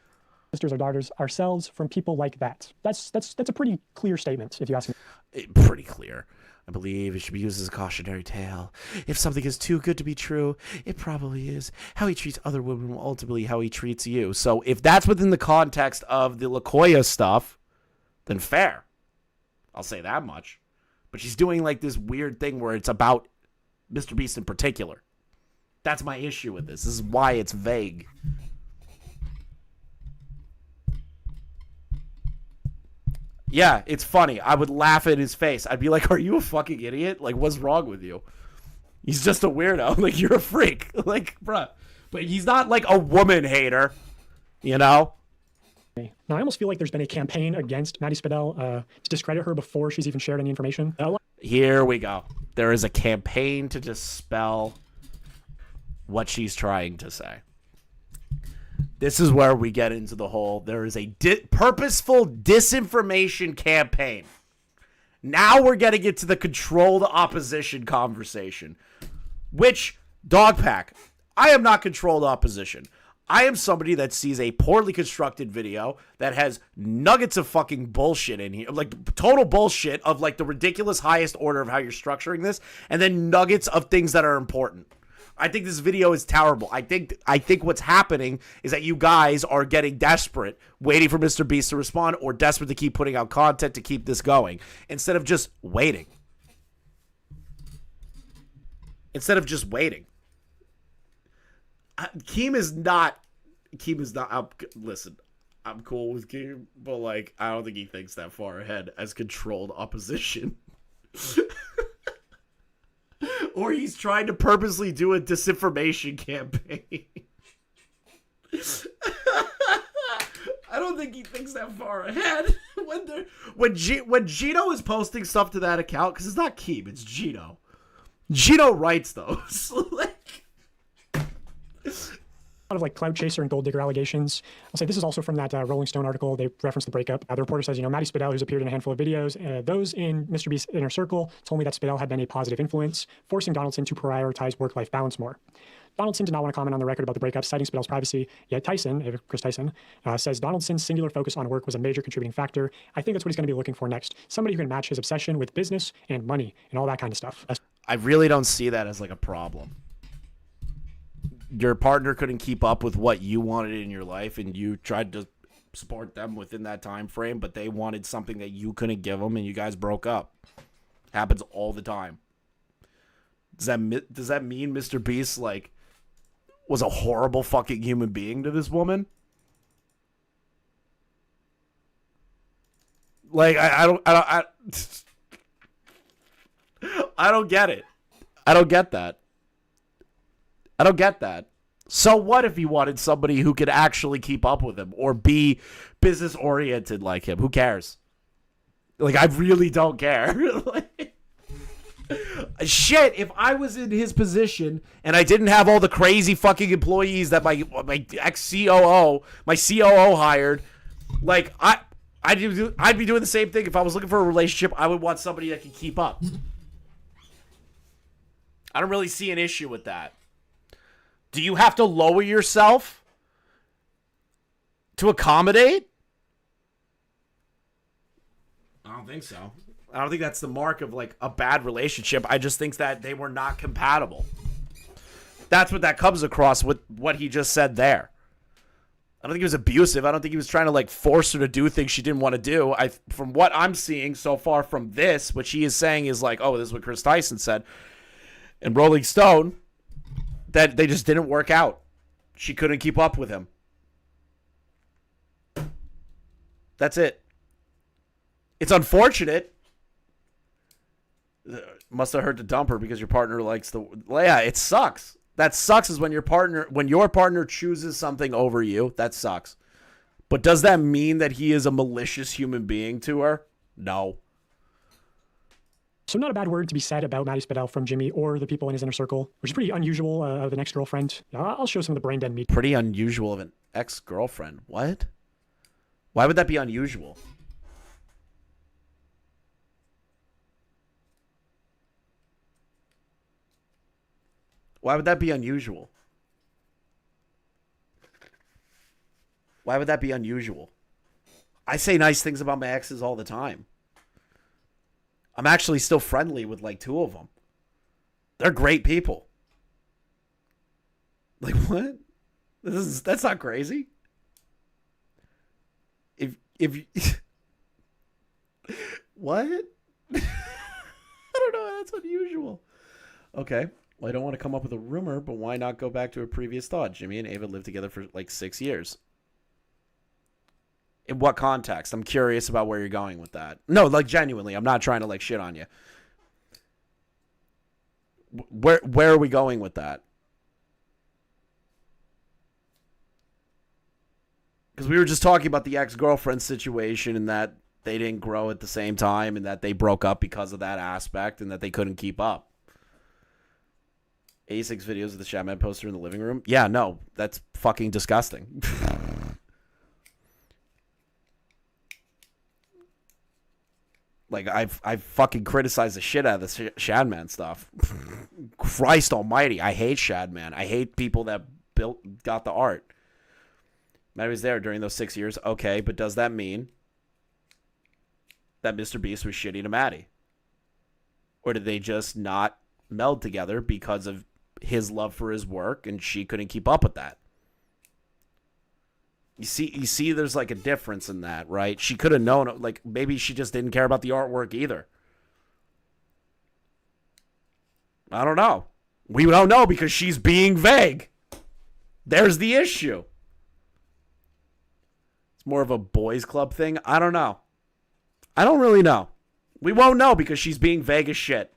S4: Sisters or daughters, ourselves, from people like that. That's a pretty clear statement, if you ask me.
S1: Pretty clear. I believe it should be used as a cautionary tale. If something is too good to be true, it probably is. How he treats other women will ultimately how he treats you. So if that's within the context of the Lacoya stuff, then fair. I'll say that much. But she's doing like this weird thing where it's about MrBeast in particular. That's my issue with this. This is why it's vague. Yeah, it's funny. I would laugh at his face. I'd be like, are you a fucking idiot? Like, what's wrong with you? He's just a weirdo. Like, you're a freak. Like, bruh. But he's not like a woman hater, you know?
S4: Now, I almost feel like there's been a campaign against Matty Spadel to discredit her before she's even shared any information.
S1: Here we go. There is a campaign to dispel what she's trying to say. This is where we get into the whole, there is a purposeful disinformation campaign. Now we're getting into the controlled opposition conversation. Which, Dogpack, I am not controlled opposition. I am somebody that sees a poorly constructed video that has nuggets of fucking bullshit in here. Like, total bullshit of, like, the ridiculous highest order of how you're structuring this. And then nuggets of things that are important. I think this video is terrible. I think what's happening is that you guys are getting desperate, waiting for MrBeast to respond, or desperate to keep putting out content to keep this going, instead of just waiting. Keem is not. Listen, I'm cool with Keem, but like, I don't think he thinks that far ahead as controlled opposition. Or he's trying to purposely do a disinformation campaign. I don't think he thinks that far ahead. When Gino is posting stuff to that account, because it's not Keem, it's Gino. Gino writes those.
S4: A lot of like clout chaser and gold digger allegations. I'll say this is also from that Rolling Stone article. They referenced the breakup. The reporter says, Matty Spadel, who's appeared in a handful of videos, those in MrBeast's inner circle told me that Spadel had been a positive influence, forcing Donaldson to prioritize work-life balance more. Donaldson did not want to comment on the record about the breakup, citing Spadel's privacy, yet Tyson, Chris Tyson, says Donaldson's singular focus on work was a major contributing factor. I think that's what he's going to be looking for next. Somebody who can match his obsession with business and money and all that kind of stuff.
S1: I really don't see that as like a problem. Your partner couldn't keep up with what you wanted in your life, and you tried to support them within that time frame, but they wanted something that you couldn't give them, and you guys broke up. Happens all the time. Does that mean MrBeast like was a horrible fucking human being to this woman? Like, I don't get it. I don't get that. I don't get that. So what if he wanted somebody who could actually keep up with him or be business oriented like him? Who cares? Like, I really don't care. Shit, if I was in his position and I didn't have all the crazy fucking employees that my ex-COO, my COO hired, like, I'd be doing the same thing. If I was looking for a relationship, I would want somebody that can keep up. I don't really see an issue with that. Do you have to lower yourself to accommodate? I don't think so. I don't think that's the mark of like a bad relationship. I just think that they were not compatible. That's what that comes across with what he just said there. I don't think he was abusive. I don't think he was trying to like force her to do things she didn't want to do. From what I'm seeing so far from this, what she is saying is like, oh, this is what Chris Tyson said. And Rolling Stone, that they just didn't work out. She couldn't keep up with him. That's it. It's unfortunate. Must have hurt to dump her because your partner likes the... Yeah, it sucks. That sucks is when your partner chooses something over you. That sucks. But does that mean that he is a malicious human being to her? No.
S4: So not a bad word to be said about Matty Spadel from Jimmy or the people in his inner circle, which is pretty unusual of an ex-girlfriend. I'll show some of the brain dead meat.
S1: Pretty unusual of an ex-girlfriend. What? Why would that be unusual? Why would that be unusual? Why would that be unusual? I say nice things about my exes all the time. I'm actually still friendly with like 2 of them. They're great people. Like, what? That's not crazy. If you, what? I don't know. That's unusual. Okay. Well, I don't want to come up with a rumor, but why not go back to a previous thought? Jimmy and Ava lived together for like 6 years. In what context? I'm curious about where you're going with that. No, like genuinely, I'm not trying to like shit on you. Where are we going with that? Because we were just talking about the ex-girlfriend situation and that they didn't grow at the same time and that they broke up because of that aspect and that they couldn't keep up. 86 videos of the Shadman poster in the living room. Yeah, no, that's fucking disgusting. Like, I've fucking criticized the shit out of the Shadman stuff. Christ almighty, I hate Shadman. I hate people that got the art. Matty was there during those 6 years. Okay, but does that mean that MrBeast was shitty to Matty? Or did they just not meld together because of his love for his work and she couldn't keep up with that? You see there's like a difference in that, right? She could have known, like, maybe she just didn't care about the artwork either. I don't know. We don't know because she's being vague. There's the issue. It's more of a boys club thing. I don't know. I don't really know. We won't know because she's being vague as shit.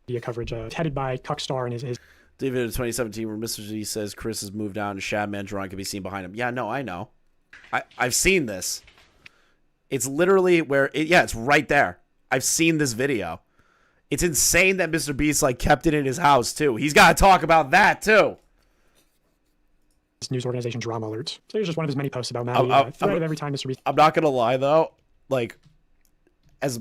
S4: Media coverage headed by Cuckstar and his
S1: David in 2017 where Mr. G says Chris has moved down and Shadman drawing can be seen behind him. Yeah, no, I know. I've seen this. It's literally where it's right there. I've seen this video. It's insane that MrBeast like kept it in his house too. He's got to talk about that too.
S4: News organization Drama Alerts. So here's just one of his many posts about Matty. Thread every time MrBeast.
S1: I'm not gonna lie though, like as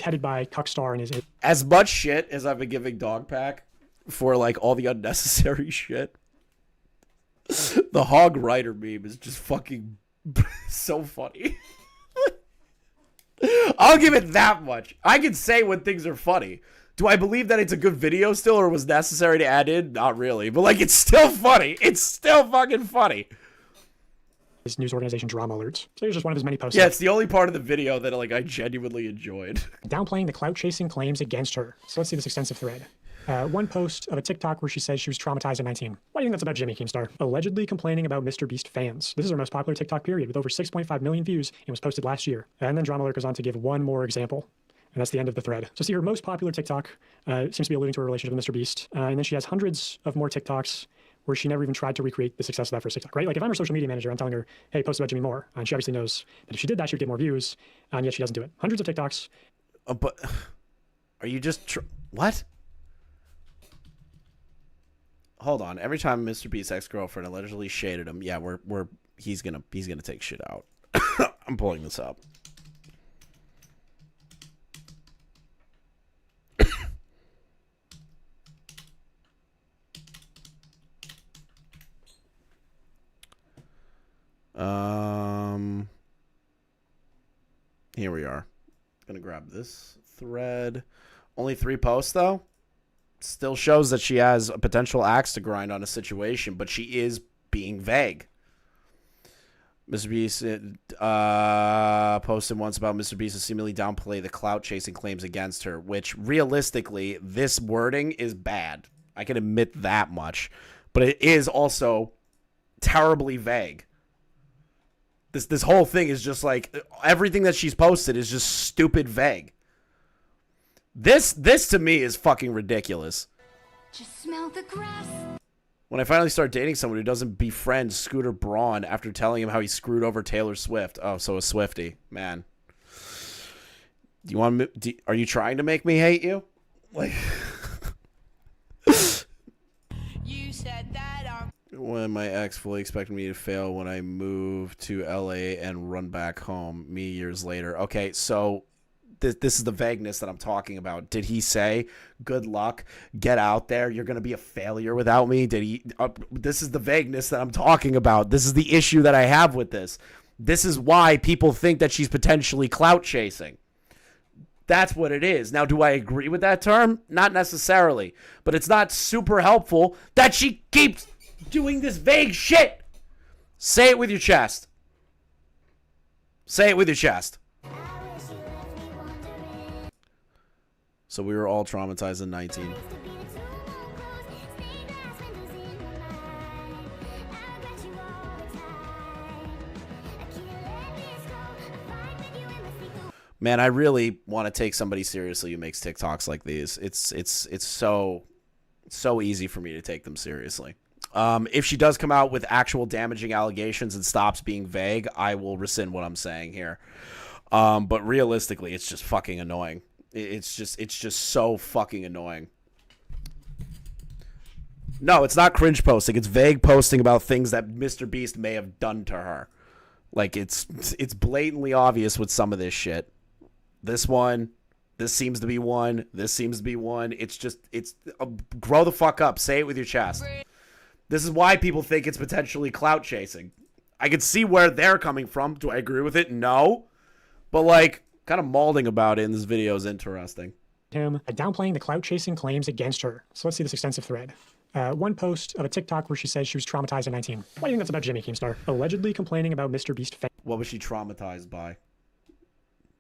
S4: headed by Cuckstar and his
S1: as much shit as I've been giving Dogpack for like all the unnecessary shit. The hog rider meme is just fucking so funny. I'll give it that much. I can say when things are funny. Do I believe that it's a good video still or was necessary to add in? Not really. But like it's still funny. It's still fucking funny.
S4: His news organization Drama Alerts. So here's just one of his many posts.
S1: Yeah, it's the only part of the video that like I genuinely enjoyed.
S4: Downplaying the clout chasing claims against her. So let's see this extensive thread. One post of a TikTok where she says she was traumatized at 19. Why do you think that's about Jimmy, Keemstar? Allegedly complaining about MrBeast fans. This is our most popular TikTok period with over 6.5 million views and was posted last year. And then Drama Alert goes on to give one more example. And that's the end of the thread. So see, her most popular TikTok seems to be alluding to her relationship with MrBeast. And then she has hundreds of more TikToks where she never even tried to recreate the success of that first TikTok, right? Like if I'm her social media manager, I'm telling her, hey, post about Jimmy more. And she obviously knows that if she did that, she would get more views. And yet she doesn't do it. Hundreds of TikToks.
S1: But are you just... what? Hold on. Every time MrBeast's ex-girlfriend allegedly shaded him, yeah, he's gonna take shit out. I'm pulling this up. Here we are. Gonna grab this thread. Only 3 posts though. Still shows that she has a potential axe to grind on a situation, but she is being vague. MrBeast posted once about MrBeast seemingly downplay the clout chasing claims against her, which realistically, this wording is bad. I can admit that much, but it is also terribly vague. This whole thing is just like everything that she's posted is just stupid vague. This to me is fucking ridiculous.
S14: Just smell the grass.
S1: When I finally start dating someone who doesn't befriend Scooter Braun after telling him how he screwed over Taylor Swift. Oh, so a Swiftie, man. Do you want me? Are you trying to make me hate you? Like,
S14: You said that
S1: when my ex fully expected me to fail when I moved to LA and run back home me years later. Okay, so this is the vagueness that I'm talking about. Did he say, good luck, get out there, you're going to be a failure without me? Did he? This is the vagueness that I'm talking about. This is the issue that I have with this. This is why people think that she's potentially clout chasing. That's what it is. Now, do I agree with that term? Not necessarily. But it's not super helpful that she keeps doing this vague shit. Say it with your chest. Say it with your chest. So we were all traumatized in 19. Man, I really want to take somebody seriously who makes TikToks like these. It's so easy for me to take them seriously. If she does come out with actual damaging allegations and stops being vague, I will rescind what I'm saying here. But realistically, it's just fucking annoying. It's just so fucking annoying. No, it's not cringe posting. It's vague posting about things that MrBeast may have done to her. Like, it's blatantly obvious with some of this shit. This one, this seems to be one, this seems to be one. It's just, grow the fuck up. Say it with your chest. This is why people think it's potentially clout chasing. I can see where they're coming from. Do I agree with it? No. But, like, kind of mauling about it in this video is interesting.
S4: Him downplaying the clout chasing claims against her. So let's see this extensive thread. One post of a TikTok where she says she was traumatized at 19. Why do you think that's about Jimmy, Keemstar? Allegedly complaining about MrBeast.
S1: What was she traumatized by?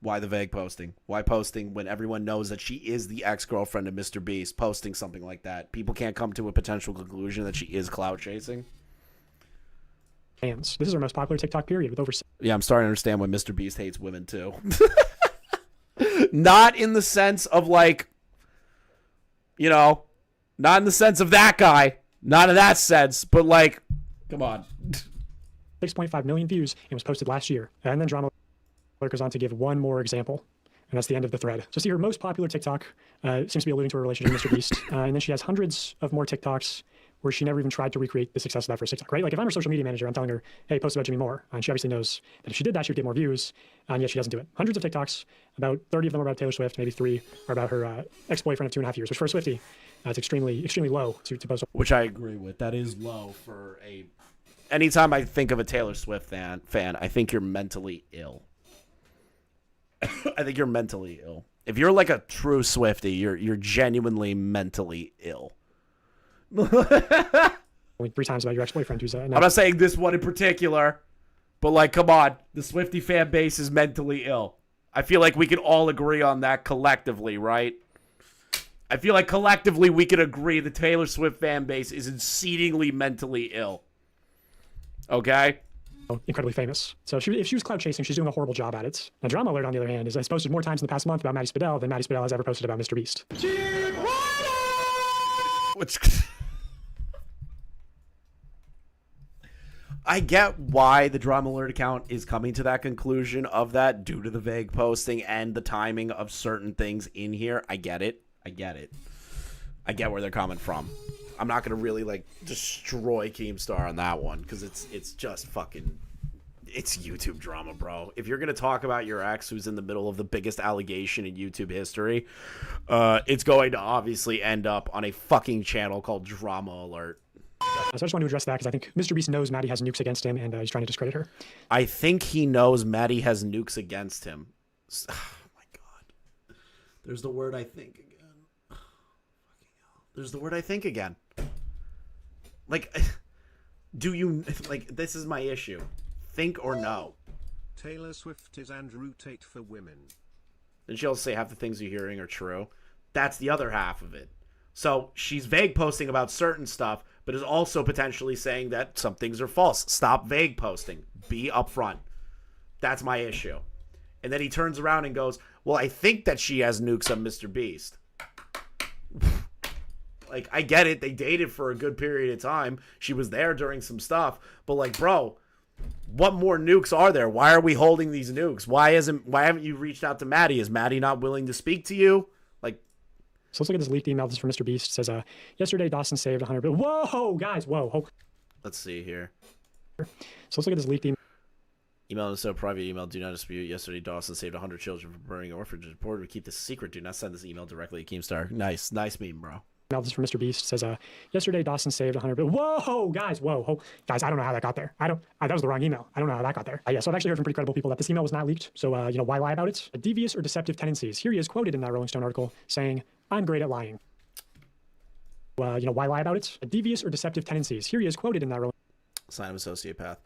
S1: Why the vague posting? Why posting when everyone knows that she is the ex-girlfriend of MrBeast? Posting something like that. People can't come to a potential conclusion that she is clout chasing.
S4: Fans. This is our most popular TikTok period with over.
S1: Yeah, I'm starting to understand why MrBeast hates women too. Not in the sense of like, you know, not in the sense of that guy. Not in that sense, but like, come on.
S4: 6.5 million views and was posted last year. And then Drama goes on to give one more example. And that's the end of the thread. So see, her most popular TikTok seems to be alluding to her relationship with MrBeast. And then she has hundreds of more TikToks where she never even tried to recreate the success of that first TikTok, right? Like if I'm her social media manager, I'm telling her, hey, post about Jimmy Moore. And she obviously knows that if she did that, she would get more views. And yet she doesn't do it. Hundreds of TikToks, about 30 of them are about Taylor Swift, maybe 3 are about her ex-boyfriend of 2.5 years, which for a Swiftie, it's extremely low to post.
S1: Which I agree with. That is low for a... Anytime I think of a Taylor Swift fan, I think you're mentally ill. I think you're mentally ill. If you're like a true Swiftie, you're genuinely mentally ill.
S4: Only 3 times about your ex-boyfriend who's
S1: I'm not saying this one in particular, but like, come on, the Swiftie fan base is mentally ill. I feel like we can all agree on that collectively, right? I feel like collectively we can agree the Taylor Swift fan base is exceedingly mentally ill. Okay?
S4: Incredibly famous. So if she was clout chasing, she's doing a horrible job at it. Now, Drama Alert, on the other hand, has posted more times in the past month about Matty Spadel than Matty Spadel has ever posted about MrBeast.
S1: Which... I get why the Drama Alert account is coming to that conclusion of that due to the vague posting and the timing of certain things in here. I get it. I get where they're coming from. I'm not going to really, like, destroy Keemstar on that one because it's just fucking... It's YouTube drama, bro. If you're going to talk about your ex who's in the middle of the biggest allegation in YouTube history, it's going to obviously end up on a fucking channel called Drama Alert.
S4: So I just want to address that because I think MrBeast knows Matty has nukes against him and he's trying to discredit her.
S1: I think he knows Matty has nukes against him. Oh my god. There's the word I think again. There's the word I think again. Like, do you... Like, this is my issue. Think or no?
S6: Taylor Swift is Andrew Tate for women.
S1: And she'll say half the things you're hearing are true. That's the other half of it. So she's vague posting about certain stuff, but is also potentially saying that some things are false. Stop vague posting. Be upfront. That's my issue. And then he turns around and goes, well, I think that she has nukes on MrBeast. Like, I get it. They dated for a good period of time. She was there during some stuff. But, like, bro, what more nukes are there? Why are we holding these nukes? Why haven't you reached out to Matty? Is Matty not willing to speak to you? Like,
S4: so let's look at this leaked email. This is from MrBeast. It says, yesterday Dawson saved 100 billion. Whoa, guys, whoa.
S1: Let's see here.
S4: So let's look at this leaked email.
S1: Email is so private email. Do not dispute. Yesterday, Dawson saved 100 children from burning orphanages. Reported to keep this secret. Do not send this email directly to Keemstar. Nice meme, bro.
S4: This is from MrBeast. It says, yesterday Dawson saved 100 billion. Whoa, guys, whoa. Guys, I don't know how that got there. That was the wrong email. I don't know how that got there. Yeah, so I've actually heard from pretty credible people that this email was not leaked. So, why lie about it? Devious or deceptive tendencies. Here he is quoted in that Rolling Stone article saying, I'm great at lying. Why lie about it? Devious or deceptive tendencies. Here he is quoted in that Rolling
S1: Sign of a sociopath.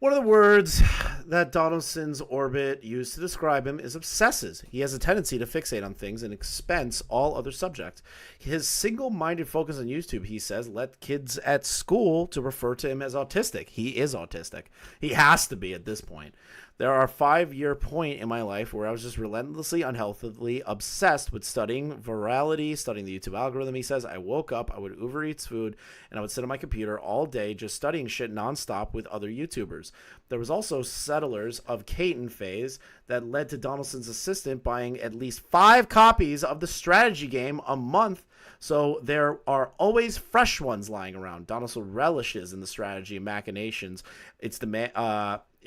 S1: One of the words that Donaldson's orbit used to describe him is obsesses. He has a tendency to fixate on things and expense all other subjects. His single-minded focus on YouTube, he says, led kids at school to refer to him as autistic. He is autistic. He has to be at this point. There are a 5-year point in my life where I was just relentlessly, unhealthily obsessed with studying virality, studying the YouTube algorithm. He says, I woke up, I would Uber Eats food, and I would sit on my computer all day just studying shit nonstop with other YouTubers. There was also Settlers of Caton phase that led to Donaldson's assistant buying at least 5 copies of the strategy game a month. So there are always fresh ones lying around. Donaldson relishes in the strategy and machinations. It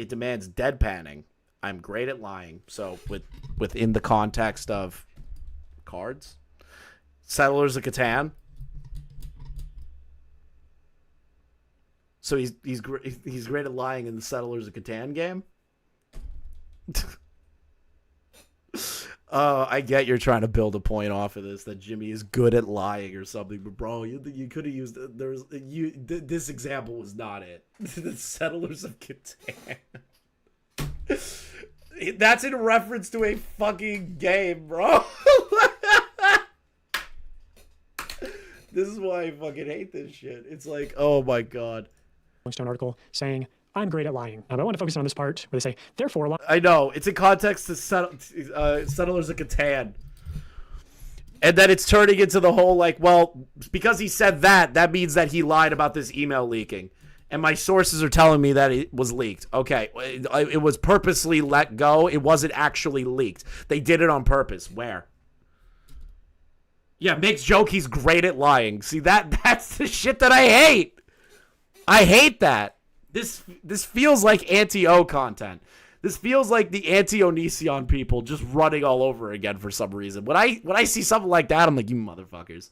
S1: demands deadpanning. I'm great at lying. So within the context of cards, Settlers of Catan. So he's great at lying in the Settlers of Catan game. I get you're trying to build a point off of this that Jimmy is good at lying or something, but bro, you could have used this example was not it. The Settlers of Catan. That's in reference to a fucking game, bro. This is why I fucking hate this shit. It's like, oh my god.
S4: Stone article saying, I'm great at lying. I want to focus on this part where they say, therefore...
S1: I know. It's in context to Settlers of Catan. And then it's turning into the whole, like, well, because he said that means that he lied about this email leaking. And my sources are telling me that it was leaked. Okay, it was purposely let go. It wasn't actually leaked. They did it on purpose. Where? Yeah, makes joke he's great at lying. See, that's the shit that I hate. I hate that. This feels like anti-O content. This feels like the anti-Onision people just running all over again for some reason. When I see something like that, I'm like, you motherfuckers.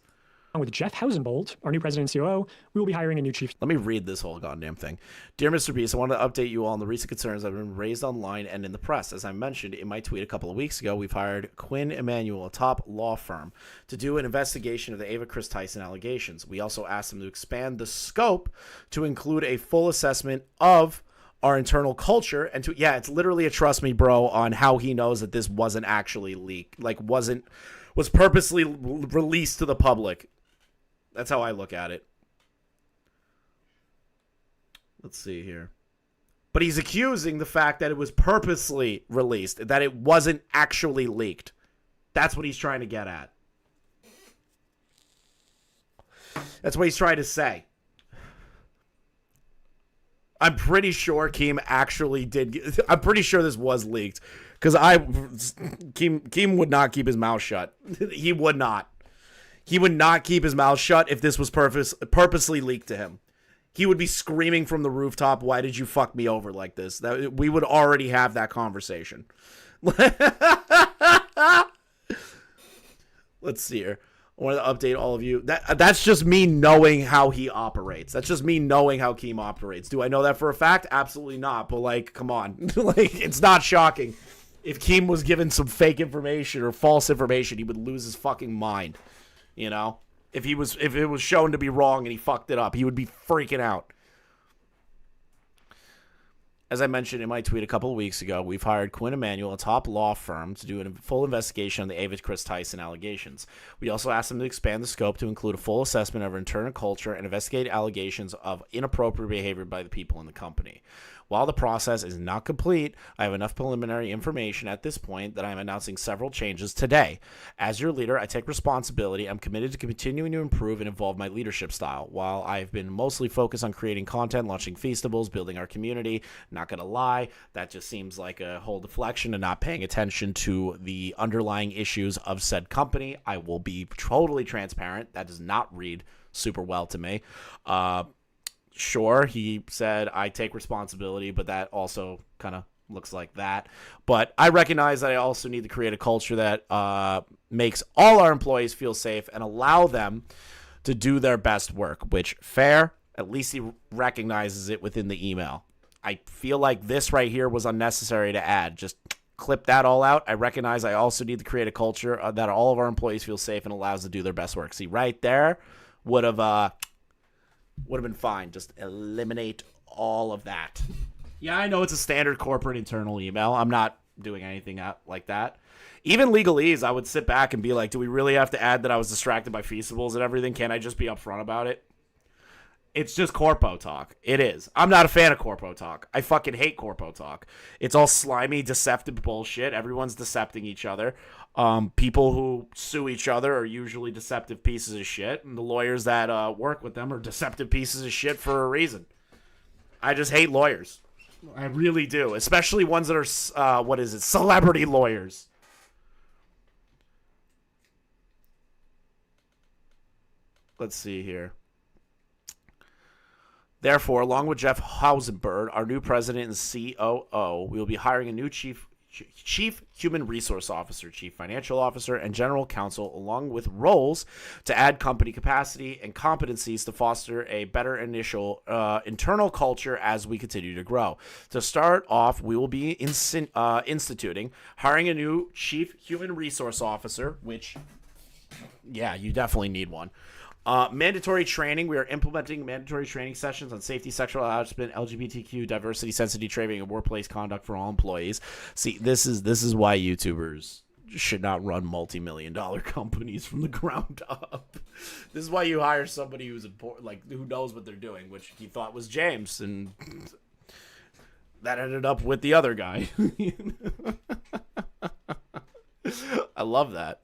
S4: With Jeff Housenbold, our new president and COO, we will be hiring a new chief.
S1: Let me read this whole goddamn thing. Dear MrBeast, I want to update you all on the recent concerns that have been raised online and in the press. As I mentioned in my tweet a couple of weeks ago, we've hired Quinn Emanuel, a top law firm, to do an investigation of the Ava Chris Tyson allegations. We also asked them to expand the scope to include a full assessment of our internal culture and to, yeah, it's literally a trust me bro on how he knows that this wasn't actually leaked, like was purposely released to the public. That's how I look at it. Let's see here. But he's accusing the fact that it was purposely released, that it wasn't actually leaked. That's what he's trying to get at. That's what he's trying to say. I'm pretty sure Keem actually did. I'm pretty sure this was leaked. Because Keem would not keep his mouth shut. He would not. He would not keep his mouth shut if this was purposely leaked to him. He would be screaming from the rooftop, why did you fuck me over like this? We would already have that conversation. Let's see here. I want to update all of you. That's just me knowing how he operates. That's just me knowing how Keem operates. Do I know that for a fact? Absolutely not. But, like, come on. Like, it's not shocking. If Keem was given some fake information or false information, he would lose his fucking mind. You know, if it was shown to be wrong and he fucked it up, he would be freaking out. As I mentioned in my tweet a couple of weeks ago, we've hired Quinn Emanuel, a top law firm, to do a full investigation on the Ava Chris Tyson allegations. We also asked them to expand the scope to include a full assessment of our internal culture and investigate allegations of inappropriate behavior by the people in the company. While the process is not complete, I have enough preliminary information at this point that I am announcing several changes today. As your leader, I take responsibility. I'm committed to continuing to improve and evolve my leadership style. While I've been mostly focused on creating content, launching feastables, building our community, not going to lie, that just seems like a whole deflection and not paying attention to the underlying issues of said company. I will be totally transparent. That does not read super well to me. Sure, he said, I take responsibility, but that also kind of looks like that. But I recognize that I also need to create a culture that makes all our employees feel safe and allow them to do their best work, which, fair, at least he recognizes it within the email. I feel like this right here was unnecessary to add. Just clip that all out. I recognize I also need to create a culture that all of our employees feel safe and allows them to do their best work. See, right there would have been fine. Just eliminate all of that. Yeah, I know it's a standard corporate internal email. I'm not doing anything like that. Even legalese, I would sit back and be like, do we really have to add that I was distracted by feastables and everything? Can't I just be upfront about it? It's just corpo talk. It is. I'm not a fan of corpo talk. I fucking hate corpo talk. It's all slimy, deceptive bullshit. Everyone's decepting each other. People who sue each other are usually deceptive pieces of shit, and the lawyers that work with them are deceptive pieces of shit for a reason. I just hate lawyers. I really do, especially ones that are celebrity lawyers. Let's see here. Therefore, along with Jeff Housenbold, our new president and COO, we will be hiring a new chief human resource officer, chief financial officer, and general counsel, along with roles to add company capacity and competencies to foster a better internal culture as we continue to grow. To start off, we will be instituting hiring a new chief human resource officer, which, yeah, you definitely need one. Mandatory training. We are implementing mandatory training sessions on safety, sexual harassment, LGBTQ, diversity, sensitive training, and workplace conduct for all employees. See, this is why YouTubers should not run multi-million-dollar companies from the ground up. This is why you hire somebody who's important, like who knows what they're doing, which he thought was James, and that ended up with the other guy. I love that.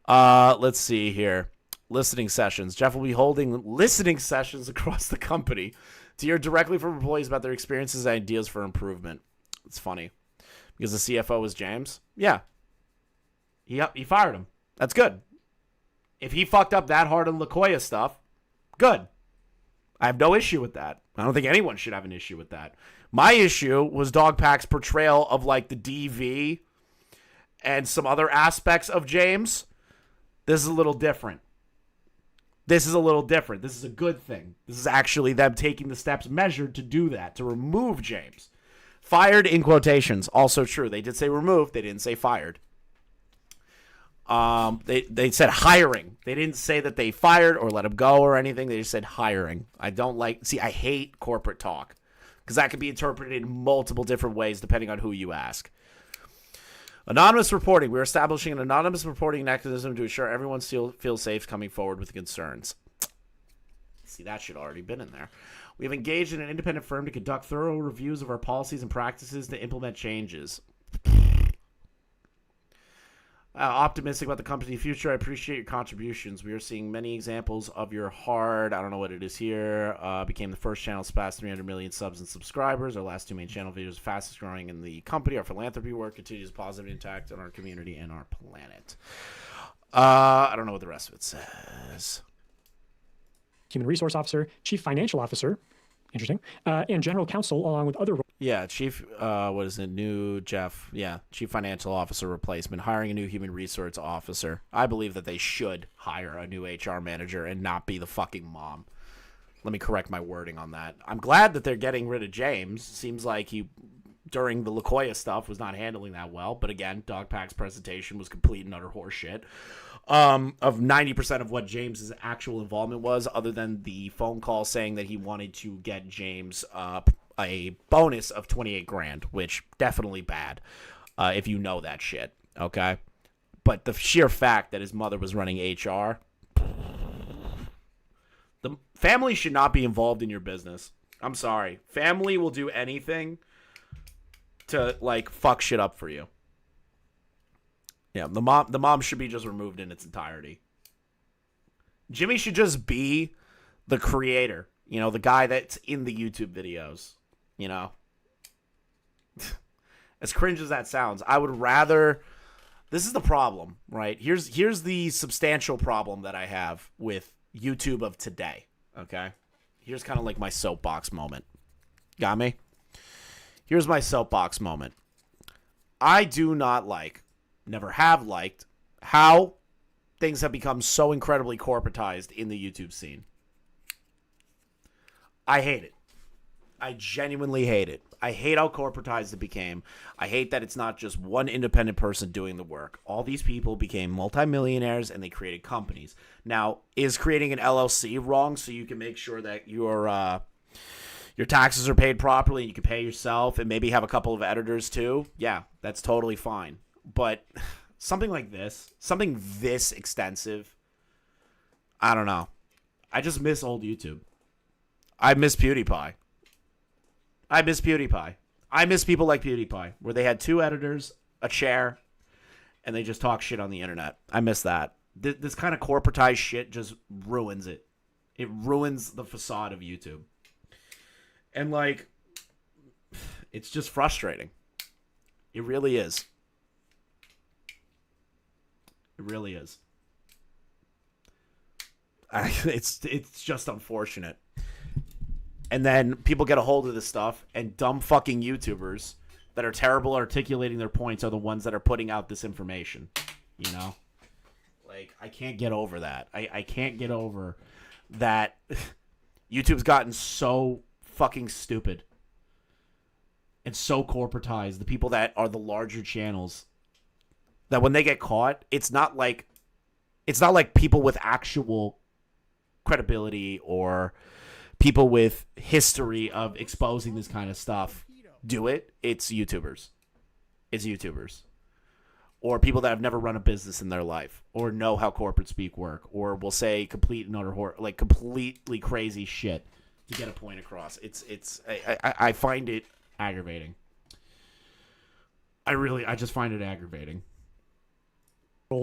S1: Let's see here. Listening sessions. Jeff will be holding listening sessions across the company to hear directly from employees about their experiences and ideas for improvement. It's funny because the CFO was James. Yeah. He fired him. That's good. If he fucked up that hard on Lacoya stuff, good. I have no issue with that. I don't think anyone should have an issue with that. My issue was Dogpack's portrayal of like the DV and some other aspects of James. This is a little different. This is a good thing. This is actually them taking the steps measured to do that, to remove James. Fired in quotations, also true. They did say removed. They didn't say fired. They said hiring. They didn't say that they fired or let him go or anything. They just said hiring. I hate corporate talk because that can be interpreted in multiple different ways depending on who you ask. Anonymous reporting. We're establishing an anonymous reporting mechanism to ensure everyone feels safe coming forward with concerns. See, that should already been in there. We have engaged in an independent firm to conduct thorough reviews of our policies and practices to implement changes. Optimistic about the company's future. I appreciate your contributions. We are seeing many examples of your hard, I don't know what it is here, became the first channel to surpass 300 million subs and subscribers. Our last two main channel videos, fastest growing in the company. Our philanthropy work continues positive impact on our community and our planet. I don't know what the rest of it says.
S4: Human resource officer, chief financial officer, interesting, and general counsel, along with other roles.
S1: Yeah, chief, what is it? New Jeff. Yeah, chief financial officer replacement, hiring a new human resource officer. I believe that they should hire a new HR manager and not be the fucking mom. Let me correct my wording on that. I'm glad that they're getting rid of James. Seems like he, during the Lacoya stuff, was not handling that well. But again, Dogpack's presentation was complete and utter horseshit. Of 90% of what James's actual involvement was, other than the phone call saying that he wanted to get James a bonus of 28 grand, which definitely bad if you know that shit, okay? But the sheer fact that his mother was running HR, the family should not be involved in your business. I'm sorry. Family will do anything to, like, fuck shit up for you. Yeah, the mom should be just removed in its entirety. Jimmy should just be the creator, you know, the guy that's in the YouTube videos, you know. As cringe as that sounds, I would rather. This is the problem, right? Here's the substantial problem that I have with YouTube of today, okay? Here's kind of like my soapbox moment. Got me? Here's my soapbox moment. I do not like, never have liked, how things have become so incredibly corporatized in the YouTube scene. I hate it. I genuinely hate it. I hate how corporatized it became. I hate that it's not just one independent person doing the work. All these people became multimillionaires and they created companies. Now, is creating an LLC wrong so you can make sure that your taxes are paid properly and you can pay yourself and maybe have a couple of editors too? Yeah, that's totally fine. But something like this, something this extensive, I don't know. I just miss old YouTube. I miss PewDiePie. I miss PewDiePie. I miss people like PewDiePie, where they had 2 editors, a chair, and they just talk shit on the internet. I miss that. This kind of corporatized shit just ruins it. It ruins the facade of YouTube. And, like, it's just frustrating. It really is. It really is. It's just unfortunate. And then people get a hold of this stuff, and dumb fucking YouTubers that are terrible articulating their points are the ones that are putting out this information. You know? Like, I can't get over that. I can't get over that YouTube's gotten so fucking stupid and so corporatized. The people that are the larger channels, that when they get caught, it's not like people with actual credibility or people with history of exposing this kind of stuff do it. It's YouTubers. It's YouTubers. Or people that have never run a business in their life, or know how corporate speak work, or will say complete and utter like completely crazy shit to get a point across. I find it aggravating. I just find it aggravating.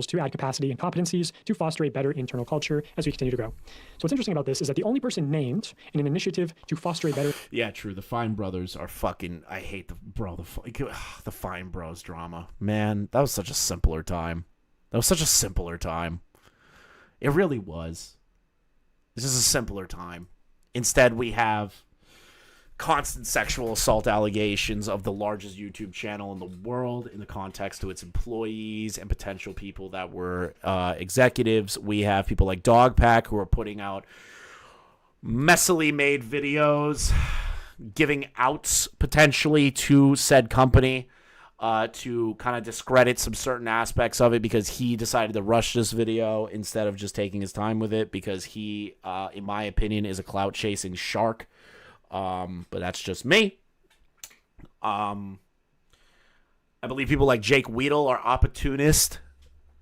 S4: To add capacity and competencies to foster a better internal culture as we continue to grow. So what's interesting about this is that the only person named in an initiative to foster a better...
S1: Yeah, true. The Fine Brothers are fucking... I hate the Fine Bros drama. Man, that was such a simpler time. That was such a simpler time. It really was. This is a simpler time. Instead, we have constant sexual assault allegations of the largest YouTube channel in the world in the context to its employees and potential people that were executives. We have people like Dogpack who are putting out messily made videos, giving outs potentially to said company to kind of discredit some certain aspects of it because he decided to rush this video instead of just taking his time with it because he, in my opinion, is a clout-chasing shark. But that's just me. I believe people like Jake Weedle are opportunist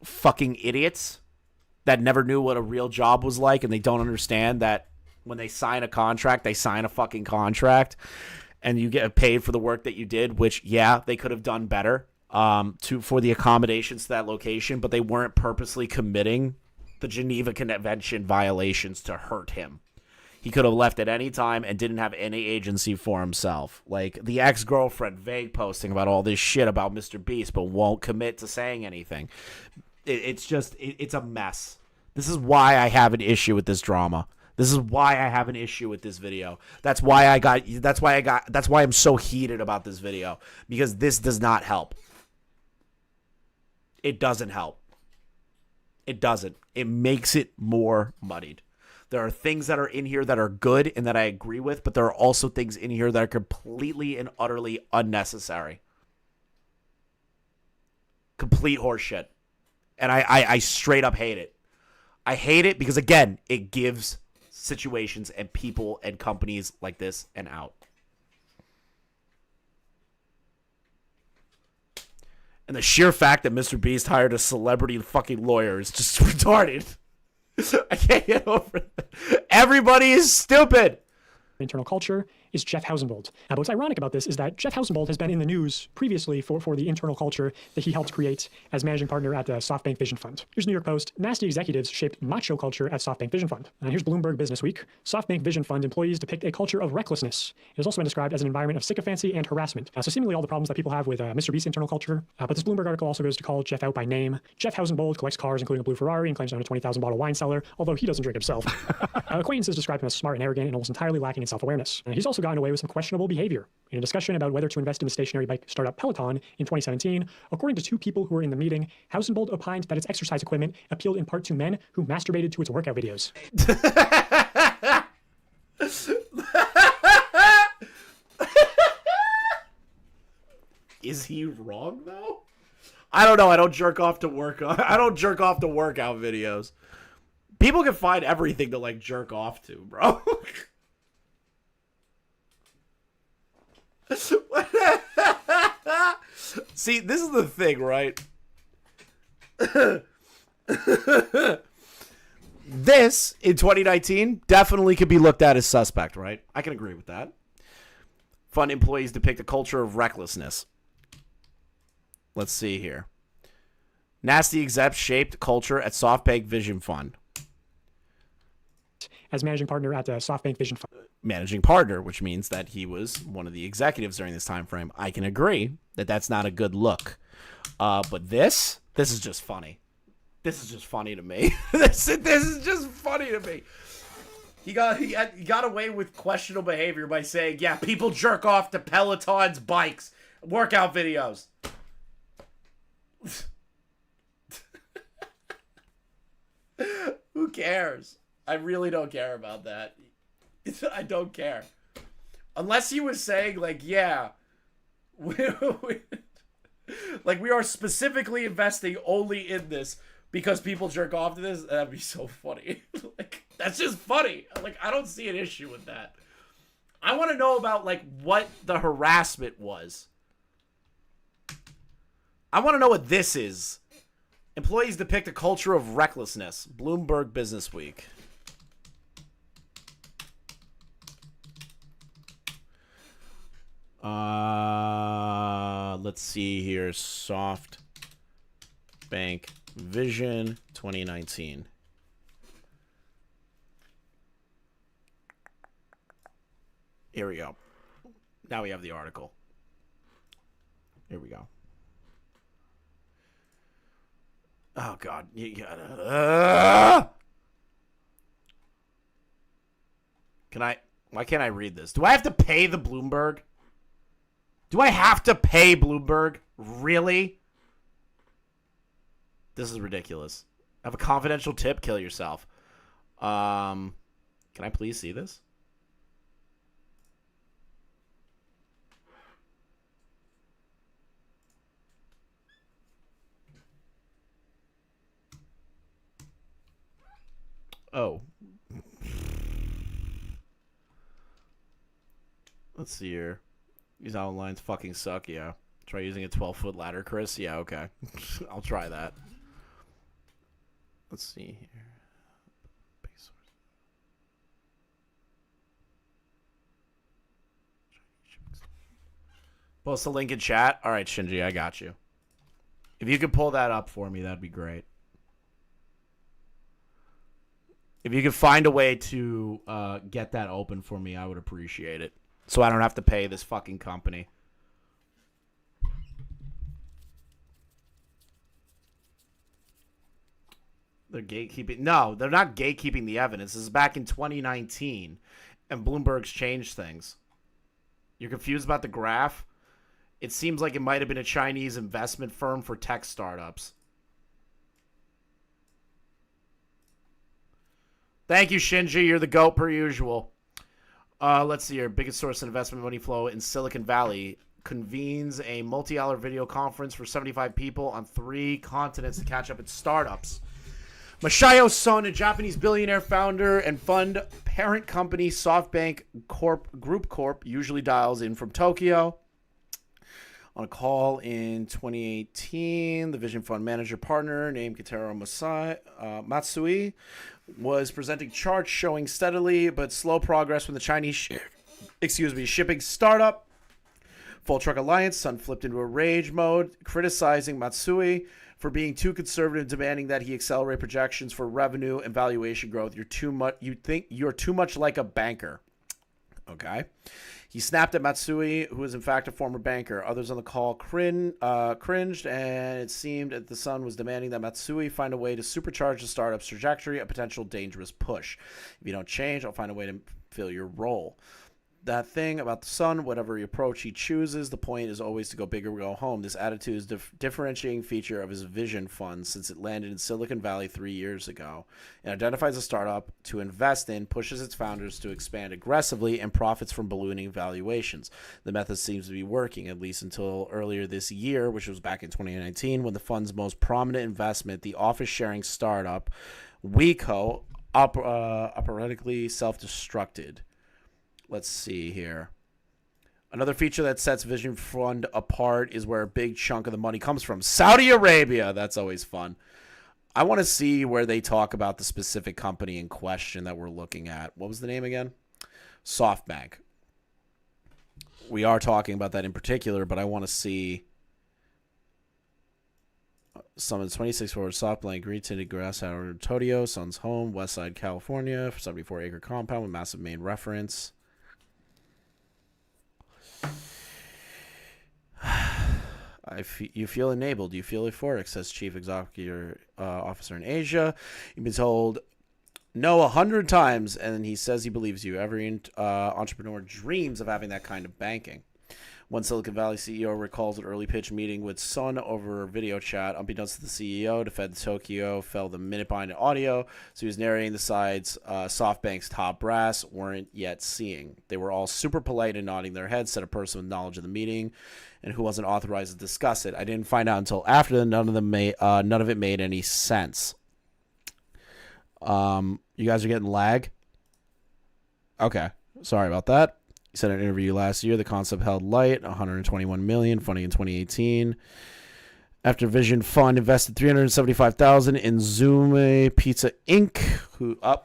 S1: fucking idiots that never knew what a real job was like, and they don't understand that when they sign a contract, they sign a fucking contract, and you get paid for the work that you did, which, yeah, they could have done better for the accommodations to that location, but they weren't purposely committing the Geneva Convention violations to hurt him. He could have left at any time and didn't have any agency for himself. Like the ex-girlfriend vague posting about all this shit about MrBeast, but won't commit to saying anything. It's a mess. This is why I have an issue with this drama. This is why I have an issue with this video. That's why I'm so heated about this video, because this does not help. It doesn't help. It doesn't. It makes it more muddied. There are things that are in here that are good and that I agree with, but there are also things in here that are completely and utterly unnecessary. Complete horseshit. And I straight up hate it. I hate it because, again, it gives situations and people and companies like this an out. And the sheer fact that MrBeast hired a celebrity fucking lawyer is just retarded. I can't get over it. Everybody is stupid.
S4: Internal culture is Jeff Housenbold. But what's ironic about this is that Jeff Housenbold has been in the news previously for the internal culture that he helped create as managing partner at the SoftBank Vision Fund. Here's New York Post. Nasty executives shaped macho culture at SoftBank Vision Fund. Here's Bloomberg Business Week. SoftBank Vision Fund employees depict a culture of recklessness. It has also been described as an environment of sycophancy and harassment. So seemingly all the problems that people have with MrBeast's internal culture. But this Bloomberg article also goes to call Jeff out by name. Jeff Housenbold collects cars, including a blue Ferrari, and claims to own a 20,000 bottle wine cellar, although he doesn't drink himself. Acquaintances describe him as smart and arrogant and almost entirely lacking in self-awareness. He's also gotten away with some questionable behavior. In a discussion about whether to invest in the stationary bike startup Peloton in 2017, according to two people who were in the meeting, Housenbold opined that its exercise equipment appealed in part to men who masturbated to its workout videos.
S1: Is he wrong though? I don't know. I don't jerk off to workout videos. People can find everything to like jerk off to, bro. See, this is the thing, right? this, in 2019, definitely could be looked at as suspect, right? I can agree with that. Fund employees depict a culture of recklessness. Let's see here. Nasty execs shaped culture at SoftBank Vision Fund.
S4: As managing partner at the SoftBank Vision Fund.
S1: Managing partner, which means that he was one of the executives during this time frame. I can agree that that's not a good look. But this is just funny. This is just funny to me. this is just funny to me. He got away with questionable behavior by saying, yeah, people jerk off to Peloton's bikes, workout videos. Who cares? I really don't care about that. I don't care. Unless he was saying, like, yeah, like we are specifically investing only in this because people jerk off to this. That'd be so funny. Like, that's just funny. Like, I don't see an issue with that. I want to know about, like, what the harassment was. I want to know what this is. Employees depict a culture of recklessness. Bloomberg Business Week. Let's see here. SoftBank Vision 2019. Here we go. Now we have the article. Here we go. Oh, God. You gotta... Why can't I read this? Do I have to pay the Bloomberg? Do I have to pay Bloomberg? Really? This is ridiculous. I have a confidential tip. Kill yourself. Can I please see this? Oh. Let's see here. These outlines fucking suck, yeah. Try using a 12-foot ladder, Chris? Yeah, okay. I'll try that. Let's see here. Post the link in chat. All right, Shinji, I got you. If you could pull that up for me, that'd be great. If you could find a way to get that open for me, I would appreciate it. So I don't have to pay this fucking company. They're gatekeeping. No, they're not gatekeeping the evidence. This is back in 2019, and Bloomberg's changed things. You're confused about the graph? It seems like it might have been a Chinese investment firm for tech startups. Thank you, Shinji. You're the GOAT per usual. Let's see here. Biggest source of investment money flow in Silicon Valley convenes a multi-hour video conference for 75 people on 3 continents to catch up its startups. Masayo Son, a Japanese billionaire founder and fund parent company SoftBank Group Corp, usually dials in from Tokyo. On a call in 2018, the Vision Fund manager partner named Kitaro Matsui was presenting charts showing steadily but slow progress when the Chinese shipping startup Full Truck Alliance. Sun flipped into a rage mode, criticizing Matsui for being too conservative, demanding that he accelerate projections for revenue and valuation growth. You think you're too much like a banker. Okay. He snapped at Matsui, who is in fact a former banker. Others on the call cringed, and it seemed that the Sun was demanding that Matsui find a way to supercharge the startup's trajectory, a potential dangerous push. If you don't change, I'll find a way to fill your role. That thing about the Sun, whatever approach he chooses, the point is always to go big or go home. This attitude is differentiating feature of his Vision Fund since it landed in Silicon Valley 3 years ago. It identifies a startup to invest in, pushes its founders to expand aggressively, and profits from ballooning valuations. The method seems to be working, at least until earlier this year, which was back in 2019, when the fund's most prominent investment, the office-sharing startup, Weco, operatically self-destructed. Let's see here. Another feature that sets Vision Fund apart is where a big chunk of the money comes from. Saudi Arabia. That's always fun. I want to see where they talk about the specific company in question that we're looking at. What was the name again? SoftBank. We are talking about that in particular, but I want to see some of the 26 forward SoftBank green tinted grass house Todio, Son's home, West Side, California, 74-acre compound with massive main reference. You feel enabled. You feel euphoric, says Chief Executive Officer in Asia. You've been told no 100 times, and he says he believes you. Every entrepreneur dreams of having that kind of banking. One Silicon Valley CEO recalls an early pitch meeting with Sun over video chat. Unbeknownst to the CEO, Defend Tokyo fell the minute behind in audio, so he was narrating the sides SoftBank's top brass weren't yet seeing. They were all super polite and nodding their heads, said a person with knowledge of the meeting and who wasn't authorized to discuss it. I didn't find out until after none of it made any sense. You guys are getting lag? Okay. Sorry about that. You said in an interview last year, the concept held light, $121 million, funding in 2018. After Vision Fund invested $375,000 in Zume Pizza Inc.,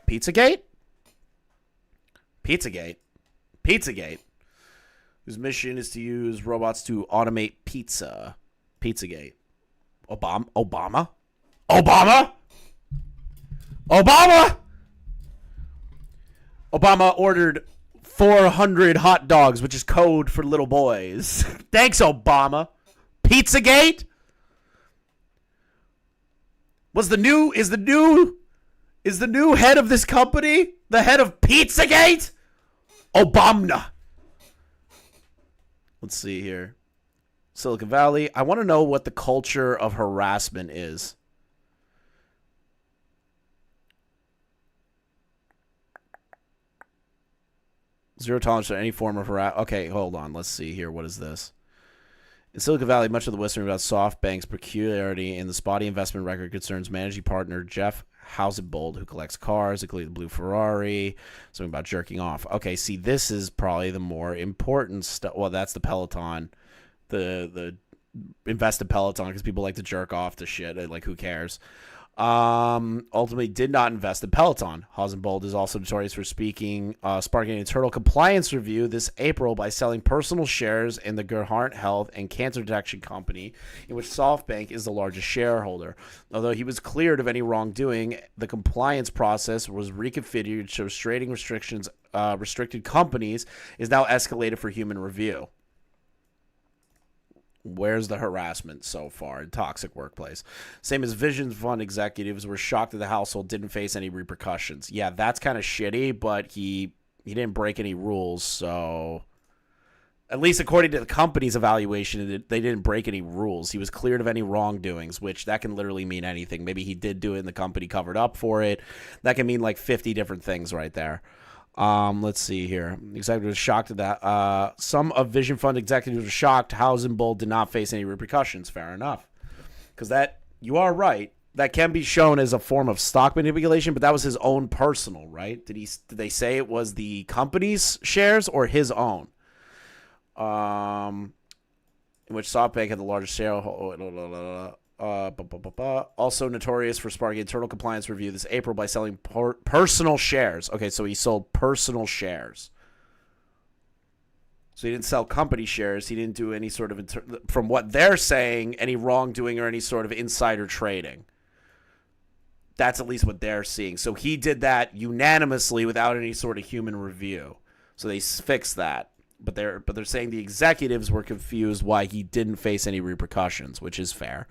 S1: Pizzagate, whose mission is to use robots to automate pizza. Pizzagate. Obama? Obama ordered 400 hot dogs, which is code for little boys. Thanks, Obama. Pizzagate? Is the new head of this company the head of Pizzagate? Obama. Let's see here. Silicon Valley. I want to know what the culture of harassment is. Zero tolerance for any form of harassment. Okay, hold on. Let's see here. What is this? In Silicon Valley, much of the whispering about SoftBank's peculiarity in the spotty investment record concerns managing partner Jeff Housenbold, who collects cars, including the blue Ferrari, something about jerking off. Okay, see, this is probably the more important stuff. Well, that's the Peloton, the invest in Peloton, because people like to jerk off to shit. Like, who cares? Ultimately did not invest in Peloton. Housenbold is also notorious for sparking an internal compliance review this April by selling personal shares in the Gerhardt Health and Cancer Detection Company, in which SoftBank is the largest shareholder. Although he was cleared of any wrongdoing, the compliance process was reconfigured to restricted companies is now escalated for human review. Where's the harassment so far in toxic workplace? Same as Vision Fund executives were shocked that the household didn't face any repercussions. Yeah, that's kind of shitty, but he didn't break any rules, so at least according to the company's evaluation, they didn't break any rules. He was cleared of any wrongdoings, which that can literally mean anything. Maybe he did do it and the company covered up for it. That can mean like 50 different things right there. Let's see here. Executive was shocked at that. Some of Vision Fund executives were shocked Housenbold did not face any repercussions. Fair enough. Because that, you are right. That can be shown as a form of stock manipulation, but that was his own personal, right? Did they say it was the company's shares or his own? In which SoftBank had the largest shareholder. Also notorious for sparking internal compliance review this April by selling personal shares. Okay, so he sold personal shares. So he didn't sell company shares. He didn't do any sort of, from what they're saying, any wrongdoing or any sort of insider trading. That's at least what they're seeing. So he did that unanimously without any sort of human review. So they fixed that. But they're saying the executives were confused why he didn't face any repercussions, which is fair.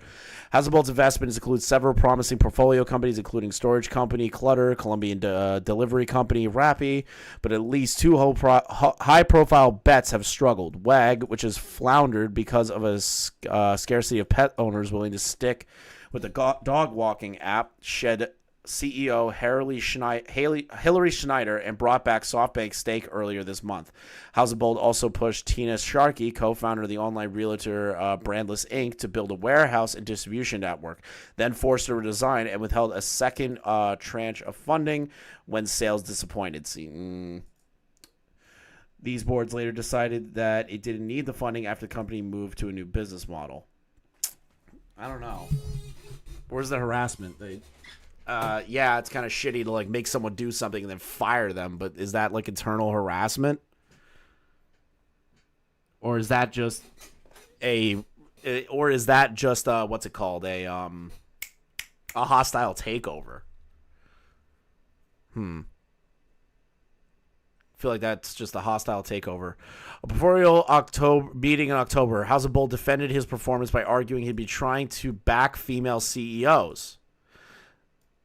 S1: Housenbold's investments include several promising portfolio companies, including storage company Clutter, Colombian delivery company Rappi, but at least two high-profile bets have struggled. WAG, which has floundered because of a scarcity of pet owners willing to stick with the dog walking app, shed CEO Hillary Schneider and brought back SoftBank's stake earlier this month. Housenbold also pushed Tina Sharkey, co-founder of the online realtor Brandless Inc., to build a warehouse and distribution network, then forced her to resign and withheld a second tranche of funding when sales disappointed. These boards later decided that it didn't need the funding after the company moved to a new business model. I don't know. Where's the harassment? Yeah, it's kind of shitty to like make someone do something and then fire them, but is that like internal harassment? Or is that just what's it called? A hostile takeover? I feel like that's just a hostile takeover. A memorial meeting in October, Housenbold defended his performance by arguing he'd be trying to back female CEOs.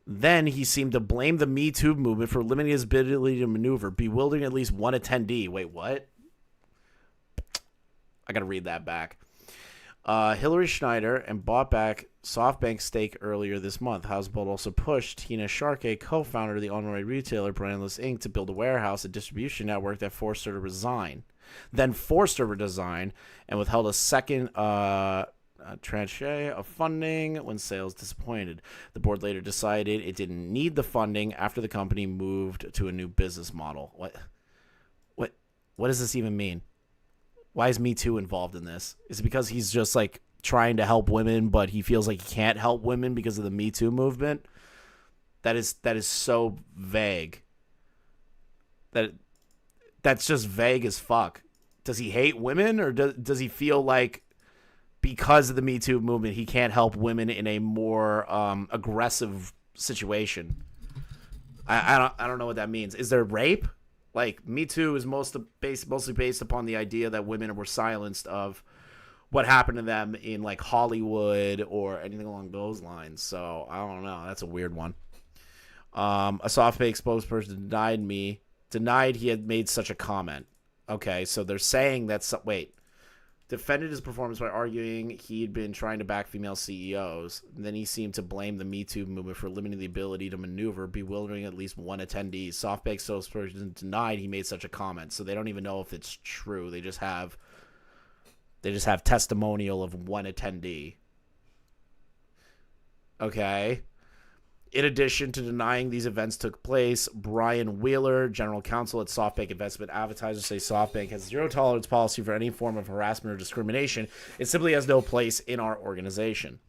S1: Then he seemed to blame the Me Too movement for limiting his ability to maneuver, bewildering at least one attendee. Wait, what? I gotta read that back. Hillary Schneider and bought back SoftBank stake earlier this month. Housenbold also pushed Tina Sharkey, co-founder of the online retailer Brandless Inc., to build a warehouse and distribution network that forced her to resign. Then forced her to resign and withheld a second tranche of funding when sales disappointed. The board later decided it didn't need the funding after the company moved to a new business model. What does this even mean? Why is Me Too involved in this? Is it because he's just like trying to help women, but he feels like he can't help women because of the Me Too movement? That is so vague. That's just vague as fuck. Does he hate women, or does he feel like because of the Me Too movement he can't help women in a more aggressive situation? I don't know what that means. Is there rape? Like, Me Too is mostly based upon the idea that women were silenced of what happened to them in, like, Hollywood or anything along those lines. So, I don't know. That's a weird one. A SoftBank spokesperson denied he had made such a comment. Okay, so they're saying that... defended his performance by arguing he'd been trying to back female CEOs. And then he seemed to blame the Me Too movement for limiting the ability to maneuver, bewildering at least one attendee. SoftBank spokesperson denied he made such a comment, so they don't even know if it's true. They just have testimonial of one attendee. Okay. In addition to denying these events took place, Brian Wheeler, general counsel at SoftBank Investment Advertisers, say SoftBank has zero tolerance policy for any form of harassment or discrimination. It simply has no place in our organization.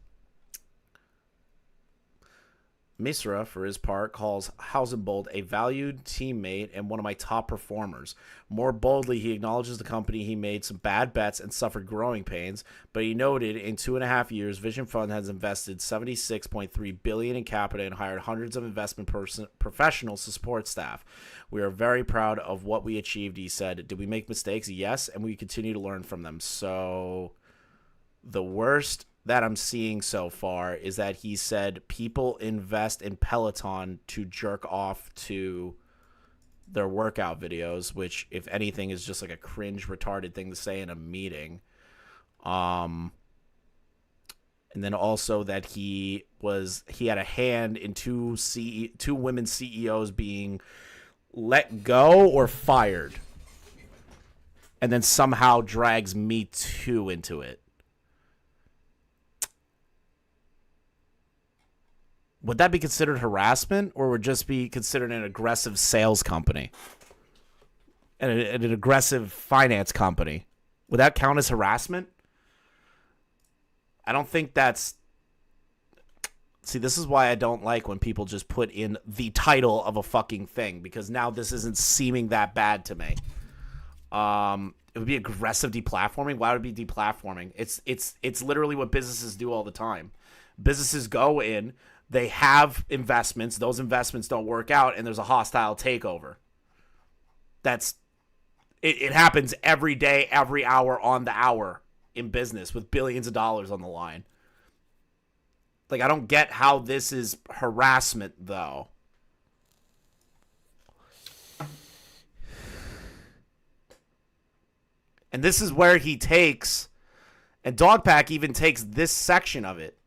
S1: Misra, for his part, calls Housenbold a valued teammate and one of my top performers. More boldly, he acknowledges the company he made some bad bets and suffered growing pains, but he noted in 2.5 years, Vision Fund has invested $76.3 billion in capital and hired hundreds of investment professionals to support staff. We are very proud of what we achieved, he said. Did we make mistakes? Yes, and we continue to learn from them. So the worst that I'm seeing so far is that he said people invest in Peloton to jerk off to their workout videos, which, if anything, is just like a cringe, retarded thing to say in a meeting. And then also that he had a hand in two women CEOs being let go or fired, and then somehow drags Me Too into it. Would that be considered harassment, or would just be considered an aggressive sales company and an aggressive finance company? Would that count as harassment? I don't think that's... See, this is why I don't like when people just put in the title of a fucking thing, because now this isn't seeming that bad to me. It would be aggressive deplatforming. Why would it be deplatforming? It's literally what businesses do all the time. Businesses go in... They have investments. Those investments don't work out, and there's a hostile takeover. It happens every day, every hour, on the hour in business with billions of dollars on the line. Like, I don't get how this is harassment, though. And this is where he takes, and Dogpack even takes this section of it.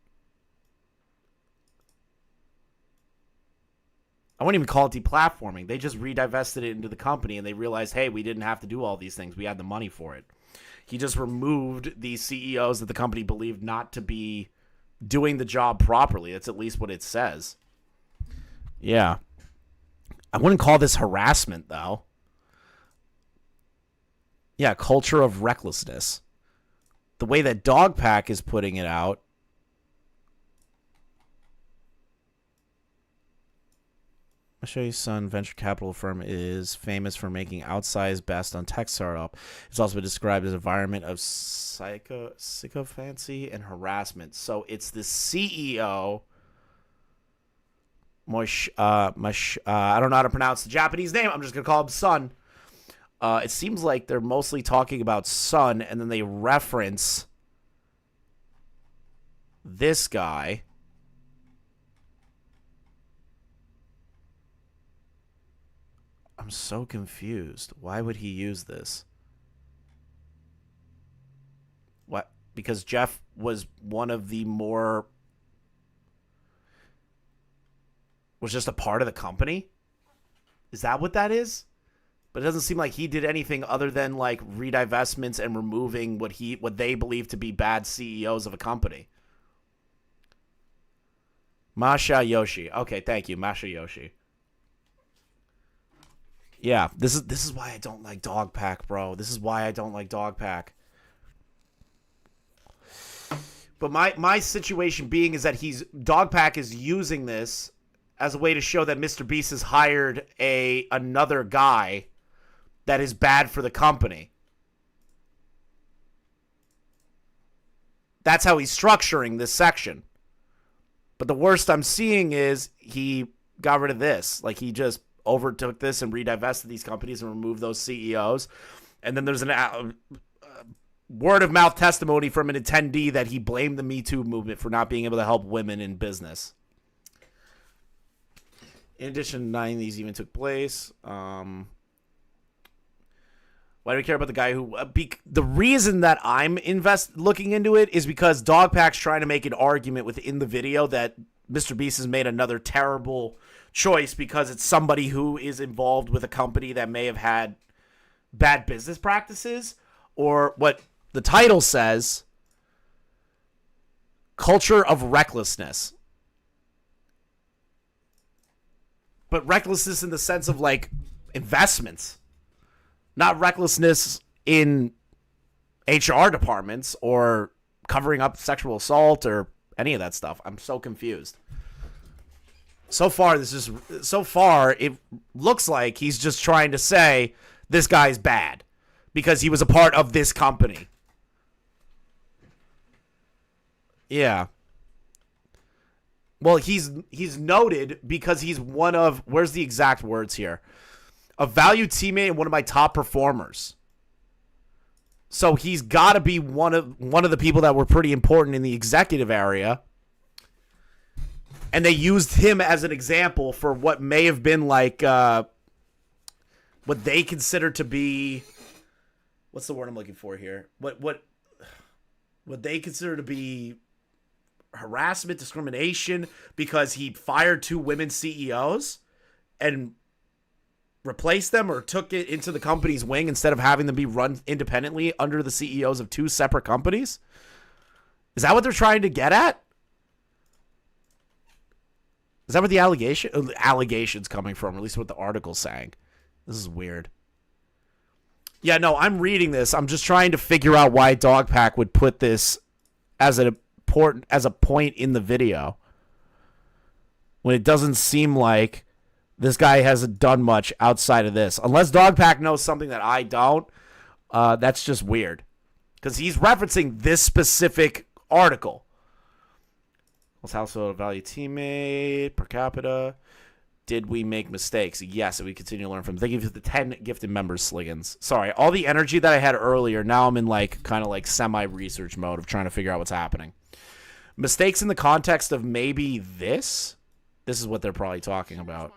S1: I wouldn't even call it deplatforming. They just redivested it into the company, and they realized, hey, we didn't have to do all these things. We had the money for it. He just removed the CEOs that the company believed not to be doing the job properly. That's at least what it says. Yeah. I wouldn't call this harassment, though. Yeah, culture of recklessness. The way that Dogpack is putting it out, Michelle's son venture capital firm is famous for making outsized bets on tech startup. It's also been described as an environment of sycophancy and harassment. So it's the CEO. I don't know how to pronounce the Japanese name. I'm just gonna call him Son. It seems like they're mostly talking about Son, and then they reference this guy. I'm so confused. Why would he use this? What? Because Jeff was one of the more... was just a part of the company? Is that what that is? But it doesn't seem like he did anything other than like redivestments and removing what they believe to be bad CEOs of a company. Masha Yoshi. Okay, thank you, Masha Yoshi. Yeah, this is why I don't like Dogpack, bro. This is why I don't like Dogpack. But my situation being is that Dogpack is using this as a way to show that MrBeast has hired another guy that is bad for the company. That's how he's structuring this section. But the worst I'm seeing is he got rid of this. Like, he just overtook this and redivested these companies and removed those CEOs. And then there's an word-of-mouth testimony from an attendee that he blamed the Me Too movement for not being able to help women in business. In addition, 9 of these even took place. Why do we care about the guy who... the reason that I'm looking into it is because Dogpack's trying to make an argument within the video that MrBeast has made another terrible choice because it's somebody who is involved with a company that may have had bad business practices, or what the title says, culture of recklessness. But recklessness in the sense of like investments, not recklessness in HR departments or covering up sexual assault or any of that stuff. I'm so confused. So far, it looks like he's just trying to say this guy's bad because he was a part of this company. Yeah. Well, he's noted because he's one of, where's the exact words here? A valued teammate and one of my top performers. So he's got to be one of the people that were pretty important in the executive area. And they used him as an example for what may have been like what they consider to be, what's the word I'm looking for here? What they consider to be harassment, discrimination, because he fired 2 women CEOs and replaced them or took it into the company's wing instead of having them be run independently under the CEOs of 2 separate companies. Is that what they're trying to get at? Is that what the allegation's coming from? Or at least what the article's saying. This is weird. Yeah, no, I'm reading this. I'm just trying to figure out why Dogpack would put this as a point in the video when it doesn't seem like this guy hasn't done much outside of this. Unless Dogpack knows something that I don't, that's just weird. Because he's referencing this specific article. What's household value teammate per capita? Did we make mistakes? Yes, and we continue to learn from them. Thank you for the 10 gifted members, Sliggins. Sorry, all the energy that I had earlier, now I'm in like kind of like semi-research mode of trying to figure out what's happening. Mistakes in the context of maybe this? This is what they're probably talking about.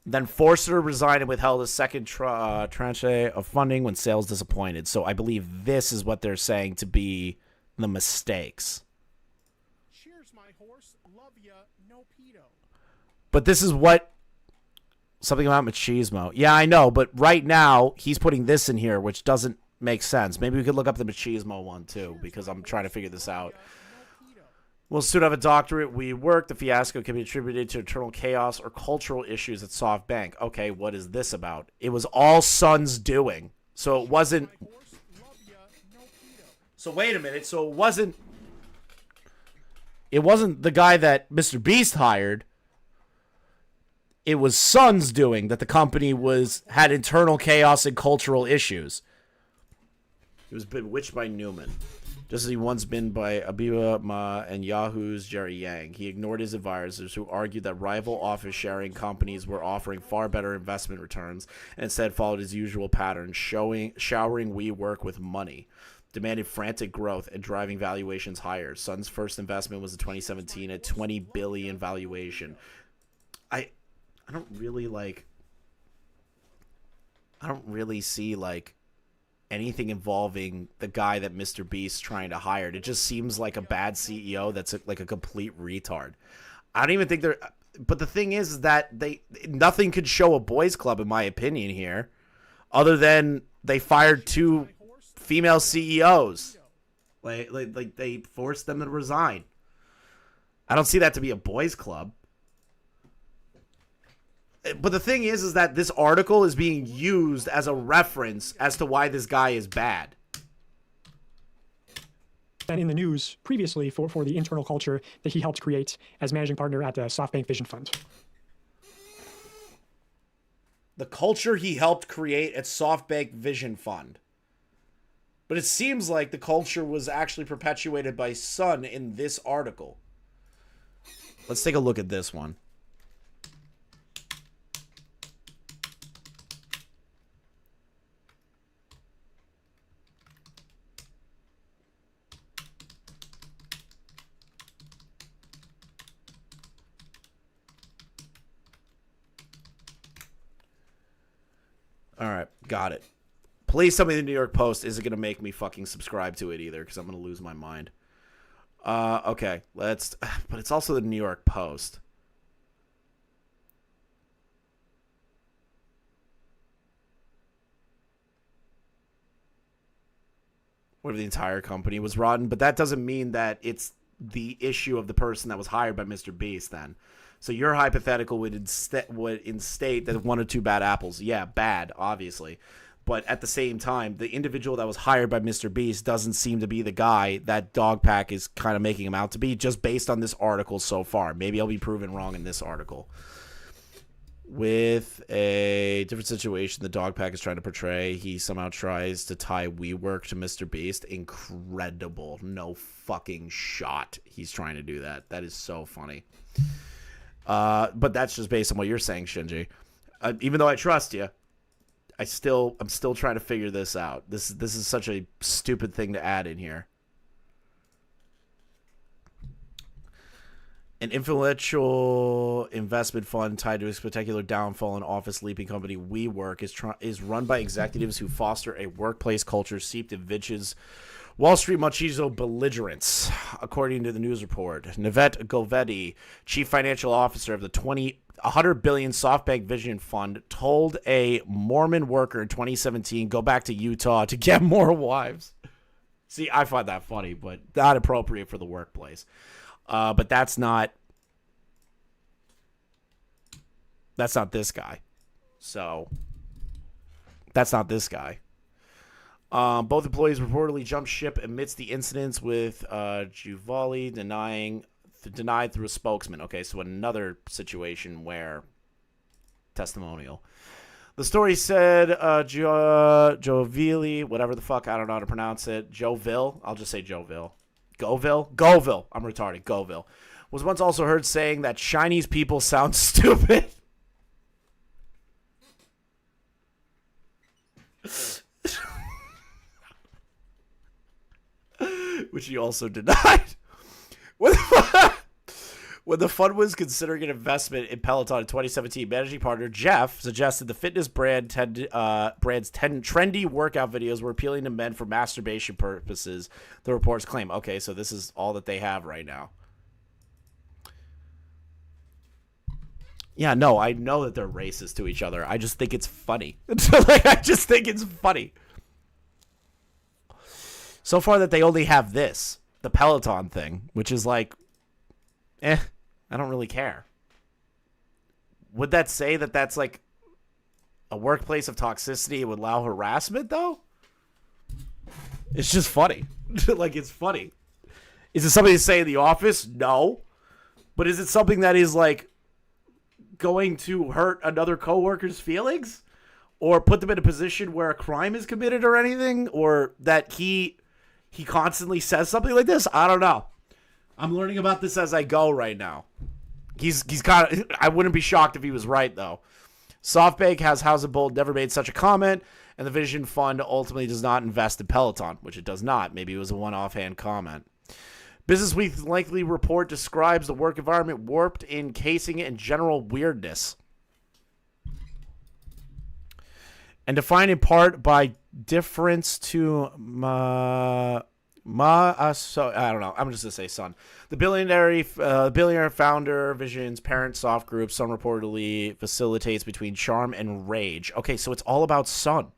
S1: Then forced her to resign and withheld a second tranche of funding when sales disappointed. So I believe this is what they're saying to be the mistakes. But this is what... Something about machismo. Yeah, I know, but right now, he's putting this in here, which doesn't make sense. Maybe we could look up the machismo one, too, because I'm trying to figure this out. Will student have a doctorate? We work. The fiasco can be attributed to internal chaos or cultural issues at SoftBank. Okay, what is this about? It was all Son's doing. So it wasn't... So wait a minute. So it wasn't the guy that MrBeast hired. it was Sun's doing that the company had internal chaos and cultural issues. He was bewitched by Newman, just as he once been by Abiba Ma and Yahoo's Jerry Yang. He ignored his advisors, who argued that rival office-sharing companies were offering far better investment returns, and instead followed his usual pattern, showering WeWork with money, demanded frantic growth, and driving valuations higher. Sun's first investment was in 2017 at $20 billion valuation. I don't really see like anything involving the guy that MrBeast trying to hire. It just seems like a bad CEO that's like a complete retard. I don't even think they're. But the thing is that nothing could show a boys' club, in my opinion, here, other than they fired 2 female CEOs. Like they forced them to resign. I don't see that to be a boys' club. But the thing is that this article is being used as a reference as to why this guy is bad.
S4: And in the news previously for the internal culture that he helped create as managing partner at the SoftBank Vision Fund.
S1: The culture he helped create at SoftBank Vision Fund. But it seems like the culture was actually perpetuated by Sun in this article. Let's take a look at this one. All right, got it. Please tell me the New York Post isn't going to make me fucking subscribe to it either, because I'm going to lose my mind. Okay, but it's also the New York Post. What if the entire company was rotten? But that doesn't mean that it's the issue of the person that was hired by MrBeast then. So your hypothetical would instate that 1 or 2 bad apples. Yeah, bad, obviously. But at the same time, the individual that was hired by MrBeast doesn't seem to be the guy that Dogpack is kind of making him out to be, just based on this article so far. Maybe I'll be proven wrong in this article. With a different situation the Dogpack is trying to portray, he somehow tries to tie WeWork to MrBeast. Incredible. No fucking shot he's trying to do that. That is so funny. But that's just based on what you're saying, Shinji. Even though I trust you, I'm still trying to figure this out. This is such a stupid thing to add in here. An influential investment fund tied to a spectacular downfall in office leaping company WeWork is run by executives who foster a workplace culture steeped in Vitch's Wall Street machismo belligerence, according to the news report. Nivette Govetti, chief financial officer of the $100 billion SoftBank Vision Fund, told a Mormon worker in 2017, go back to Utah to get more wives. See, I find that funny, but not appropriate for the workplace. But that's not this guy. So that's not this guy. Both employees reportedly jumped ship amidst the incidents, with Juvali denied through a spokesman. Okay, so another situation where testimonial. The story said Jovili, whatever the fuck, I don't know how to pronounce it. Joville, I'll just say Joville. Goville. I'm retarded. Goville was once also heard saying that Chinese people sound stupid. Which he also denied. When the fund was considering an investment in Peloton in 2017, managing partner Jeff suggested the fitness brand's trendy workout videos were appealing to men for masturbation purposes, the reports claim. Okay, so this is all that they have right now. Yeah, no, I know that they're racist to each other. I just think it's funny. I just think it's funny. So far that they only have this, the Peloton thing, which is like, I don't really care. Would that say that that's like a workplace of toxicity and would allow harassment, though? It's just funny. Like, it's funny. Is it something to say in the office? No. But is it something that is like going to hurt another coworker's feelings or put them in a position where a crime is committed or anything, or that he constantly says something like this. I don't know. I'm learning about this as I go right now. He's kind of, I wouldn't be shocked if he was right though. SoftBank has Housenbold never made such a comment, and the Vision Fund ultimately does not invest in Peloton, which it does not. Maybe it was a one offhand comment. Business Week's likely report describes the work environment warped, encasing it in general weirdness, and defined in part by difference to so I don't know. I'm just gonna say Sun. The billionaire founder Vision's parent soft group, Sun reportedly facilitates between charm and rage. Okay, so it's all about Sun.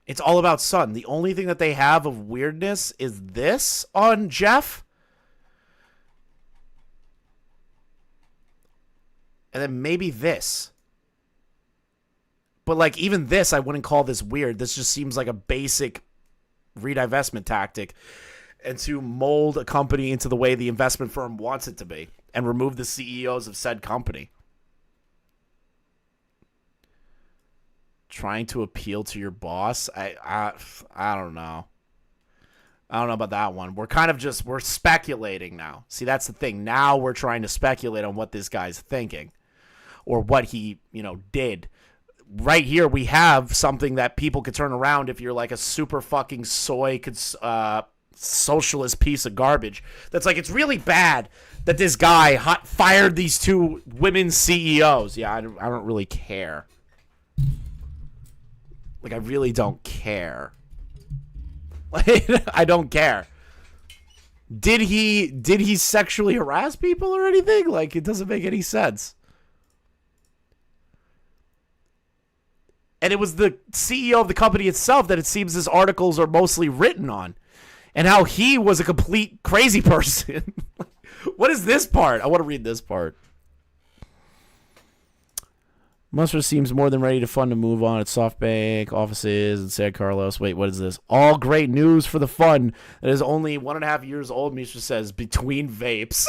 S1: It's all about Sun. The only thing that they have of weirdness is this on Jeff. And then maybe this. But like even this, I wouldn't call this weird. This just seems like a basic redivestment tactic, and to mold a company into the way the investment firm wants it to be and remove the CEOs of said company. Trying to appeal to your boss. I don't know. I don't know about that one. We're kind of just, we're speculating now. See, that's the thing. Now we're trying to speculate on what this guy's thinking or what he, did. Right here, we have something that people could turn around if you're like a super fucking socialist piece of garbage. That's like, it's really bad that this guy fired these two women CEOs. Yeah, I don't really care. Like, I really don't care. Like, I don't care. Did he sexually harass people or anything? Like, it doesn't make any sense. And it was the CEO of the company itself that it seems his articles are mostly written on. And how he was a complete crazy person. What is this part? I want to read this part. Musser seems more than ready to fund to move on at SoftBank offices in San Carlos. Wait, what is this? All great news for the fund that is only 1.5 years old, Misha says, between vapes.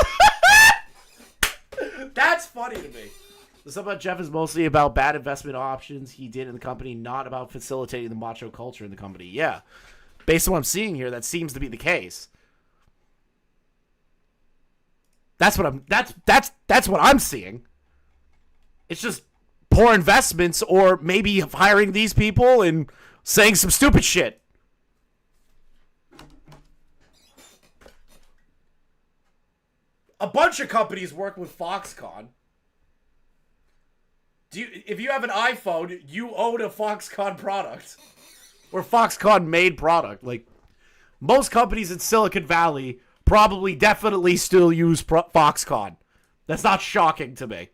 S1: That's funny to me. The stuff about Jeff is mostly about bad investment options he did in the company, not about facilitating the macho culture in the company. Yeah. Based on what I'm seeing here, that seems to be the case. That's what I'm seeing. It's just poor investments, or maybe hiring these people and saying some stupid shit. A bunch of companies work with Foxconn. If you have an iPhone, you own a Foxconn product. Or Foxconn made product. Like, most companies in Silicon Valley probably definitely still use Foxconn. That's not shocking to me.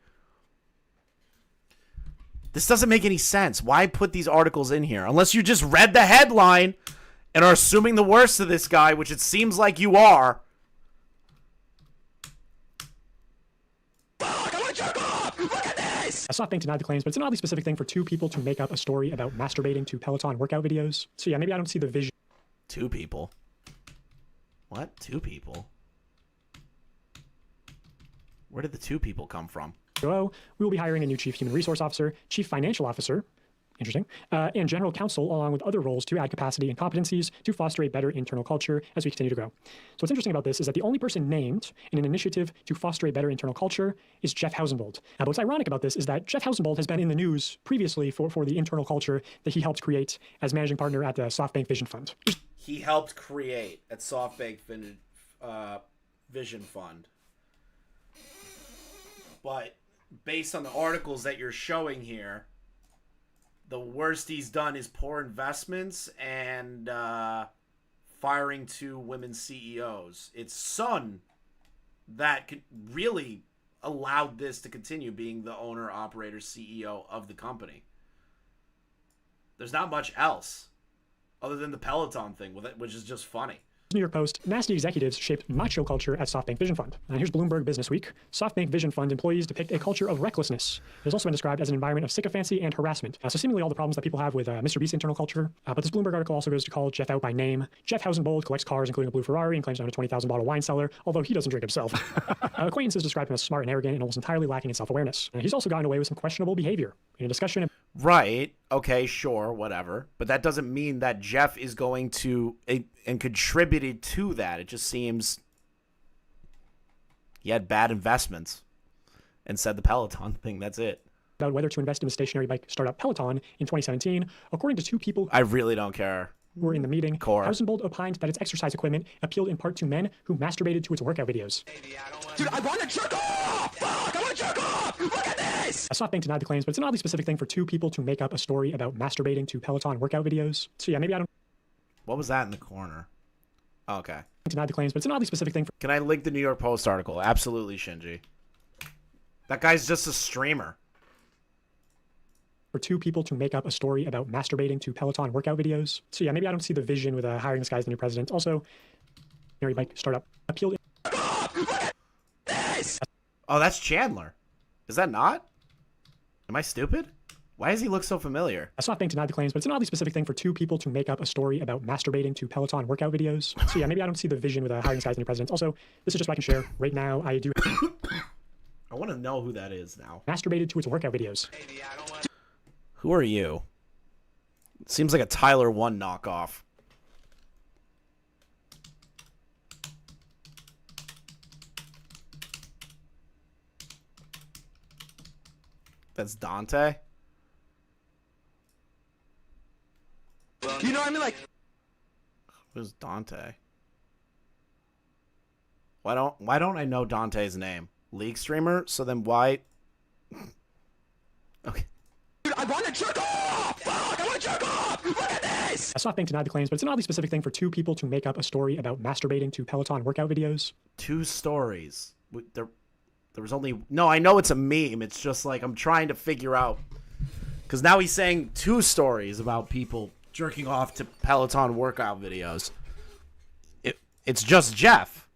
S1: This doesn't make any sense. Why put these articles in here? Unless you just read the headline and are assuming the worst of this guy, which it seems like you are.
S4: SoftBank denied the claims, but it's an oddly specific thing for two people to make up a story about masturbating to Peloton workout videos. So yeah, maybe I don't see the vision.
S1: Two people? What? Two people? Where did the two people come from?
S4: We will be hiring a new chief human resource officer, chief financial officer, interesting, and general counsel, along with other roles to add capacity and competencies to foster a better internal culture as we continue to grow. So what's interesting about this is that the only person named in an initiative to foster a better internal culture is Jeff Housenbold. But what's ironic about this is that Jeff Housenbold has been in the news previously for the internal culture that he helped create as managing partner at the SoftBank Vision Fund.
S1: He helped create at SoftBank Vision Fund. But based on the articles that you're showing here, the worst he's done is poor investments and firing two women CEOs. It's Sun that really allowed this to continue, being the owner, operator, CEO of the company. There's not much else other than the Peloton thing, which is just funny.
S4: New York Post, nasty executives shaped macho culture at SoftBank Vision Fund. And here's Bloomberg Business Week. SoftBank Vision Fund employees depict a culture of recklessness. It has also been described as an environment of sycophancy and harassment. So seemingly all the problems that people have with MrBeast's internal culture. But this Bloomberg article also goes to call Jeff out by name. Jeff Housenbold collects cars, including a blue Ferrari, and claims to own a 20,000 bottle wine cellar, although he doesn't drink himself. Acquaintances describe him as smart and arrogant and almost entirely lacking in self-awareness. He's also gotten away with some questionable behavior. In a discussion of
S1: Right. Okay, sure, whatever. But that doesn't mean that Jeff is going to and contributed to that. It just seems he had bad investments and said the Peloton thing. That's it.
S4: About whether to invest in the stationary bike startup Peloton in 2017, according to two people
S1: I really don't care.
S4: who were in the meeting,
S1: Core.
S4: Housenbold opined that its exercise equipment appealed in part to men who masturbated to its workout videos.
S15: Dude, I want to jerk off! Fuck, I want to jerk off! Look at this!
S4: SoftBank denied the claims, but it's an oddly specific thing for two people to make up a story about masturbating to Peloton workout videos. So yeah, maybe I don't...
S1: What was that in the corner? Oh, okay.
S4: Denied the claims, but it's an oddly specific thing for...
S1: Can I link the New York Post article? Absolutely, Shinji. That guy's just a streamer.
S4: For two people to make up a story about masturbating to Peloton workout videos. So yeah, maybe I don't see the vision with hiring this guy as the new president. Also, bike startup appealed...
S1: Oh, that's Chandler. Is that not? Am I stupid? Why does he look so familiar?
S4: SoftBank denied the claims, but it's an oddly specific thing for two people to make up a story about masturbating to Peloton workout videos. So yeah, maybe I don't see the vision with hiring this guy as the new president. Also, this is just what I can share. Right now, I do...
S1: I want to know who that is now.
S4: Masturbated to its workout videos.
S1: Who are you? Seems like a Tyler 1 knockoff. That's Dante?
S15: You know what I mean? Like,
S1: Who's Dante? Why don't I know Dante's name? League streamer? So then why? Okay.
S15: dude, I want to jerk off! Fuck, I want to jerk off! Look at this!
S4: SoftBank denied the claims, but it's an oddly specific thing for two people to make up a story about masturbating to Peloton workout videos.
S1: Two stories. There was only... No, I know it's a meme. It's just like I'm trying to figure out... Because now he's saying two stories about people jerking off to Peloton workout videos. It's just Jeff.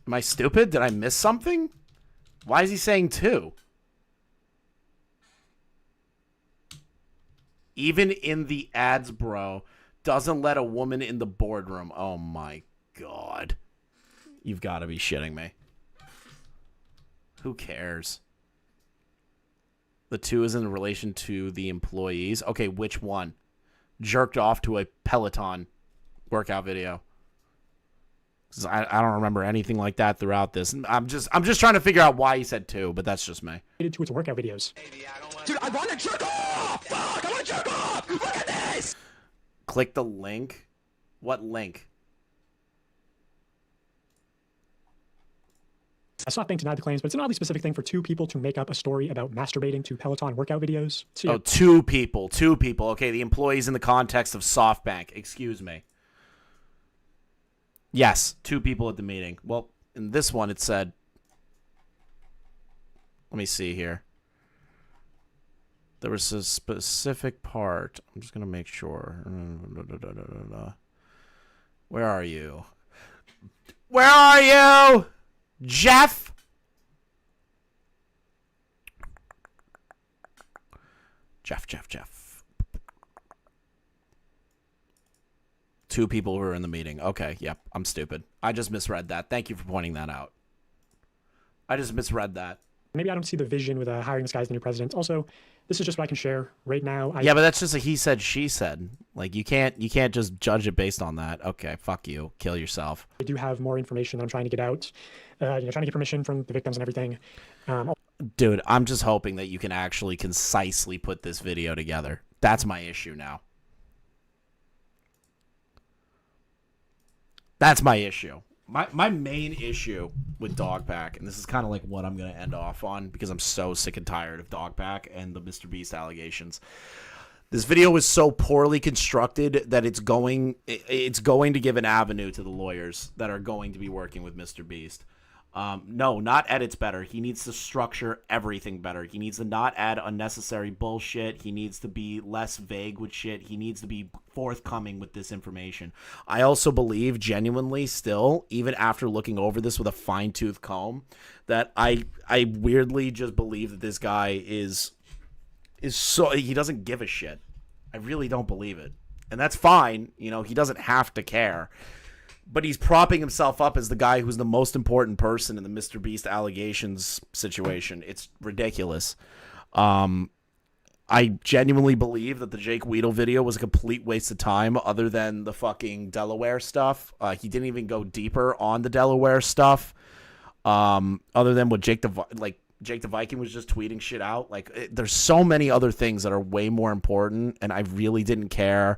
S1: Am I stupid? Did I miss something? Why is he saying two? Even in the ads, bro, doesn't let a woman in the boardroom. Oh my God. You've got to be shitting me. Who cares? The two is in relation to the employees. Okay, which one? Jerked off to a Peloton workout video. I don't remember anything like that throughout this. I'm just trying to figure out why he said two, but that's just me.
S4: To its workout videos.
S15: Dude, I want to jerk off! Fuck, I want to jerk off! Look at this!
S1: Click the link. What link?
S4: SoftBank denied the claims, but it's an oddly specific thing for two people to make up a story about masturbating to Peloton workout videos. So, yeah.
S1: Oh, two people. Okay, the employees in the context of SoftBank. Excuse me. Yes, two people at the meeting. Well, in this one it said... Let me see here. There was a specific part. I'm just going to make sure. Where are you? Where are you? Jeff? Jeff. Two people who were in the meeting. Okay, yep, I'm stupid. I just misread that. Thank you for pointing that out. I just misread that.
S4: Maybe I don't see the vision with hiring this guy as the new president. Also, this is just what I can share right now.
S1: Yeah, but that's just a he said, she said. Like, you can't just judge it based on that. Okay, fuck you. Kill yourself.
S4: I do have more information that I'm trying to get out. Trying to get permission from the victims and everything.
S1: Dude, I'm just hoping that you can actually concisely put this video together. That's my issue now. That's my issue. My main issue with Dogpack, and this is kind of like what I'm going to end off on because I'm so sick and tired of Dogpack and the MrBeast allegations. This video is so poorly constructed that it's going to give an avenue to the lawyers that are going to be working with MrBeast. No, not edits better. He needs to structure everything better. He needs to not add unnecessary bullshit. He needs to be less vague with shit. He needs to be forthcoming with this information. I also believe genuinely still, even after looking over this with a fine-tooth comb, that I weirdly just believe that this guy is so, he doesn't give a shit. I really don't believe it. And that's fine. You know, he doesn't have to care. But he's propping himself up as the guy who's the most important person in the MrBeast allegations situation. It's ridiculous. I genuinely believe that the Jake Weedle video was a complete waste of time other than the fucking Delaware stuff. He didn't even go deeper on the Delaware stuff. Other than what Jake the Viking was just tweeting shit out. There's so many other things that are way more important, and I really didn't care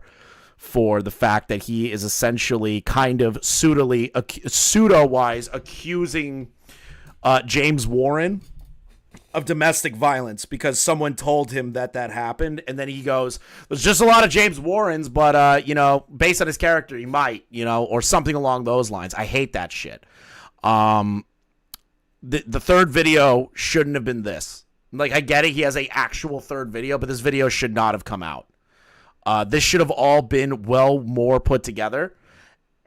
S1: for the fact that he is essentially kind of pseudo-wise accusing James Warren of domestic violence because someone told him that happened, and then he goes, there's just a lot of James Warrens, but, based on his character, he might, or something along those lines. I hate that shit. The third video shouldn't have been this. I get it, he has a actual third video, but this video should not have come out. This should have all been well more put together.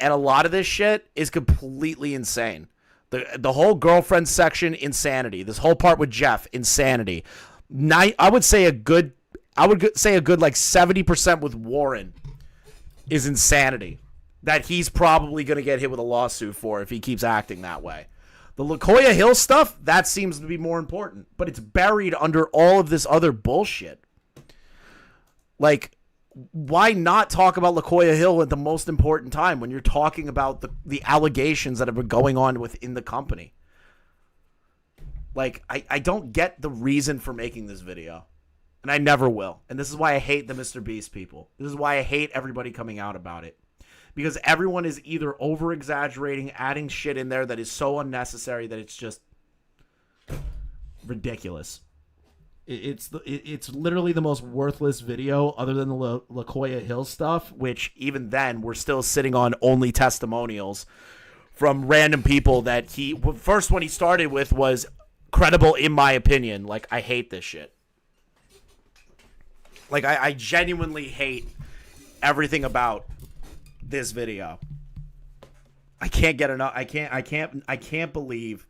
S1: And a lot of this shit is completely insane. The whole girlfriend section, insanity. This whole part with Jeff, insanity. I would say a good 70% with Warren is insanity. That he's probably going to get hit with a lawsuit for if he keeps acting that way. The Lacoya Hill stuff, that seems to be more important. But it's buried under all of this other bullshit. Why not talk about Lacoya Hill at the most important time when you're talking about the allegations that have been going on within the company? I don't get the reason for making this video. And I never will. And this is why I hate the MrBeast people. This is why I hate everybody coming out about it. Because everyone is either over-exaggerating, adding shit in there that is so unnecessary that it's just ridiculous. It's literally the most worthless video other than the Lacoya Hill stuff, which even then we're still sitting on only testimonials from random people that first one he started with was credible in my opinion. I hate this shit. I genuinely hate everything about this video. I can't get enough. I can't believe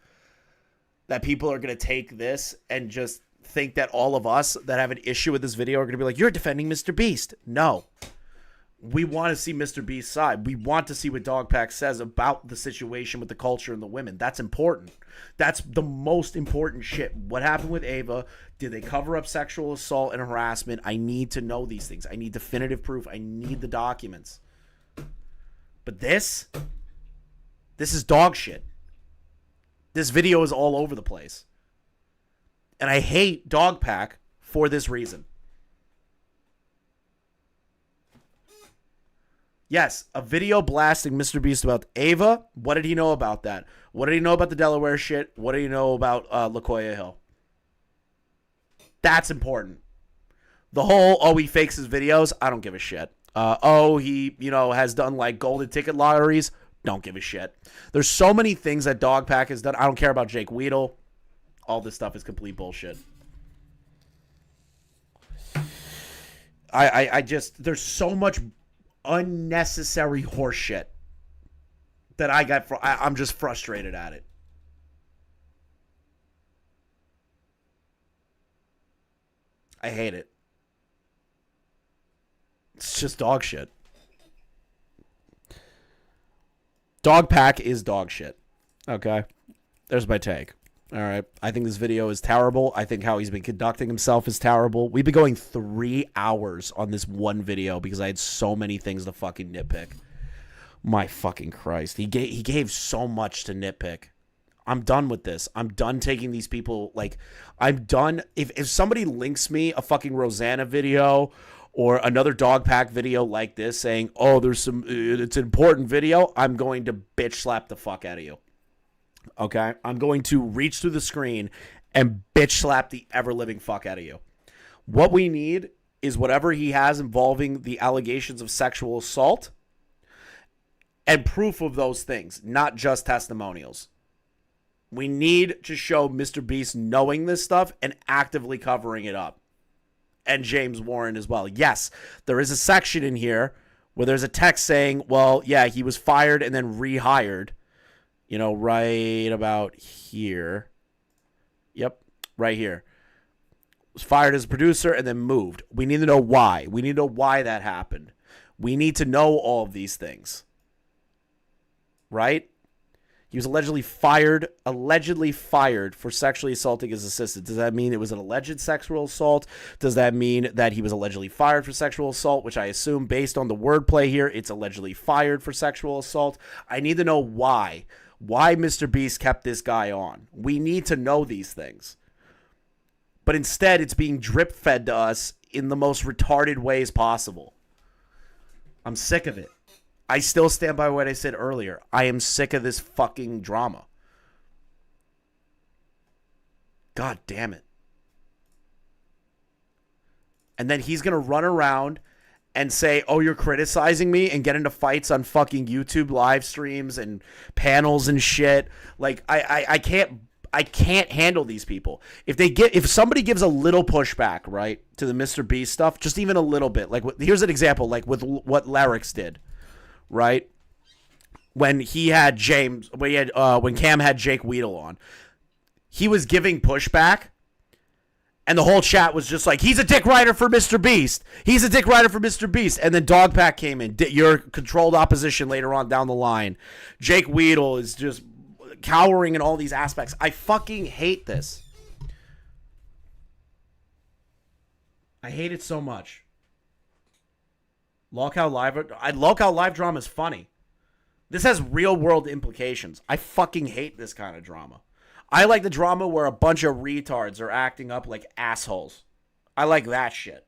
S1: that people are going to take this and just think that all of us that have an issue with this video are going to be like, you're defending MrBeast. No. We want to see MrBeast's side. We want to see what Dogpack says about the situation with the culture and the women. That's important. That's the most important shit. What happened with Ava? Did they cover up sexual assault and harassment? I need to know these things. I need definitive proof. I need the documents. But this is dog shit. This video is all over the place. And I hate Dogpack for this reason. Yes, a video blasting MrBeast about Ava. What did he know about that? What did he know about the Delaware shit? What did he know about Lacoya Hill? That's important. The whole, he fakes his videos. I don't give a shit. He, has done golden ticket lotteries. Don't give a shit. There's so many things that Dogpack has done. I don't care about Jake Weedle. All this stuff is complete bullshit. I just, there's so much unnecessary horseshit that I'm just frustrated at it. I hate it. It's just dog shit. Dogpack is dog shit. Okay? There's my take. All right. I think this video is terrible. I think how he's been conducting himself is terrible. We've been going 3 hours on this one video because I had so many things to fucking nitpick. My fucking Christ. He gave so much to nitpick. I'm done with this. I'm done taking these people. I'm done. If somebody links me a fucking Rosanna video or another Dogpack video like this saying, it's an important video, I'm going to bitch slap the fuck out of you. Okay? I'm going to reach through the screen and bitch slap the ever-living fuck out of you. What we need is whatever he has involving the allegations of sexual assault and proof of those things, not just testimonials. We need to show MrBeast knowing this stuff and actively covering it up. And James Warren as well. Yes, there is a section in here where there's a text saying, well, yeah, he was fired and then rehired. You know, right about here. Yep, right here. Was fired as a producer and then moved. We need to know why. We need to know why that happened. We need to know all of these things. Right? He was allegedly fired for sexually assaulting his assistant. Does that mean it was an alleged sexual assault? Does that mean that he was allegedly fired for sexual assault, which I assume based on the wordplay here, it's allegedly fired for sexual assault? I need to know why. Why MrBeast kept this guy on. We need to know these things. But instead, it's being drip-fed to us in the most retarded ways possible. I'm sick of it. I still stand by what I said earlier. I am sick of this fucking drama. God damn it. And then he's going to run around and say, oh, you're criticizing me, and get into fights on fucking YouTube live streams and panels and shit. Like, I can't handle these people. If somebody gives a little pushback, right, to the MrBeast stuff, just even a little bit. Like, here's an example, like with what Larix did, right? When he had when Cam had Jake Weedle on, he was giving pushback, and the whole chat was just like, he's a dick rider for MrBeast. He's a dick rider for MrBeast. And then Dogpack came in. Your controlled opposition later on down the line. Jake Weedle is just cowering in all these aspects. I fucking hate this. I hate it so much. Lockout Live drama is funny. This has real world implications. I fucking hate this kind of drama. I like the drama where a bunch of retards are acting up like assholes. I like that shit.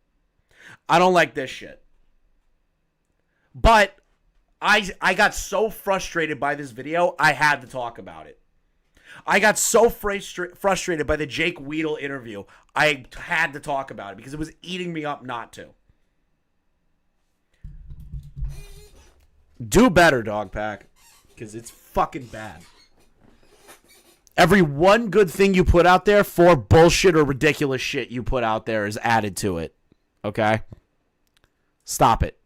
S1: I don't like this shit. But I got so frustrated by this video, I had to talk about it. I got so frustrated by the Jake Weedle interview, I had to talk about it because it was eating me up not to. Do better, Dogpack, because it's fucking bad. Every one good thing you put out there, 4 bullshit or ridiculous shit you put out there is added to it. Okay? Stop it.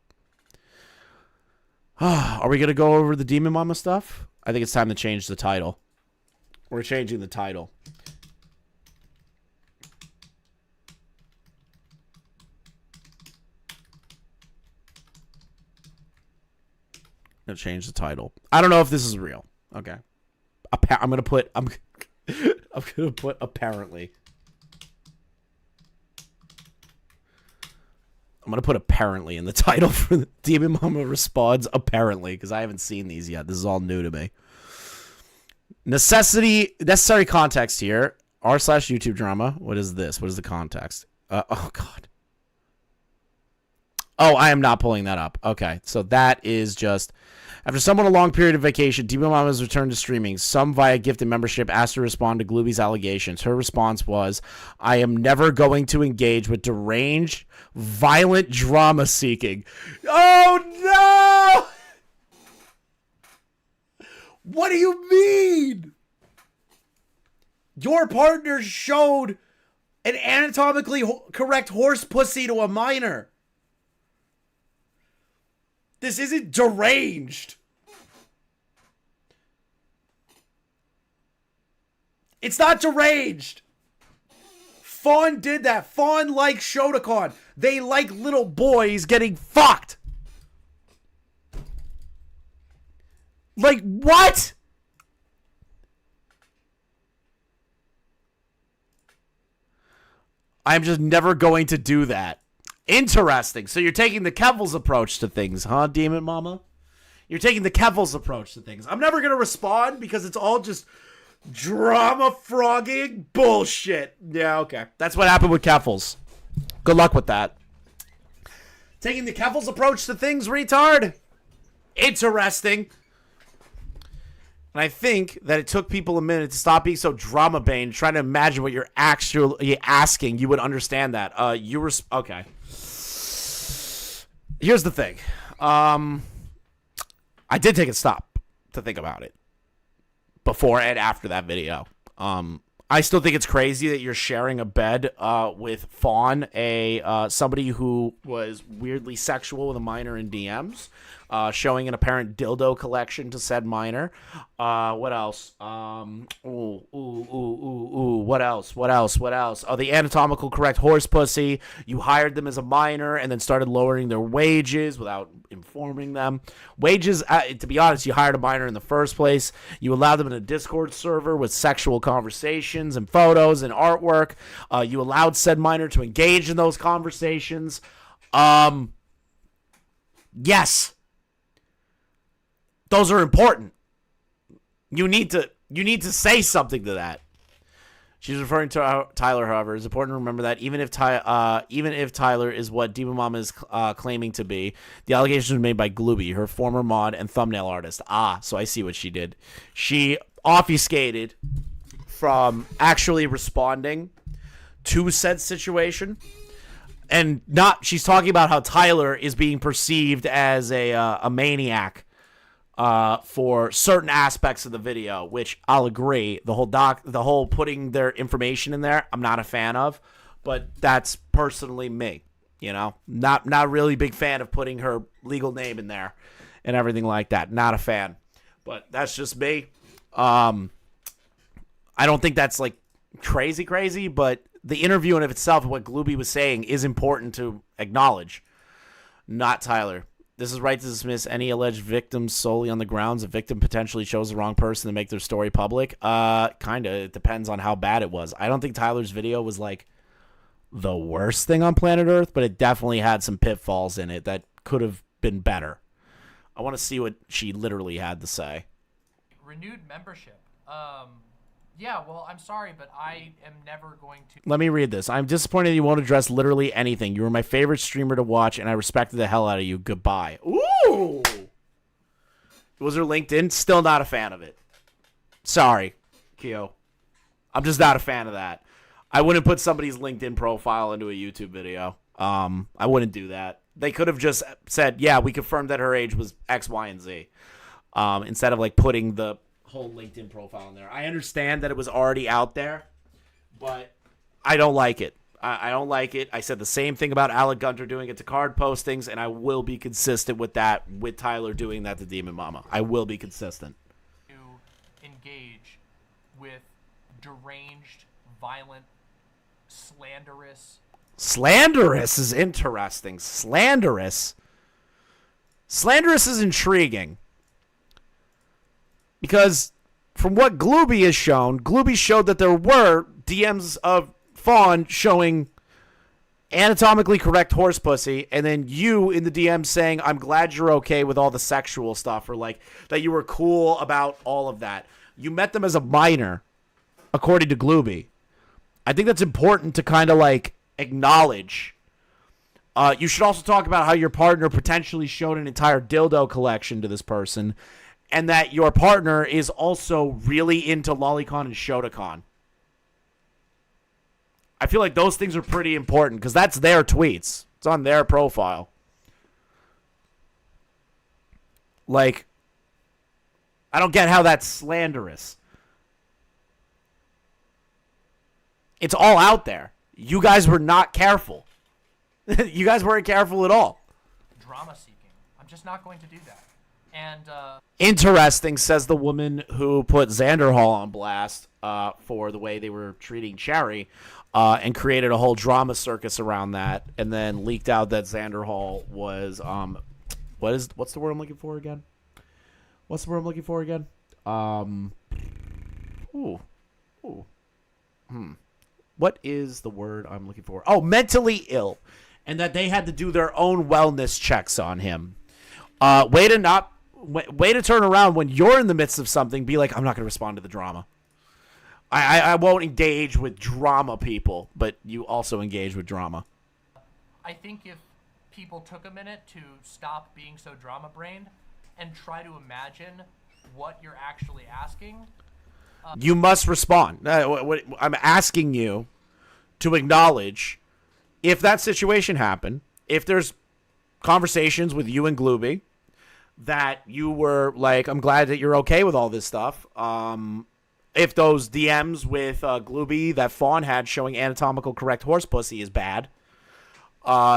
S1: Are we going to go over the Demonmama stuff? I think it's time to change the title. We're changing the title. I'm going to change the title. I don't know if this is real. Okay. I'm going to put apparently. I'm going to put apparently in the title for the Demonmama responds apparently, because I haven't seen these yet. This is all new to me. Necessary context here. r/YouTube drama. What is this? What is the context? Oh, God. Oh, I am not pulling that up. Okay, so that is just... After someone a long period of vacation, Demonmama's returned to streaming. Some via gifted membership asked her to respond to Glooby's allegations. Her response was, I am never going to engage with deranged, violent drama seeking. Oh, no! What do you mean? Your partner showed an anatomically correct horse pussy to a minor. This isn't deranged. It's not deranged. Fawn did that. Fawn likes Shotokan. They like little boys getting fucked. Like, what? I'm just never going to do that. Interesting. So you're taking the Kevil's approach to things, huh, Demonmama? You're taking the Kevil's approach to things. I'm never going to respond because it's all just drama frogging bullshit. Yeah, okay. That's what happened with Kevil's. Good luck with that. Taking the Kevil's approach to things, retard. Interesting. And I think that it took people a minute to stop being so drama-bane, trying to imagine what you're actually asking. You would understand that. Okay. Here's the thing. I did take a stop to think about it. before and after that video. I still think it's crazy that you're sharing a bed with Fawn, somebody who was weirdly sexual with a minor in DMs, showing an apparent dildo collection to said minor. What else? What else? Oh, the anatomical correct horse pussy. You hired them as a minor and then started lowering their wages without informing them. Wages, to be honest, you hired a minor in the first place. You allowed them in a Discord server with sexual conversations and photos and artwork. You allowed said minor to engage in those conversations. Yes. Those are important. You need to say something to that. She's referring to Tyler, however. It's important to remember that even if Tyler is what Demonmama is claiming to be, the allegations were made by Glooby, her former mod and thumbnail artist. So I see what she did. She obfuscated from actually responding to said situation, and she's talking about how Tyler is being perceived as a maniac for certain aspects of the video, which I'll agree. The whole putting their information in there, I'm not a fan of, but that's personally me. You know, not really big fan of putting her legal name in there and everything like that. Not a fan, but that's just me. I don't think that's like crazy, but the interview in of itself, what Glooby was saying, is important to acknowledge. Not Tyler. This is right to dismiss any alleged victims solely on the grounds a victim potentially chose the wrong person to make their story public. Kinda. It depends on how bad it was. I don't think Tyler's video was like the worst thing on planet Earth, but it definitely had some pitfalls in it that could have been better. I want to see what she literally had to say.
S16: Renewed membership. Yeah, well, I'm sorry, but I am never going to...
S1: Let me read this. I'm disappointed you won't address literally anything. You were my favorite streamer to watch, and I respected the hell out of you. Goodbye. Ooh! Was her LinkedIn? Still not a fan of it. Sorry, Kyo. I'm just not a fan of that. I wouldn't put somebody's LinkedIn profile into a YouTube video. I wouldn't do that. They could have just said, yeah, we confirmed that her age was X, Y, and Z. Instead of, like, putting the whole LinkedIn profile in there. I understand that it was already out there, but I don't like it. I don't like it. I said the same thing about Alec Gunter doing it to card postings, and I will be consistent with that, with Tyler doing that to Demonmama. I will be consistent.
S16: To engage with deranged, violent, slanderous...
S1: Slanderous is interesting. Slanderous is intriguing. Because from what Glooby has shown, Glooby showed that there were DMs of Fawn showing anatomically correct horse pussy, and then you in the DM saying, I'm glad you're okay with all the sexual stuff, or like that you were cool about all of that. You met them as a minor, according to Glooby. I think that's important to kind of like acknowledge. You should also talk about how your partner potentially showed an entire dildo collection to this person, and that your partner is also really into Lolicon and Shotacon. I feel like those things are pretty important because that's their tweets. It's on their profile. Like, I don't get how that's slanderous. It's all out there. You guys were not careful. You guys weren't careful at all.
S16: Drama seeking. I'm just not going to do that. And
S1: interesting, says the woman who put Xander Hall on blast for the way they were treating Cherry, and created a whole drama circus around that, and then leaked out that Xander Hall was what's the word I'm looking for again? What is the word I'm looking for? Oh, mentally ill, and that they had to do their own wellness checks on him. Way to turn around when you're in the midst of something. Be like, I'm not going to respond to the drama. I won't engage with drama people, but you also engage with drama.
S16: I think if people took a minute to stop being so drama-brained and try to imagine what you're actually asking.
S1: You must respond. I'm asking you to acknowledge if that situation happened, if there's conversations with you and Glooby that you were like, I'm glad that you're okay with all this stuff. If those DMs with Glooby that Fawn had showing anatomical correct horse pussy is bad,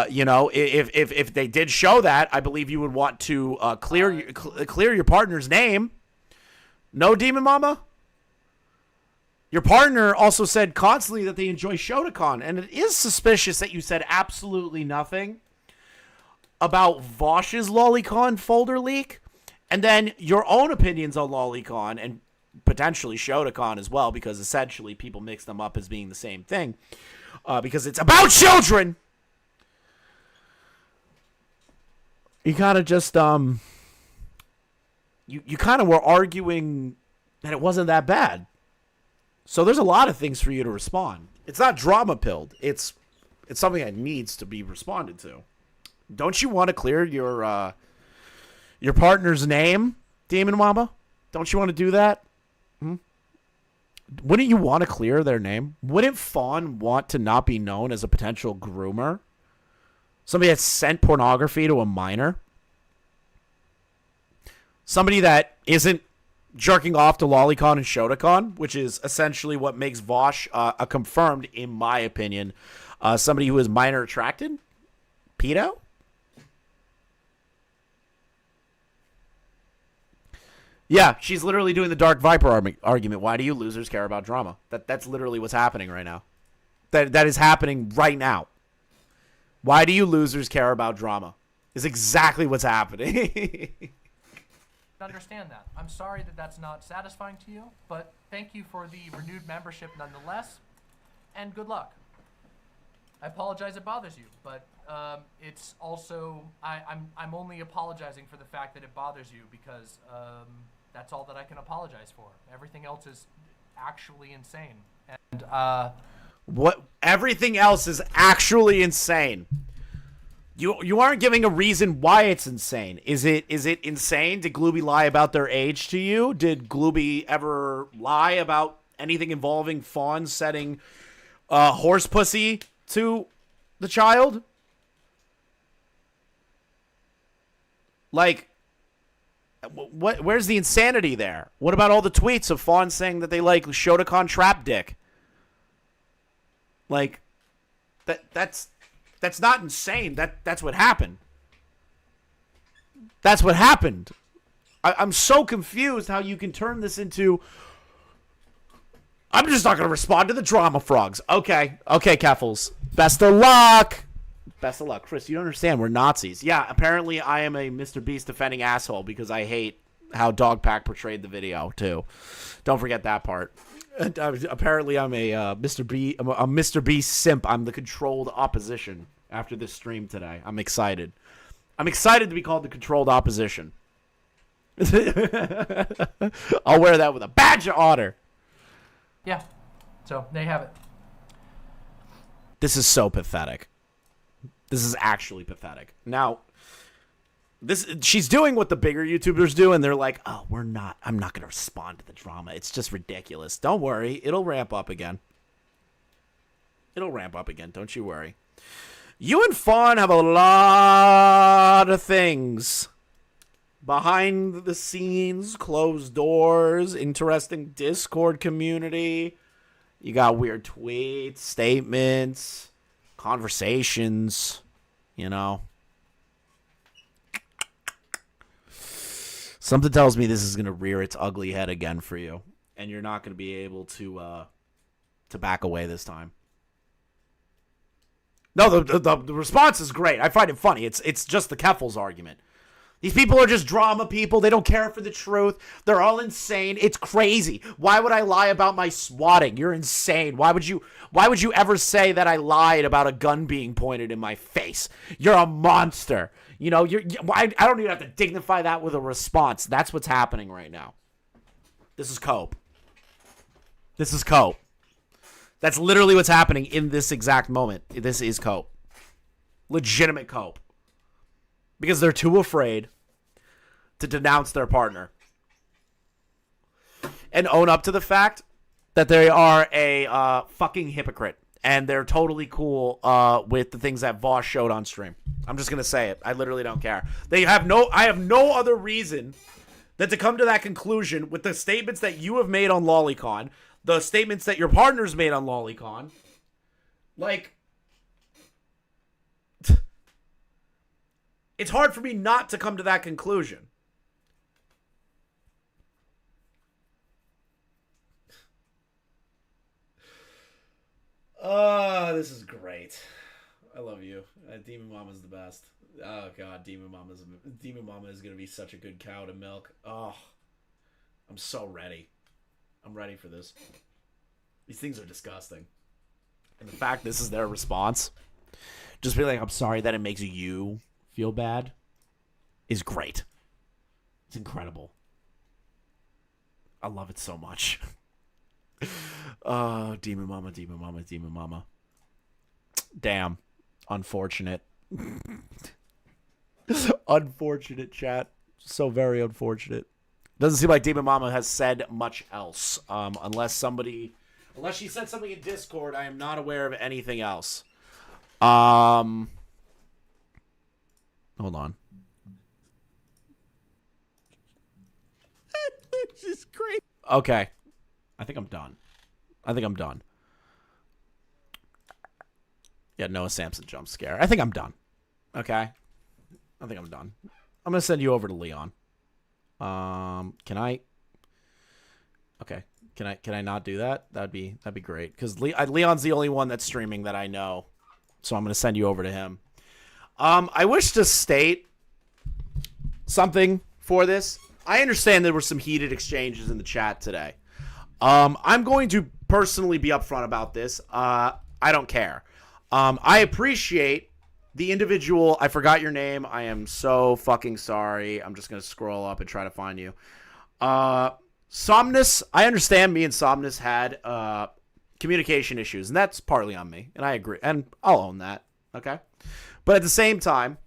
S1: you know, if they did show that, I believe you would want to clear your partner's name. No, Demonmama? Your partner also said constantly that they enjoy Shotokan, and it is suspicious that you said absolutely nothing about Vosh's Lolicon folder leak, and then your own opinions on Lolicon and potentially Shotokan as well, because essentially people mix them up as being the same thing, because it's about children. You kind of just you kind of were arguing that it wasn't that bad. So there's a lot of things for you to respond. It's not drama pilled. It's something that needs to be responded to. Don't you want to clear your partner's name, Demonmama? Don't you want to do that? Wouldn't you want to clear their name? Wouldn't Fawn want to not be known as a potential groomer? Somebody that sent pornography to a minor? Somebody that isn't jerking off to Lolicon and Shotokan, which is essentially what makes Vosh a confirmed, in my opinion, somebody who is minor attracted? Pedo? Yeah, she's literally doing the Dark Viper argument. Why do you losers care about drama? That's literally what's happening right now. That is happening right now. Why do you losers care about drama? Is exactly what's happening.
S16: Understand that. I'm sorry that that's not satisfying to you, but thank you for the renewed membership nonetheless, and good luck. I apologize it bothers you, but it's also I'm only apologizing for the fact that it bothers you, because that's all that I can apologize for. Everything else is actually insane. And
S1: what? Everything else is actually insane. You aren't giving a reason why it's insane. Is it insane? Did Glooby lie about their age to you? Did Glooby ever lie about anything involving Fawn setting horse pussy to the child? Like, where's the insanity there? What about all the tweets of Fawn saying that they like Shotokan trap dick? Like, that's not insane. That's what happened. That's what happened. I'm so confused how you can turn this into... I'm just not going to respond to the drama frogs. Okay, Keffels. Best of luck. Best of luck. Chris, you don't understand. We're Nazis. Yeah, apparently I am a MrBeast defending asshole because I hate how Dogpack portrayed the video, too. Don't forget that part. Apparently I'm a MrBeast simp. I'm the controlled opposition after this stream today. I'm excited. I'm excited to be called the controlled opposition. I'll wear that with a badge of honor.
S16: Yeah. So, there you have it.
S1: This is so pathetic. This is actually pathetic. Now, she's doing what the bigger YouTubers do, and they're like, oh, I'm not going to respond to the drama. It's just ridiculous. Don't worry. It'll ramp up again. Don't you worry. You and Fawn have a lot of things. Behind the scenes, closed doors, interesting Discord community. You got weird tweets, statements, conversations, you know. Something tells me this is going to rear its ugly head again for you, and you're not going to be able to back away this time. No, the response is great. I find it funny. It's just the Keffels argument. These people are just drama people. They don't care for the truth. They're all insane. It's crazy. Why would I lie about my swatting? You're insane. Why would you ever say that I lied about a gun being pointed in my face? You're a monster. You know, I don't even have to dignify that with a response. That's what's happening right now. This is cope. That's literally what's happening in this exact moment. This is cope. Legitimate cope. Because they're too afraid to denounce their partner and own up to the fact that they are a fucking hypocrite and they're totally cool with the things that Voss showed on stream. I'm just gonna say it. I literally don't care. I have no other reason than to come to that conclusion with the statements that you have made on Lolicon, the statements that your partners made on Lolicon. Like, it's hard for me not to come to that conclusion. Oh, this is great. I love you. Demonmama's the best. Oh god, Demonmama is gonna be such a good cow to milk. Oh, I'm so ready. I'm ready for this. These things are disgusting. And the fact this is their response, just be like, I'm sorry that it makes you feel bad, is great. It's incredible. I love it so much. Oh, Demonmama. Damn. Unfortunate. Unfortunate, chat. So very unfortunate. Doesn't seem like Demonmama has said much else. Unless she said something in Discord, I am not aware of anything else. Hold on. This is great. Okay. I think I'm done. Yeah, Noah Samson jump scare. I think I'm done. Okay? I think I'm done. I'm going to send you over to Leon. Can I? Okay. Can I not do that? That'd be great. Because Leon's the only one that's streaming that I know. So I'm going to send you over to him. I wish to state something for this. I understand there were some heated exchanges in the chat today. I'm going to personally be upfront about this. I don't care. I appreciate the individual. I forgot your name. I am so fucking sorry. I'm just going to scroll up and try to find you. Somnus. I understand me and Somnus had communication issues, and that's partly on me, and I agree, and I'll own that. Okay? But at the same time,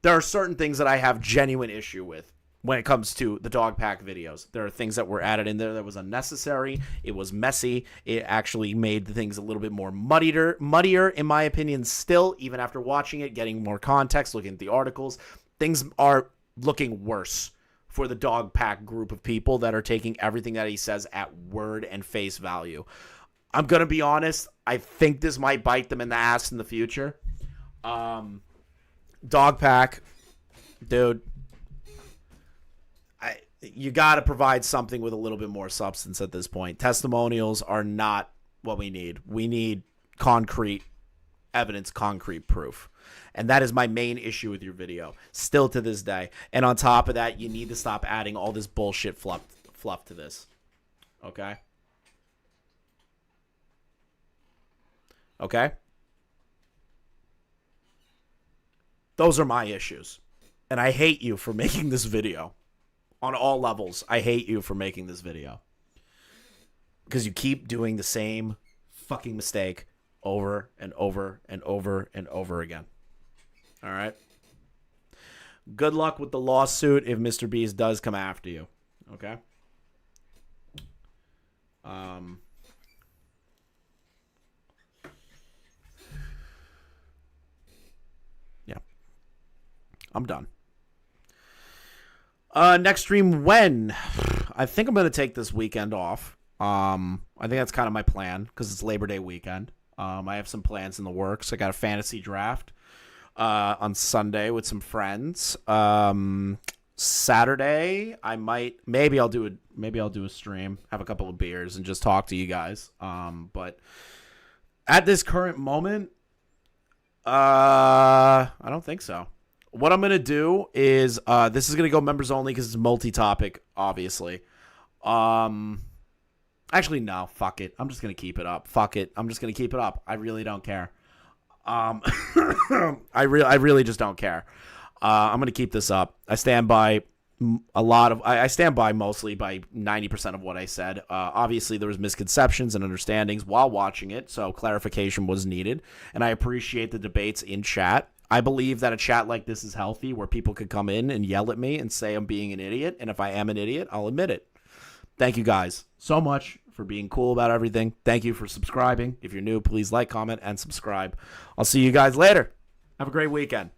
S1: there are certain things that I have genuine issue with when it comes to the Dogpack videos. There are things that were added in there that was unnecessary. It was messy. It actually made the things a little bit more muddier, in my opinion, still, even after watching it, getting more context, looking at the articles. Things are looking worse for the Dogpack group of people that are taking everything that he says at word and face value. I'm going to be honest. I think this might bite them in the ass in the future. Dogpack, dude, you got to provide something with a little bit more substance at this point. Testimonials are not what we need. We need concrete evidence, concrete proof. And that is my main issue with your video, still to this day. And on top of that, you need to stop adding all this bullshit fluff to this. Okay? Okay? Those are my issues. And I hate you for making this video. On all levels, I hate you for making this video. Because you keep doing the same fucking mistake over and over and over and over again. All right? Good luck with the lawsuit if MrBeast does come after you. Okay? Yeah. I'm done. Next stream when? I think I'm going to take this weekend off. I think that's kind of my plan because it's Labor Day weekend. I have some plans in the works. I got a fantasy draft on Sunday with some friends. Saturday, maybe I'll do a stream, have a couple of beers, and just talk to you guys. But at this current moment, I don't think so. What I'm going to do is, this is going to go members only because it's multi-topic, obviously. Actually, no, fuck it. I'm just going to keep it up. Fuck it. I'm just going to keep it up. I really don't care. I really just don't care. I'm going to keep this up. I stand by I stand by mostly by 90% of what I said. Obviously, there was misconceptions and understandings while watching it, so clarification was needed. And I appreciate the debates in chat. I believe that a chat like this is healthy, where people could come in and yell at me and say I'm being an idiot. And if I am an idiot, I'll admit it. Thank you guys so much for being cool about everything. Thank you for subscribing. If you're new, please like, comment, and subscribe. I'll see you guys later. Have a great weekend.